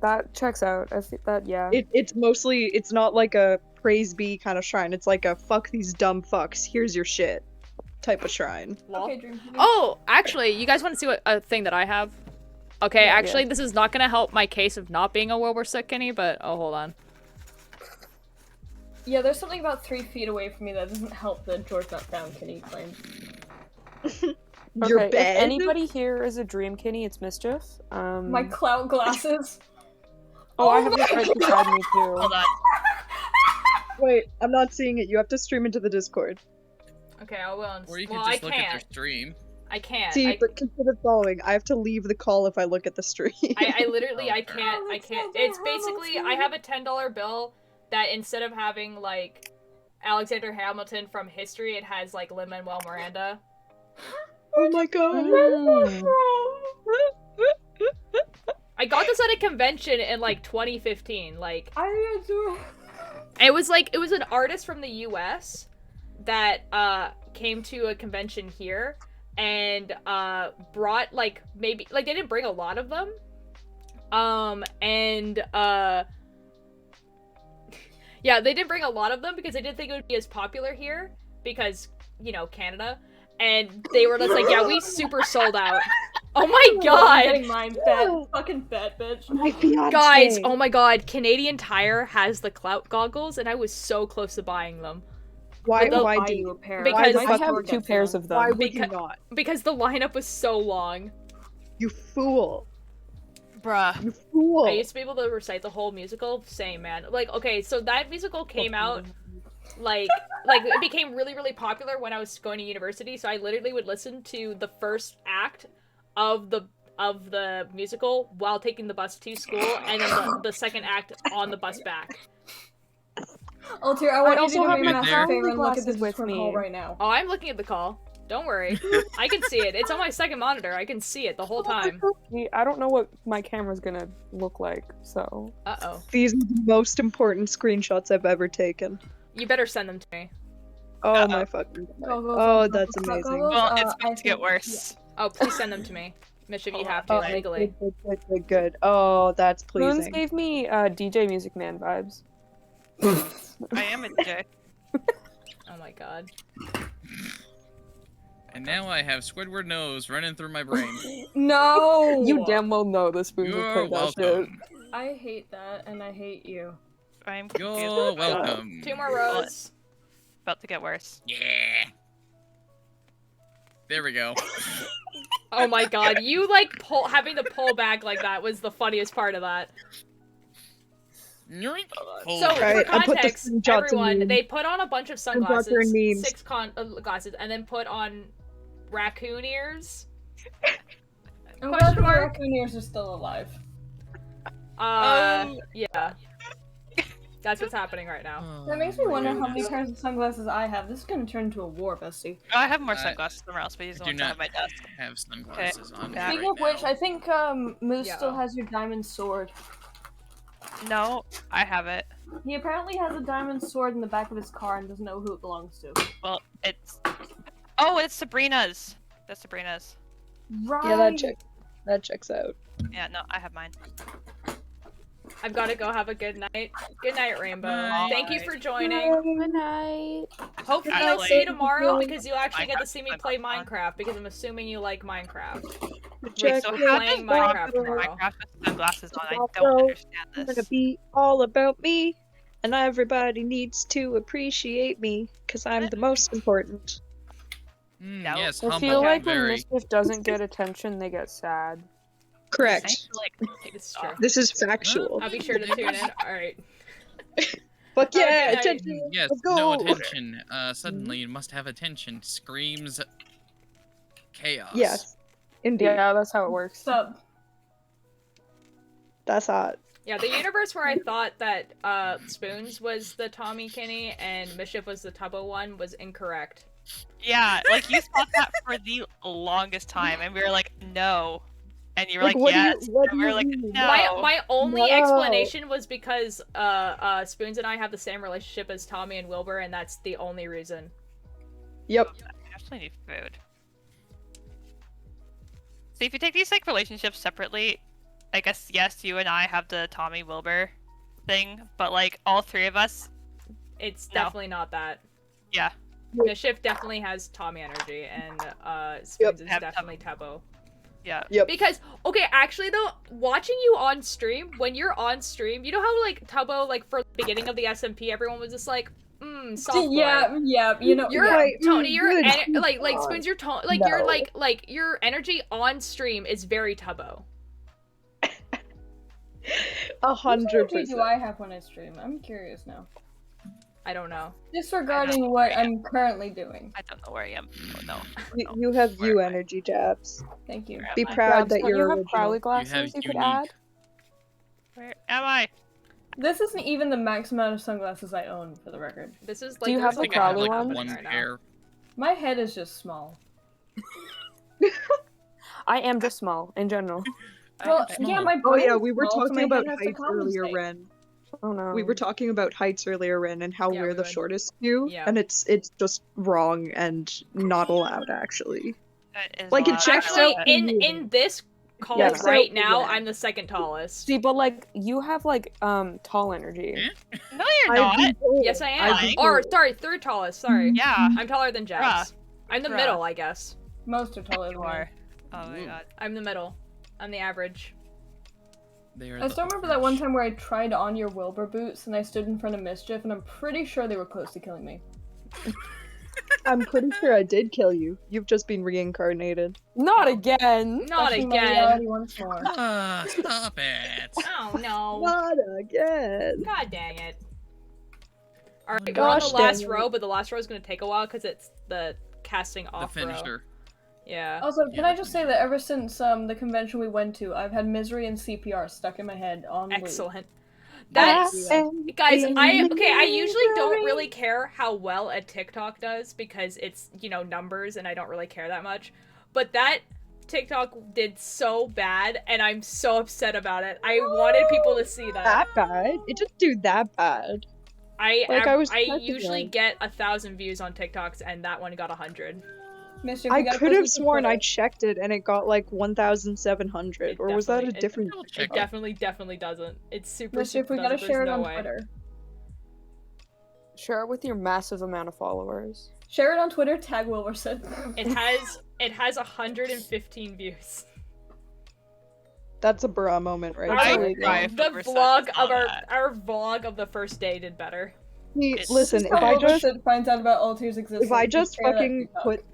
S6: That checks out. I think that, yeah.
S3: It's mostly, it's not like a praise be kind of shrine. It's like a fuck these dumb fucks, here's your shit type of shrine.
S1: Lol.
S4: Okay, Dream.
S1: Oh, actually, you guys want to see what a thing that I have? Okay,
S6: Yeah,
S1: actually,
S6: yeah.
S1: this is not gonna help my case of not being a World War Sick Kenny, but oh, hold on.
S4: Yeah, there's something about 3 feet away from me that doesn't help the George Not Found Kenny claim.
S3: Your
S6: Okay,
S3: bed?
S6: if anybody here is a Dream Kitty, it's Mischief.
S4: My clout glasses.
S6: Oh, I have it right beside me too.
S2: Hold on.
S3: Wait, I'm not seeing it. You have to stream into the Discord.
S1: Okay, I will.
S5: Or you can
S1: Well,
S5: just
S1: I
S5: look at
S1: can't.
S5: their stream.
S1: I can't.
S3: See, but consider the following. I have to leave the call if I look at the stream.
S1: I literally, I can't,
S4: Oh,
S1: I
S4: that's
S1: can't.
S4: so
S1: It's
S4: bad,
S1: basically,
S4: that's
S1: I have a $10 bill that instead of having, like, Alexander Hamilton from history, it has, like, Lin-Manuel Miranda.
S3: Oh my god.
S1: I got this at a convention in, like, 2015, like,
S4: I adore.
S1: it was, like, it was an artist from the US that, came to a convention here and, brought, like, maybe, like, they didn't bring a lot of them, yeah, they didn't bring a lot of them because they didn't think it would be as popular here because, you know, Canada. And they were just like, yeah, we super sold out. Oh my
S4: I'm
S1: god!
S4: getting mine, fat fucking fat bitch.
S3: My fiance.
S1: Guys, oh my god, Canadian Tire has the clout goggles and I was so close to buying them.
S3: Why?
S1: the-
S3: Why
S4: Buy
S3: do
S4: you
S3: you?
S4: a pair.
S1: Because-
S4: My
S6: I
S4: store
S6: have 2
S4: gets
S6: pairs
S4: them.
S6: of
S3: Why
S6: them.
S3: would you
S1: Because-
S3: not?
S1: Because the lineup was so long.
S3: You fool!
S2: Bruh.
S3: You fool!
S1: I used to be able to recite the whole musical. Same, man. Like, okay, so that musical came out, like it became really, really popular when I was going to university, so I literally would listen to the first act of the musical while taking the bus to school, and then the second act on the bus back.
S4: Altair, I want you to
S6: also
S4: do
S6: have
S4: me
S5: my
S4: a massive
S5: There.
S4: favor and look at
S6: glasses
S4: this
S6: with
S4: Discord
S6: me.
S4: call right now.
S1: Oh, I'm looking at the call. Don't worry. I can see it. It's on my second monitor. I can see it the whole time.
S6: I don't know what my camera's gonna look like, so.
S1: Uh-oh.
S3: These are the most important screenshots I've ever taken.
S1: You better send them to me.
S3: Oh my fucking god.
S4: Goggles,
S3: Oh,
S4: and
S3: that's
S4: clout
S3: amazing.
S4: goggles,
S2: Well, it's
S4: I
S2: about to get
S4: think-
S2: worse.
S1: Oh, please send them to me. Mischief, you have to,
S3: Oh,
S1: legally.
S3: good. Oh, that's
S6: Spoons
S3: pleasing.
S6: gave me DJ Music Man vibes.
S2: I am a DJ.
S1: Oh my god.
S5: And now I have Squidward nose running through my brain.
S4: No!
S6: You damn well know the Spoons would
S5: You're
S6: play that shit.
S5: welcome.
S4: I hate that, and I hate you.
S2: I'm confused.
S5: You're welcome.
S1: 2 more rows.
S2: About to get worse.
S5: Yeah. There we go.
S1: Oh my god, you like having to pull back like that was the funniest part of that.
S5: Yoink.
S1: So
S3: Alright,
S1: for
S3: I'll put the
S1: context,
S3: screenshots in
S1: everyone,
S3: the-
S1: they put on a bunch of
S3: Screenshots
S1: sunglasses,
S3: are in memes.
S1: 6 glasses, and then put on raccoon ears.
S4: I'm
S1: Question
S4: glad the
S1: mark?
S4: raccoon ears are still alive.
S1: Yeah. That's what's happening right now.
S5: Oh,
S4: That makes me
S5: my
S4: wonder how many
S5: goodness.
S4: pairs of sunglasses I have. This is gonna turn into a war, bestie.
S2: I have more
S5: Uh,
S2: sunglasses somewhere else, but these
S5: I
S2: are the
S5: do
S2: ones I
S5: not
S2: have at my desk.
S5: have sunglasses on me
S4: Speaking
S5: right
S4: of which,
S5: now.
S4: I think Moose
S1: Yeah.
S4: still has your diamond sword.
S2: No, I have it.
S4: He apparently has a diamond sword in the back of his car and doesn't know who it belongs to.
S2: Well, it's. Oh, it's Sabrina's. That's Sabrina's.
S4: Right.
S3: Yeah, that checks out.
S2: Yeah, no, I have mine.
S1: I've got to go. Have a good night. Good night, Rainbow.
S5: Night.
S1: Thank you for joining.
S6: Good night.
S1: Hopefully,
S2: Good
S1: I'll
S2: night.
S1: see you tomorrow because you'll actually get to
S2: Minecraft
S1: see me
S2: is
S1: play
S2: fun.
S1: Minecraft because I'm assuming you like Minecraft.
S2: Wait, so how does
S1: playing
S2: Minecraft
S1: Minecraft tomorrow.
S2: Minecraft with sunglasses on? I
S3: Tomorrow,
S2: don't understand
S3: It's gonna
S2: this.
S3: be all about me, and everybody needs to appreciate me, because I'm the most important.
S2: No.
S5: Yes,
S6: I
S5: humble,
S6: feel like when
S5: very.
S6: Mischief doesn't get attention, they get sad.
S3: Correct.
S2: Thanks for, like,
S1: It's true.
S3: This is factual.
S1: I'll be sure to tune in. Alright.
S3: Fuck yeah,
S1: Okay, night.
S3: attention!
S5: Yes,
S3: Let's
S5: no
S3: go!
S5: attention. Suddenly you must have attention. Screams chaos.
S3: Yes, indeed.
S6: Yeah, that's how it works.
S4: Sup?
S3: That's hot.
S1: Yeah, the universe where I thought that Spoons was the Tommy Kinney and Mischief was the Tubbo one was incorrect.
S2: Yeah, like you thought that for the longest time, and we were like, no. And you were like,
S3: what do you-
S2: yes.
S3: what
S2: And
S3: do
S2: we were
S3: you
S2: like,
S3: mean?
S2: no.
S1: My only
S3: No.
S1: explanation was because Spoons and I have the same relationship as Tommy and Wilbur, and that's the only reason.
S3: Yep.
S2: I definitely need food. So if you take these like relationships separately, I guess yes, you and I have the Tommy Wilbur thing, but like all three of us,
S1: It's
S2: No.
S1: definitely not that.
S2: yeah.
S1: Mischief definitely has Tommy energy, and Spoons is
S2: Have
S1: definitely Tubbo.
S2: Yeah.
S3: Yep.
S1: Because, okay, actually though, watching you on stream, when you're on stream, you know how like Tubbo, like for the beginning of the SMP, everyone was just like, soft boy.
S4: Yeah, you know.
S1: You're
S4: yeah.
S3: Right,
S1: Tony, your
S3: good
S1: like
S3: God.
S1: Spoons, your tone, like your
S3: No.
S1: like your energy on stream is very Tubbo.
S3: 100%.
S4: What energy do I have when I stream? I'm curious now.
S1: I don't know.
S4: Disregarding what I'm currently doing.
S2: I don't know where I am. Oh, no.
S3: You have you energy, Jabs.
S4: Thank you.
S3: Be
S2: Am I?
S3: proud that
S6: Don't
S3: you're
S6: you have
S3: original.
S6: Crowley
S5: have
S6: glasses you could
S5: unique.
S6: add?
S2: Where am I?
S4: This isn't even the max amount of sunglasses I own, for the record.
S1: This is like
S6: Do you
S1: there's
S6: have
S1: a
S6: the
S5: I think I have
S1: lot
S6: Crowley
S5: like
S6: one?
S1: happening
S5: one
S1: right now.
S5: pair.
S4: My head is just small.
S6: I am just small in general.
S4: Well,
S5: small.
S4: yeah, my
S3: Oh
S4: brain
S3: yeah,
S4: is
S3: we were
S4: small, so
S3: talking
S4: my
S3: about
S4: head has to
S3: heights earlier,
S4: compensate.
S3: Ren.
S6: Oh no.
S3: We were talking about heights earlier, Ren, and how
S1: Yeah,
S3: we're
S1: we
S3: the
S1: would.
S3: shortest few,
S1: Yeah.
S3: and it's just wrong and not allowed, actually.
S2: That is
S3: Like, it
S2: allowed.
S3: checks
S1: Actually,
S3: out
S1: in this call
S3: Yeah.
S1: right
S3: So-
S1: now,
S3: yeah.
S1: I'm the second tallest.
S6: See, but like you have like tall energy.
S5: Eh?
S2: No, you're
S3: I've
S2: not.
S3: been told.
S1: Yes, I
S3: I've
S1: am.
S3: been
S1: Or
S3: told.
S1: sorry, third tallest. Sorry,
S2: Yeah.
S1: I'm taller than Jabs. I'm the
S2: Bruh.
S1: middle, I guess.
S4: Most are taller
S2: You
S4: than me.
S2: are. Oh my god.
S1: I'm the middle. I'm the average.
S5: They are
S4: I
S5: the
S4: still remember that one
S5: average.
S4: time where I tried on your Wilbur boots and I stood in front of Mischief, and I'm pretty sure they were close to killing me.
S3: I'm pretty sure I did kill you. You've just been reincarnated.
S6: Not again.
S1: Not
S4: Touching my
S1: again.
S4: reality once more.
S5: Stop it.
S1: Oh no.
S3: Not again.
S1: God dang it. Alright, we're on
S3: Gosh
S1: the last
S3: dang it.
S1: row, but the last row is gonna take a while because it's the casting
S5: The
S1: off row.
S5: finisher.
S1: Yeah.
S4: Also,
S5: Yeah,
S4: can I
S5: that's
S4: just say that ever since the convention we went to, I've had Misery and CPR stuck in my head on loop.
S1: Excellent. That's guys, I usually don't really
S3: really
S1: care how well a TikTok does because it's, you know, numbers and I don't really care that much. But that TikTok did so bad and I'm so upset about it. I wanted people to see that.
S3: that bad. It didn't do that bad.
S1: I
S3: was
S1: I
S3: typing
S1: usually
S3: it.
S1: get 1,000 views on TikToks and that one got 100.
S4: Mischief,
S3: I
S4: we gotta
S3: could
S4: post
S3: have
S4: it to
S3: sworn I
S4: Twitter.
S3: checked it and it got like 1,700,
S1: It
S3: or was that a
S1: definitely- it-
S3: different?
S5: Double
S1: It
S5: check it.
S1: definitely doesn't. It's super
S4: Mischief,
S1: super
S4: we gotta
S1: doesn't.
S4: share it
S1: There's
S4: on
S1: no way.
S4: Twitter.
S6: Share it with your massive amount of followers.
S4: Share it on Twitter, tag Wilverson.
S1: It has 115 views.
S3: That's a bra moment right
S1: I-
S3: there.
S2: I-
S1: The
S2: Wilbur
S1: vlog
S2: saw
S1: of
S2: that.
S1: our vlog of the first day did better.
S3: See,
S2: It's-
S3: listen,
S4: This
S3: if
S4: is how
S3: I just
S4: Wilverson finds out about Altair's existence.
S3: if I
S4: we
S3: just
S4: share that
S3: fucking
S4: TikTok.
S3: put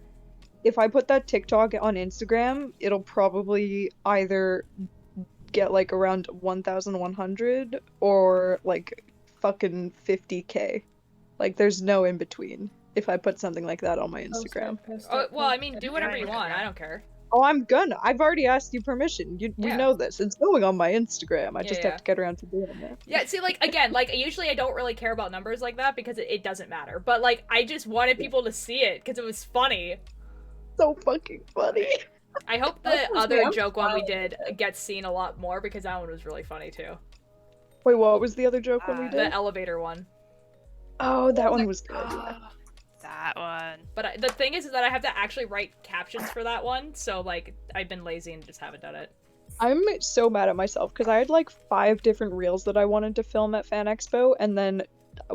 S3: if I put that TikTok on Instagram, it'll probably either get like around 1,100 or like fucking 50K. Like there's no in between if I put something like that on my
S4: Post
S3: Instagram.
S4: it, post
S1: Oh,
S4: it,
S1: well, I
S4: post
S1: mean,
S4: it.
S1: do whatever you want. I don't care.
S3: Oh, I'm gonna. I've already asked you permission. We
S1: Yeah.
S3: know this. It's going on my Instagram. I just
S1: Yeah.
S3: have to get around to doing it.
S1: Yeah, see, like, again, like, usually I don't really care about numbers like that because it doesn't matter. But, like, I just wanted people to see it because it was funny.
S3: So fucking funny.
S1: I hope the
S4: That's what
S1: other
S4: I'm
S1: joke one we
S4: fine
S1: did gets seen a lot more because that one was really funny, too.
S3: Wait, what was the other joke when we did?
S1: The elevator one.
S3: Oh, that one was good.
S2: Oh, that one.
S1: But the thing is that I have to actually write captions for that one, so, like, I've been lazy and just haven't done it.
S3: I'm so mad at myself because I had like 5 different reels that I wanted to film at Fan Expo, and then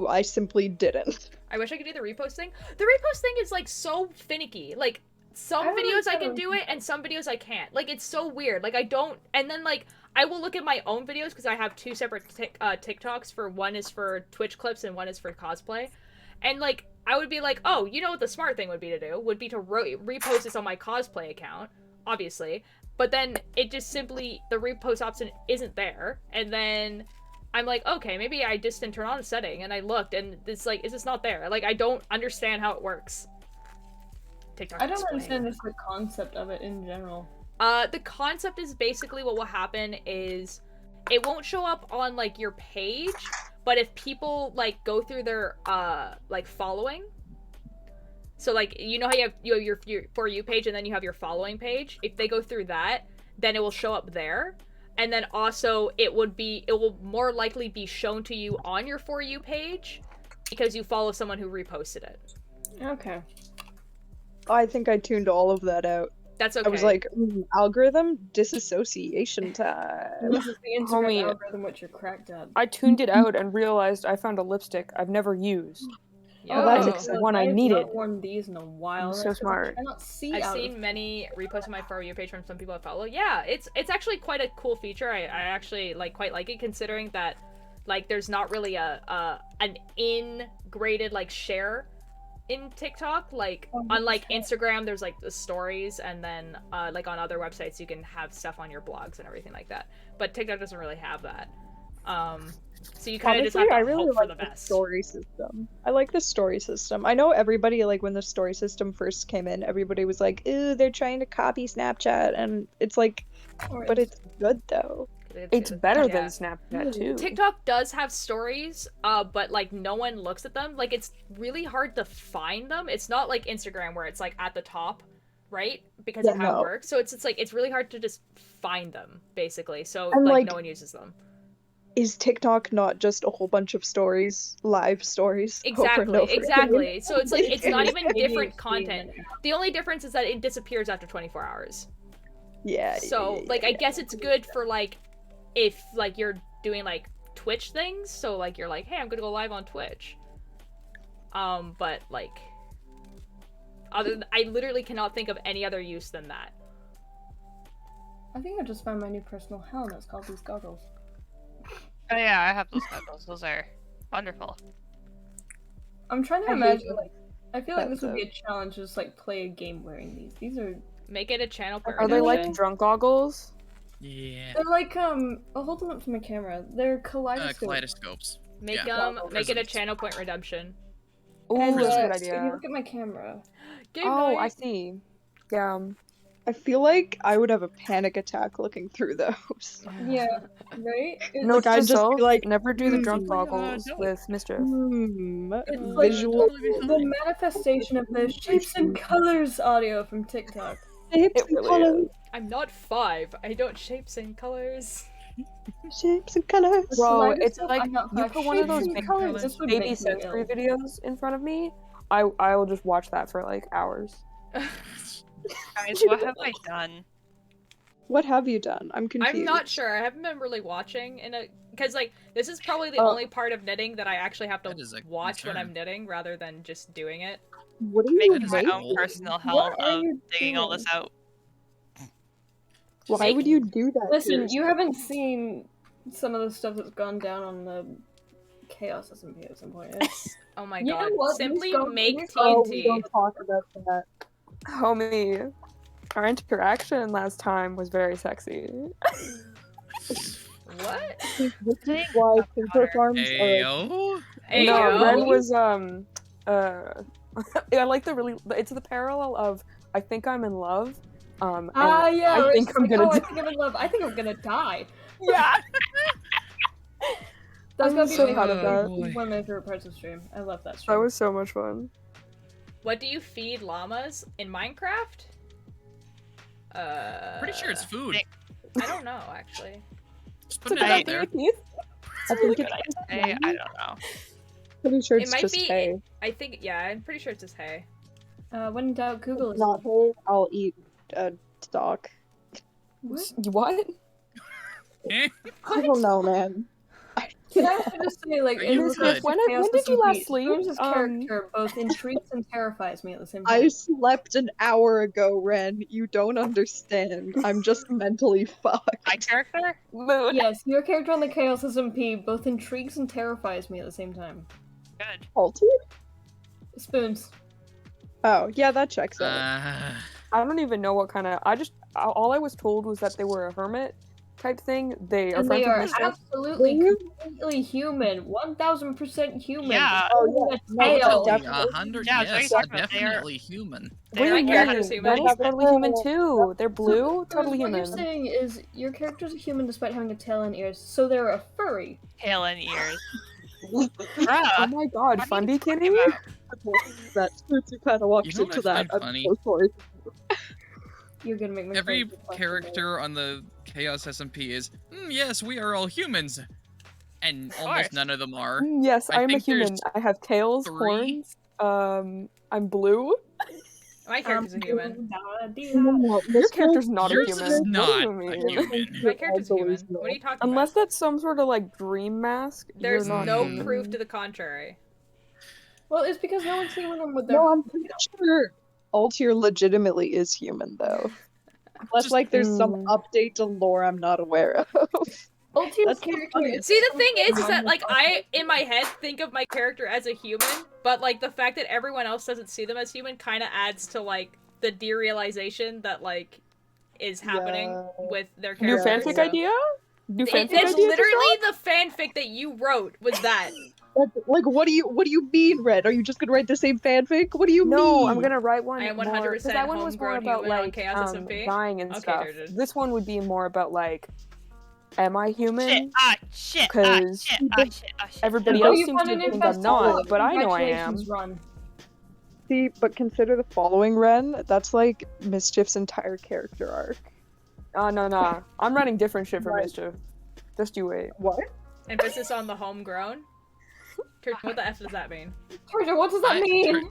S3: I simply didn't.
S1: I wish I could do the repost thing. The repost thing is, like, so finicky. Like, some
S4: I don't
S1: videos I can
S4: know.
S1: do it, and some videos I can't. Like, it's so weird. Like, I don't... And then, like, I will look at my own videos, because I have 2 separate TikToks. One is for Twitch clips, and one is for cosplay. And, like, I would be like, oh, you know what the smart thing would be to do? Would be to repost this on my cosplay account, obviously. But then, it just simply... The repost option isn't there. And then... I'm like, okay, maybe I just didn't turn on a setting, and I looked, and it's like, it's just not there. Like, I don't understand how it works. TikTok
S4: I don't
S1: explain.
S4: understand just the concept of it in general.
S1: The concept is basically what will happen is it won't show up on, like, your page, but if people, like, go through their, like, following, so, like, you know how you have your For You page and then you have your following page? If they go through that, then it will show up there. And then also, it will more likely be shown to you on your For You page because you follow someone who reposted it.
S4: Okay.
S3: I think I tuned all of that out.
S1: That's okay.
S3: I was like, algorithm disassociation time.
S4: This is the Instagram
S6: Homie.
S4: algorithm which you're cracked at.
S6: I tuned it out and realized I found a lipstick I've never used.
S1: Yo.
S3: that's
S4: Oh,
S3: exciting.
S6: One I
S4: have
S6: needed.
S4: not worn these in a while.
S6: I'm so
S4: That's 'cause
S6: smart.
S4: I cannot see
S1: I've
S4: out
S1: seen
S4: of...
S1: many reposts on my For You page from some people I follow. Yeah, it's actually quite a cool feature. I actually quite like it, considering that like there's not really an in-graded like share in TikTok. Like unlike Instagram, there's like the stories, and then like on other websites you can have stuff on your blogs and everything like that. But TikTok doesn't really have that. So you kind of just have to
S3: I really
S1: hope
S3: like
S1: for the best.
S3: story system. I like the story system. I know everybody, like, when the story system first came in, everybody was like, ooh, they're trying to copy Snapchat, and it's like, but it's good, though.
S6: It's better
S1: Yeah.
S6: than Snapchat too.
S1: TikTok does have stories, but like no one looks at them. Like it's really hard to find them. It's not like Instagram where it's like at the top, right? Because of how it works. So it's like it's really hard to just find them, basically. So
S3: And,
S1: like
S3: like,
S1: no one uses them.
S3: Is TikTok not just a whole bunch of stories, live stories? over and
S1: Exactly,
S3: over again?
S1: exactly. So it's like it's not even
S4: Maybe
S1: different
S4: it's
S1: content. The only difference is that it disappears after 24 hours.
S3: Yeah.
S1: So like I guess it's good for like if like you're doing like Twitch things, so like you're like, hey, I'm gonna go live on Twitch. But like I literally cannot think of any other use than that.
S4: I think I just found my new personal helmet. It's called these goggles.
S2: Oh yeah, I have those goggles. Those are wonderful.
S4: I'm trying to
S3: I
S4: imagine,
S3: hate
S4: like, I feel like this
S3: That's
S4: would be a challenge, just like play a game wearing these. These are,
S1: Make it a channel per
S6: Are they like
S1: redemption.
S6: drunk goggles?
S5: Yeah.
S4: they're like, I'll hold them up to my camera. They're kaleidoscope.
S5: Kaleidoscopes.
S1: Make
S5: Yeah.
S1: make it a
S5: Prisms.
S1: channel point redemption.
S6: Oh,
S4: And,
S6: that's a good
S4: if you
S6: idea.
S4: look at my camera,
S1: Game
S6: Oh,
S1: night.
S6: I see. Yeah.
S3: I feel like I would have a panic attack looking through those.
S4: yeah, right? It's
S6: Note
S3: I'd
S6: to
S3: just be
S6: self,
S3: like,
S6: never do the drunk
S3: "Hmm,
S6: goggles
S5: no."
S6: with mischief.
S4: It's like
S3: Visual
S4: the manifestation of the shapes and colors audio from TikTok.
S3: shapes
S6: It
S3: and
S6: really
S3: colors.
S1: I'm not 5. I don't shapes and colors.
S3: Shapes and colors.
S6: Bro,
S4: Kaleidoscope,
S6: it's like
S4: I'm not
S6: you
S4: five.
S6: put one of
S4: Shapes
S6: those
S4: and
S6: big
S4: colors. This would
S6: baby
S4: make me
S6: sensory
S4: ill.
S6: videos in front of me. I will just watch that for like hours.
S2: Guys, what have I done?
S3: What have you done? I'm confused.
S1: I'm not sure. I haven't been really watching because like this is probably the
S6: Oh.
S1: only part of knitting that I actually have to
S5: That is a
S1: watch when I'm
S5: concern.
S1: knitting rather than just doing it.
S3: What are you
S2: Making my
S3: making?
S2: own personal hell
S4: What are
S2: of
S4: you
S2: digging all
S4: doing?
S2: this out.
S3: Why would you do that? to
S4: Listen, you
S3: yourself?
S4: haven't seen some of the stuff that's gone down on the Chaos SMP at some point. It's...
S1: Oh my
S4: You know
S1: god!
S4: what?
S1: Simply
S4: These go-
S1: make
S4: these
S3: Oh, we
S1: TNT.
S3: don't talk about that.
S6: Homie, our interaction last time was very sexy.
S1: What?
S3: This is why Pinker Farms are.
S5: Ayo.
S1: Hey,
S6: No,
S1: yo.
S6: Ren was I like the really. It's the parallel of I think I'm in love, And
S4: yeah.
S6: I
S4: where
S6: think
S4: it's
S6: I'm
S4: like,
S6: gonna
S4: oh, I
S6: die.
S4: think I'm in love. I think I'm gonna die.
S6: Yeah.
S4: That's
S6: I'm
S4: gonna be
S6: so
S4: my
S6: proud of that.
S5: boy.
S4: one of my favorite parts of stream. I love that
S6: That
S4: stream.
S6: was so much fun.
S1: What do you feed llamas in Minecraft?
S5: Pretty sure it's food.
S2: I-
S1: I don't know, actually.
S5: Just
S6: It's a
S5: put
S6: good
S5: it out
S6: idea,
S5: there.
S6: Keith.
S3: I think it's
S2: Hey, I don't know.
S3: pretty sure
S1: It
S3: it's
S1: might
S3: just
S1: be.
S3: hay.
S1: I think, yeah, I'm pretty sure it's just hay.
S4: When in doubt, Google
S3: If
S4: is
S3: not hay, I'll eat stock.
S6: What?
S5: Eh?
S3: I don't know, man.
S4: Can I also just say, like,
S5: Are
S4: in
S5: you
S4: regards
S5: good?
S4: to
S6: When
S4: Chaos
S6: did you
S4: SMP,
S6: last sleep?
S4: Spoons' character both intrigues and terrifies me at the same time.
S3: I slept an hour ago, Ren. You don't understand. I'm just mentally fucked.
S2: My character?
S6: Moon.
S4: Yes, your character on the Chaos SMP both intrigues and terrifies me at the same time.
S2: Good.
S3: Cultear?
S4: Spoons.
S3: Oh, yeah, that checks out.
S6: I don't even know what kind of. All I was told was that they were a hermit type thing. They are
S4: And they
S6: friends
S4: are
S6: with Mischief.
S4: absolutely,
S3: Really?
S4: completely human. 1000% human.
S2: Yeah.
S3: Oh, yeah.
S4: With a
S3: No,
S4: tail.
S3: definitely.
S5: 100.
S2: Yeah, that's what
S5: Yes,
S2: you're talking about. They are-
S5: definitely human.
S1: They're
S6: Wait,
S1: my
S6: Ren,
S1: character's human.
S6: Ren is totally human too. They're blue,
S4: So,
S6: totally
S4: what
S6: human.
S4: you're saying is your character's a human despite having a tail and ears, so they're a furry.
S2: Tail and ears.
S6: Oh
S2: Bruh.
S6: my god,
S2: What are you
S6: Fundy
S2: talking
S6: Kitty?
S2: about?
S3: That Spootsy kind of walks
S5: You know
S3: into
S5: what's
S3: that.
S5: been
S3: I'm
S5: funny?
S3: so sorry.
S4: You're gonna make me
S5: Every
S4: crazy.
S5: character on the Chaos SMP is, yes, we are all humans. And almost
S2: course.
S5: none of them are.
S6: Yes,
S5: I
S6: I'm a
S5: think there's
S6: human. I have tails,
S5: 3.
S6: horns. I'm blue.
S1: My character's a human.
S6: Your character's not a
S5: Yours
S6: human.
S5: is
S6: What
S5: not
S6: do you
S5: a
S6: mean?
S5: human.
S1: My character's a human. What are you talking
S6: Unless
S1: about?
S6: that's some sort of like dream mask.
S1: There's
S6: you're not
S1: no
S6: human.
S1: proof to the contrary.
S4: Well, it's because no one's seen them with their.
S3: No, I'm pretty sure Altier legitimately is human, though. Unless,
S5: Just-
S3: like, there's some
S6: Mm.
S3: update to lore I'm not aware of.
S4: Ultima's
S3: That's the
S4: character
S3: funniest.
S4: is
S1: See, the thing is
S4: so
S1: that, like, I, in my head, think of my character as a human, but, like, the fact that everyone else doesn't see them as human kind of adds to, like, the derealization that, like, is happening
S3: Yeah.
S1: with their
S6: New
S1: character.
S6: fanfic
S3: so-
S6: idea? New fanfic
S1: It's
S6: idea?
S1: literally the fanfic that you wrote was that.
S3: Like, what do you mean, Red? Are you just gonna write the same fanfic? What do you mean?
S6: No, I'm gonna write one
S1: I am
S6: more.
S1: 100%
S6: Because that one was more
S1: homegrown
S6: about
S1: human on
S6: like
S1: Chaos SMP.
S6: dying and
S1: Okay,
S6: stuff.
S1: Turgid.
S6: This one would be more about like, am I human?
S2: Shit, shit,
S6: Because
S2: shit, shit, shit.
S6: Everybody
S4: Oh,
S6: else
S4: you
S6: seems
S4: found
S6: to
S4: an
S6: think I'm
S4: infested
S6: not,
S4: world.
S6: but I know I am.
S4: Congratulations, Run.
S3: See, but consider the following, Ren. That's like Mischief's entire character arc.
S6: No. I'm writing different shit for
S3: Right.
S6: Mischief. Just you wait.
S3: What?
S1: Emphasis on the homegrown. What the F does that mean?
S4: Turgid, what does that mean?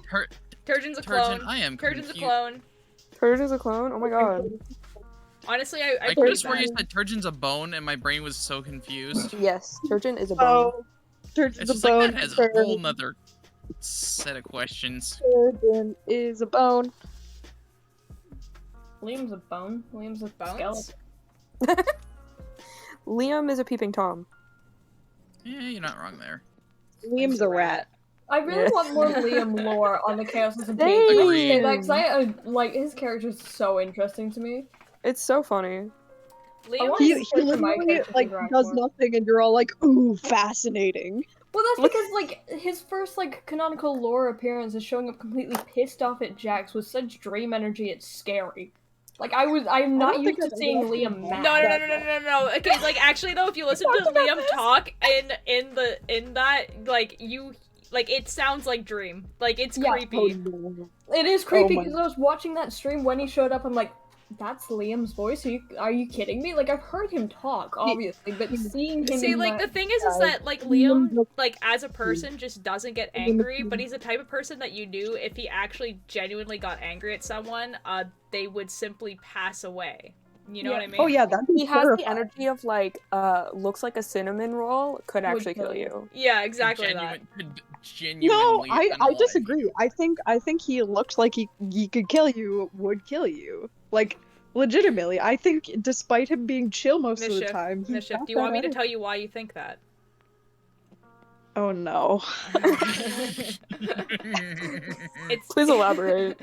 S1: Turgeon's a
S5: Turgeon,
S1: clone.
S5: I am
S1: Turgeon's a
S5: confused.
S1: clone.
S6: Turd is a clone? Oh my god.
S1: Honestly, I
S5: I could
S1: believe
S5: have sworn you
S1: that.
S5: said Turgeon's a bone, and my brain was so confused.
S6: Yes, Turgeon is a bone.
S3: Oh, Turgeon's
S5: It's
S3: a
S5: just like
S3: bone.
S5: that has a whole nother set of questions.
S3: Turgeon is a bone.
S4: Liam's a bone. Liam's a
S1: Bones?
S4: skeleton.
S6: Liam is a peeping Tom.
S5: Yeah, you're not wrong there.
S3: Liam's a rat.
S4: I really
S6: Yeah.
S4: want more Liam lore on the Chaos SMP.
S6: Same.
S4: Can I say that? 'Cause like, his character's so interesting to me.
S6: It's so funny.
S1: Liam
S4: want-
S3: He
S4: Search for my
S3: literally
S4: character
S3: like
S4: interact
S3: does
S4: more.
S3: nothing, and you're all like, "Ooh, fascinating."
S4: Well, that's because, like, his first, like, canonical lore appearance is showing up completely pissed off at Jax with such dream energy, it's scary. Like, I'm not
S3: don't
S4: used
S3: think
S4: to
S3: I've
S4: seeing
S3: ever
S4: Liam
S3: seen
S4: mad.
S1: No. Okay, like actually though, if you listen to Liam talk in that, like you, like it sounds like Dream. Like it's
S4: Yeah.
S1: creepy.
S3: no.
S4: It is creepy
S3: my-
S4: because I was watching that stream when he showed up, I'm like, that's Liam's voice? Are you kidding me? Like, I've heard him talk, obviously, but seeing him
S1: See,
S4: in
S1: like
S4: that...
S1: the thing is that like Liam, like as a person, just doesn't get angry. But he's the type of person that you knew if he actually genuinely got angry at someone, they would simply pass away. You know
S4: Yeah.
S1: what I mean?
S3: Oh yeah, that'd be
S6: He has the
S3: terrifying.
S6: energy of like, looks like a cinnamon roll, could actually
S4: kill
S6: kill
S4: you.
S6: you.
S1: Yeah, exactly that.
S5: Could
S3: No,
S5: genuinely
S3: I
S5: unalive
S3: disagree.
S5: you.
S3: I think he looked like he could kill you, would kill you. Like legitimately, I think despite him being chill most of the
S1: Mischief,
S3: time. he's
S1: Mischief,
S3: not
S1: do you want
S3: that
S1: me to
S3: energy.
S1: tell you why you think that?
S3: Oh no.
S1: It's
S6: Please elaborate.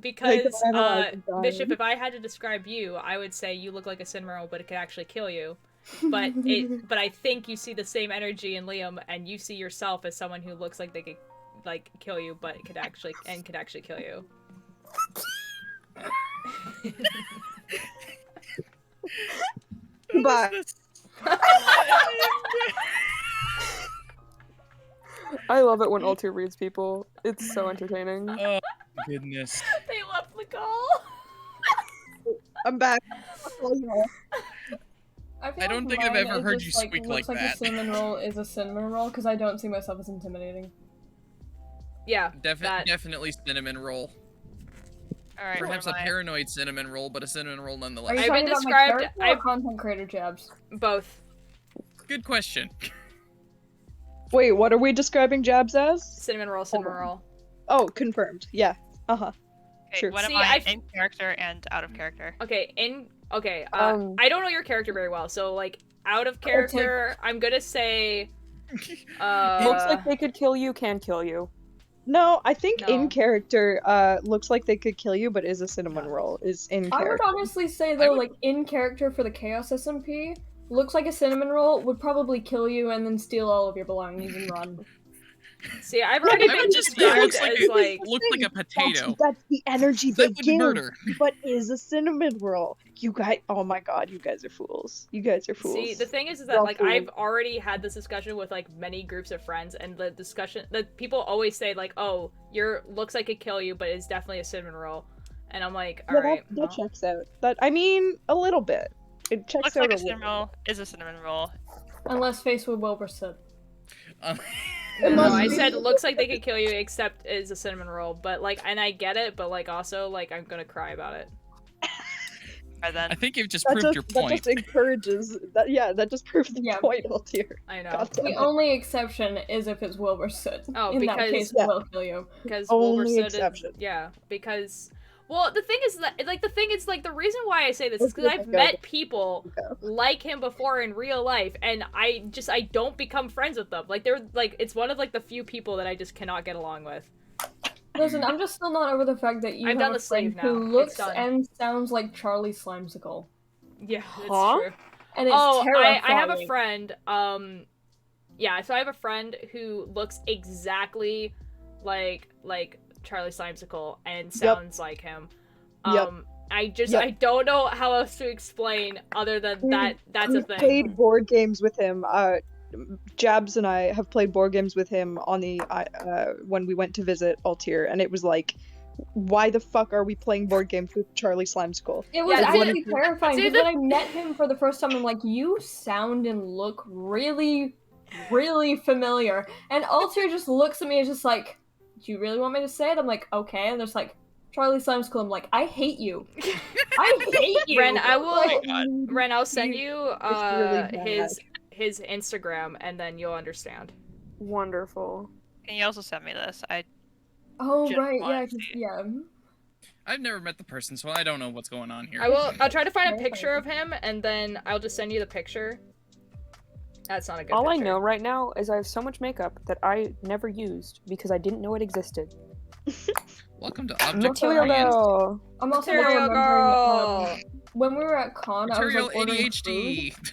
S1: Because
S3: analyze and die.
S1: Bishop, if I had to describe you, I would say you look like a cinnamon roll, but it could actually kill you. But I think you see the same energy in Liam, and you see yourself as someone who looks like they could like kill you, but could actually kill you.
S3: Bye.
S6: I love it when Altair reads people. It's so entertaining.
S5: Oh goodness.
S1: They left the call.
S3: I'm back.
S5: I don't think I've ever heard you squeak like
S4: looks
S5: that.
S4: a cinnamon roll is a cinnamon roll because I don't see myself as intimidating.
S1: Yeah.
S5: Definitely cinnamon roll.
S2: Alright,
S5: Perhaps a paranoid cinnamon roll, but a cinnamon roll
S4: Are
S5: nonetheless.
S4: you
S1: I've
S4: talking
S1: been
S4: about my
S1: described-
S4: character or
S1: I've-
S4: content creator Jabs?
S1: Both.
S5: Good question.
S3: Wait, what are we describing Jabs as?
S1: Cinnamon roll, cinnamon roll.
S3: Oh, confirmed. Yeah.
S2: Okay,
S3: Sure.
S2: what
S1: See,
S2: am I
S1: I've-
S2: in character and out of character?
S1: Okay,
S6: Um,
S1: I don't know your character very well, so like out of character, I'm gonna say
S6: Looks like they could kill you, can kill you.
S3: No, I think
S1: No.
S3: in character, looks like they could kill you, but is a cinnamon roll. Is in
S4: I would
S3: character.
S4: honestly say though, like in character for the Chaos SMP, looks like a cinnamon roll would probably kill you and then steal all of your belongings and run.
S1: See, I've already
S5: I
S1: been
S5: would just say
S1: described
S5: looks
S1: as like
S5: looks like a potato.
S3: That's the energy they
S5: That would
S3: give,
S5: murder.
S3: but is a cinnamon roll. You guys, oh my god, you guys are fools. You guys are fools.
S1: See, the thing is
S3: You're
S1: that
S3: all
S1: like
S3: fools.
S1: I've already had this discussion with like many groups of friends, and the discussion that people always say like, "Oh, your looks like it kill you, but it's definitely a cinnamon roll," and I'm like,
S3: Yeah,
S1: "All right,
S3: that checks out. That I mean, a little bit. It checks
S2: Looks
S3: out
S2: like a
S3: a little.
S2: cinnamon roll, is a cinnamon roll.
S4: Unless faced with Wilbur said.
S1: no,
S3: must
S1: I
S3: be-
S1: said looks like they could kill you, except it's a cinnamon roll." But like, and I get it, but like also like I'm gonna cry about it.
S2: Or then
S5: I think you've just
S3: That
S5: proved
S3: just,
S5: your
S3: that
S5: point.
S3: just encourages that. Yeah, that just proves the
S4: Yeah.
S3: point, Altair.
S1: I know
S3: God damn
S4: The
S3: it.
S4: only exception is if it's Wilbur Soot.
S1: Oh,
S4: In that
S1: because-
S4: case,
S3: Yeah.
S4: it will kill you.
S1: because
S3: Only
S1: Wilbur said
S3: exception.
S1: yeah, because. Well, the thing is that, like, the reason why I say this is because
S3: Okay,
S1: I've
S3: go.
S1: met people
S3: Go.
S1: like him before in real life, and I don't become friends with them. Like, they're, like, it's one of, like, the few people that I just cannot get along with.
S4: Listen, I'm just still not over the fact that you
S1: I've
S4: have
S1: done
S4: a
S1: the sleeve
S4: friend who
S1: now. It's
S4: looks
S1: done.
S4: and sounds like Charlie Slimesicle.
S1: Yeah, that's
S6: Huh?
S1: true.
S4: And it's
S1: Oh,
S4: terrifying.
S1: I have a friend, yeah, so I have a friend who looks exactly like Charlie Slimesicle and sounds like him.
S3: Yep.
S1: I don't know how else to explain other than that that's a
S3: We
S1: thing.
S3: played board games with him. Jabs and I have played board games with him on the when we went to visit Altair, and it was like, why the fuck are we playing board games with Charlie Slimeskull?
S4: It was
S1: Yeah,
S4: actually terrifying
S1: see,
S4: because when I met him for the first time, I'm like, you sound and look really, really familiar. And Altair just looks at me and is just like, do you really want me to say it? I'm like, okay. And there's like, Charlie Slimeskull. I'm like, I hate you. I hate you.
S1: Ren, I will.
S4: Like,
S1: Ren, I'll send you
S3: really bad.
S1: his Instagram, and then you'll understand.
S6: Wonderful.
S2: can you also send me this?
S4: oh
S2: Just
S4: right,
S2: wanna
S4: yeah, 'cause-
S2: see.
S4: yeah.
S5: I've never met the person, so I don't know what's going on here.
S1: I'll try to find a
S4: Very
S1: picture of him, and then I'll just send you the picture. That's not a good
S6: All I
S1: picture.
S6: know right now is I have so much makeup that I never used because I didn't know it existed.
S5: Welcome to Object
S6: Material
S5: Science.
S6: girl.
S4: I'm also now
S1: Material
S4: remembering
S1: girl.
S4: when we were at con, I was
S5: Material
S4: like ordering
S5: ADHD.
S4: food.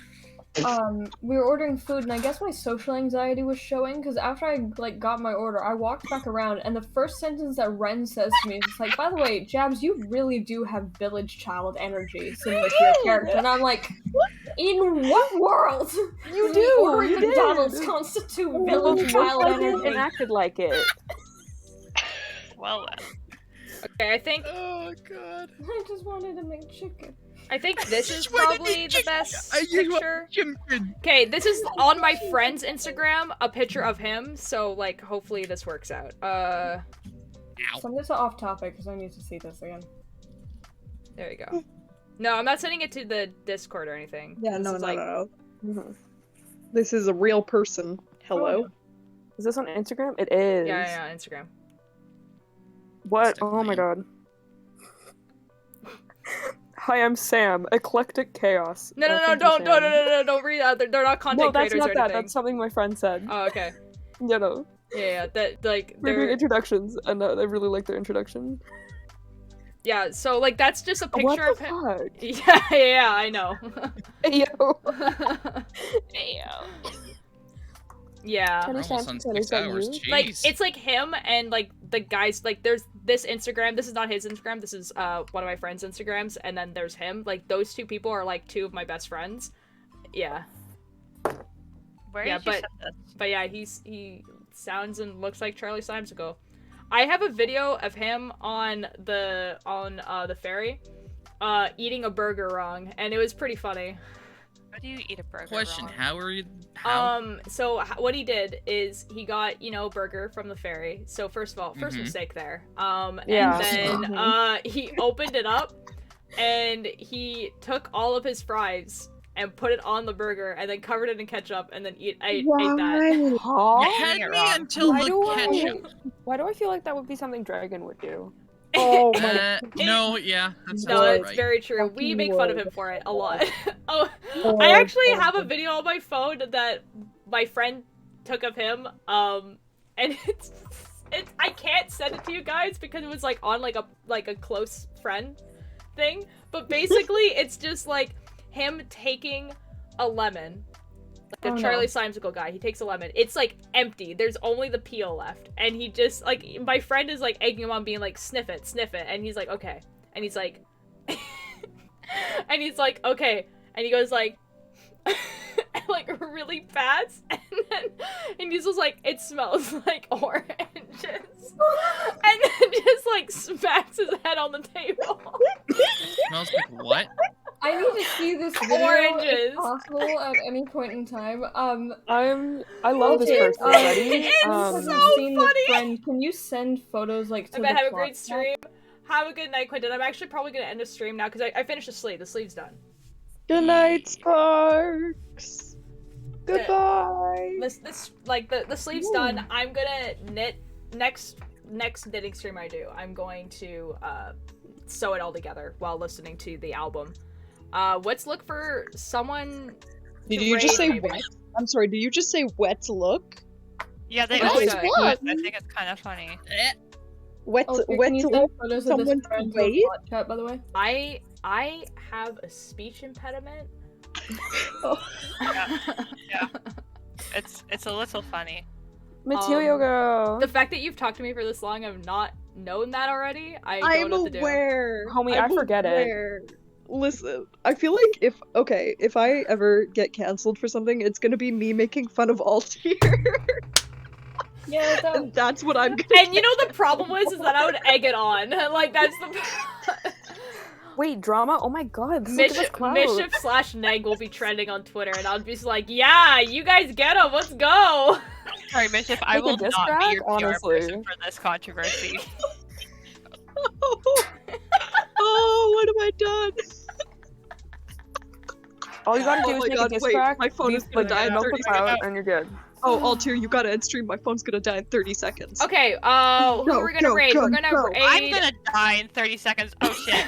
S4: We were ordering food, and I guess my social anxiety was showing because after I like got my order, I walked back around, and the first sentence that Ren says to me is just like, "By the way, Jabs, you really do have village child energy similar to your character," and I'm like, "In what world
S6: You
S4: does me
S6: do,
S4: ordering
S6: you did.
S4: McDonald's constitute
S6: You
S4: village
S6: looked
S4: child
S6: like it
S4: energy?"
S6: and acted like it.
S2: Well then.
S1: Okay,
S5: Oh god.
S4: I just wanted to make chicken.
S1: I think this is
S5: Just wanted to
S1: probably
S5: eat
S1: the
S5: chicken.
S1: best
S5: I just
S1: picture.
S5: Chicken.
S1: Okay, this is on my friend's Instagram, a picture of him, so, like, hopefully this works out.
S5: Ow.
S4: Send this off topic because I need to see this again.
S1: There you go. No, I'm not sending it to the Discord or anything.
S3: Yeah,
S1: This
S3: no,
S1: is,
S3: no,
S1: like,
S3: no.
S6: Mhm.
S3: This is a real person. Hello.
S6: Is this on Instagram? It is.
S1: Yeah, Instagram.
S6: What?
S5: It's
S6: Oh my
S5: definitely-
S6: god. Hi, I'm Sam. Eclectic Chaos.
S1: No,
S6: Thank you,
S1: don't
S6: Sam.
S1: don't read that. They're not content
S6: No, that's
S1: creators
S6: not
S1: or
S6: that.
S1: anything.
S6: That's something my friend said.
S1: Oh, okay.
S6: You know,
S1: Yeah, that, like,
S6: we're doing
S1: they're...
S6: introductions, and I really like their introduction.
S1: Yeah, so, like, that's just a
S6: What
S1: picture
S6: the
S1: of him.
S6: fuck?
S1: Yeah, I know.
S6: Hey, yo.
S1: Yeah.
S5: We're
S6: Tony
S5: almost on
S6: Sampson, is
S5: 6
S6: that
S5: hours.
S6: you?
S5: Jeez.
S1: Like it's like him and like the guys like there's this Instagram, this is not his Instagram, this is one of my friend's Instagrams, and then there's him. Like those two people are like two of my best friends. Yeah.
S2: Where
S1: Yeah,
S2: did you send this?
S1: But yeah, he sounds and looks like Charlie Simesicle. I have a video of him on the ferry eating a burger wrong, and it was pretty funny.
S2: How do you eat a burger
S5: Question:
S2: wrong?
S5: How are you? How?
S1: So what he did is he got, a burger from the ferry. So first of all, first
S5: Mhm.
S1: mistake there.
S6: Yeah.
S1: And then he opened it up and he took all of his fries and put it on the burger and then covered it in ketchup and then ate that.
S5: You
S6: Huh?
S5: had
S2: You're
S5: me
S2: wrong.
S5: until
S6: Why do
S5: the ketchup.
S6: Why do I feel like that would be something Dragon would do?
S3: Oh my
S5: No, yeah, that sounds
S1: No,
S3: What?
S1: it's
S5: right.
S1: very true. We
S3: Fucking
S1: make fun of
S3: would.
S1: him for it a lot. Oh,
S3: God.
S1: I actually have a video on my phone that my friend took of him. And it's I can't send it to you guys because it was like on like a close friend thing. But basically, it's just like him taking a lemon. The
S4: Oh, no.
S1: Charlie Simesicle guy, he takes a lemon. It's like empty. There's only the peel left. And he just like my friend is like egging him on being like sniff it. And he's like, okay. And he's like and he's like, okay. And he goes like like really fast and he's just like, it smells like oranges. And then just like smacks his head on the table.
S5: Smells like what?
S4: I need to see this video
S1: Oranges.
S4: if possible at any point in time.
S6: I love this
S4: Okay,
S6: person already.
S1: It's
S4: Because
S1: so
S4: I've seen this
S1: funny.
S4: friend, can you send photos like to
S1: I
S4: the
S1: bet have a
S4: clock
S1: great
S4: chat?
S1: stream. Have a good night, Quentin. I'm actually probably gonna end the stream now because I finished the sleeve. The sleeve's done.
S3: Good night, Sparks. Goodbye.
S1: This like the sleeve's done. I'm gonna knit next knitting stream I do. I'm going to sew it all together while listening to the album. Let's look for someone.
S3: Did
S1: to
S3: you just
S1: raid,
S3: say
S1: maybe.
S3: wet? I'm sorry, did you just say wet look?
S2: Yeah, they
S1: Oh,
S2: always
S1: good.
S2: do.
S3: What?
S2: I think it's kind of funny.
S3: Wet,
S4: Oh,
S3: wet
S4: can you send
S3: look?
S4: photos of
S3: someone
S4: this friend to
S3: wait?
S4: the clock chat, by the way?
S1: I have a speech impediment.
S2: Yeah. It's a little funny.
S6: Material girl.
S1: The fact that you've talked to me for this long, I've not known that already. I don't
S3: I'm
S1: know what to do.
S3: aware.
S6: Homie,
S3: I'm
S6: I forget it.
S3: aware. Listen, I feel like if I ever get canceled for something, it's gonna be me making fun of Altier.
S4: Yeah, that,
S3: And that's what I'm gonna
S1: And you know the problem is that I would egg it on. Like that's the
S6: Wait, drama? Oh my god, look at this cloud.
S1: Mischief / Neg will be trending on Twitter, and I'll be just like, yeah, you guys get them. Let's go.
S2: Sorry, Mischief, I
S6: Like a
S2: will
S6: diss
S2: not
S6: track?
S2: be your PR
S6: Honestly.
S2: person for this controversy.
S3: Oh, what have I done?
S6: All you gotta
S3: Oh
S6: do is
S3: my
S6: take
S3: God,
S6: a diss
S3: wait,
S6: track,
S3: my phone is gonna die in
S6: milk
S3: 30
S6: the cloud,
S3: seconds.
S6: and you're good.
S3: Oh, Altier, you gotta end stream. My phone's gonna die in 30 seconds.
S1: Okay, who
S3: Go,
S1: are we gonna
S3: go,
S1: raid?
S3: go,
S1: We're gonna
S3: go.
S1: raid.
S2: I'm gonna die in 30 seconds. Oh shit.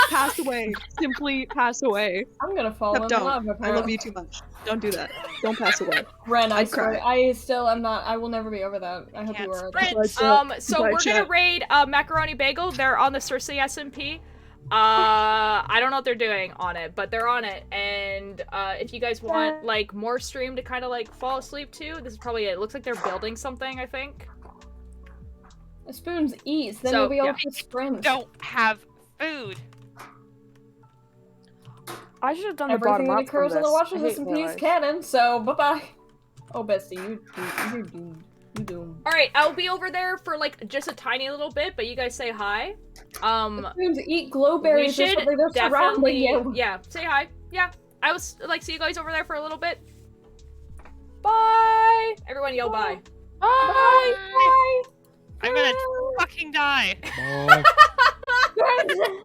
S3: Pass away. Simply pass away.
S4: I'm gonna fall
S3: Yep,
S4: in
S3: don't.
S4: love.
S3: I love you too much. Don't do that. Don't pass away.
S4: Ren, I
S3: I'd
S4: swear,
S3: cry.
S4: I still am not. I will never be over that. I hope
S2: Can't
S4: you are.
S2: sprint.
S3: Goodbye, chat.
S1: So
S3: Goodbye,
S1: we're gonna
S3: chat.
S1: raid Macaroni Bagel. They're on the Cersei SMP. I don't know what they're doing on it, but they're on it. And if you guys want like more stream to kind of like fall asleep to, this is probably it. It looks like they're building something. I think.
S4: Spoons eats, then
S1: So,
S4: you'll be able
S1: yeah.
S4: to sprint.
S2: Don't have food.
S6: I should have done the
S4: Everything
S6: bottom
S4: that
S6: up from
S4: occurs on
S6: this.
S4: the Watchers
S6: I hate
S4: SMP is
S6: life.
S4: canon, so bye-bye. Oh, Bestie, you're doomed. You're doomed.
S1: All right, I'll be over there for like just a tiny little bit, but you guys say hi.
S4: Spoons eat glow
S1: We
S4: berries or
S1: should
S4: something. They're surrounding
S1: definitely,
S4: you.
S1: yeah, say hi. Yeah, I was like, see you guys over there for a little bit. Bye. Everyone, yell bye.
S4: Bye. Bye.
S2: I'm gonna fucking die.
S5: Oh.
S4: Bye.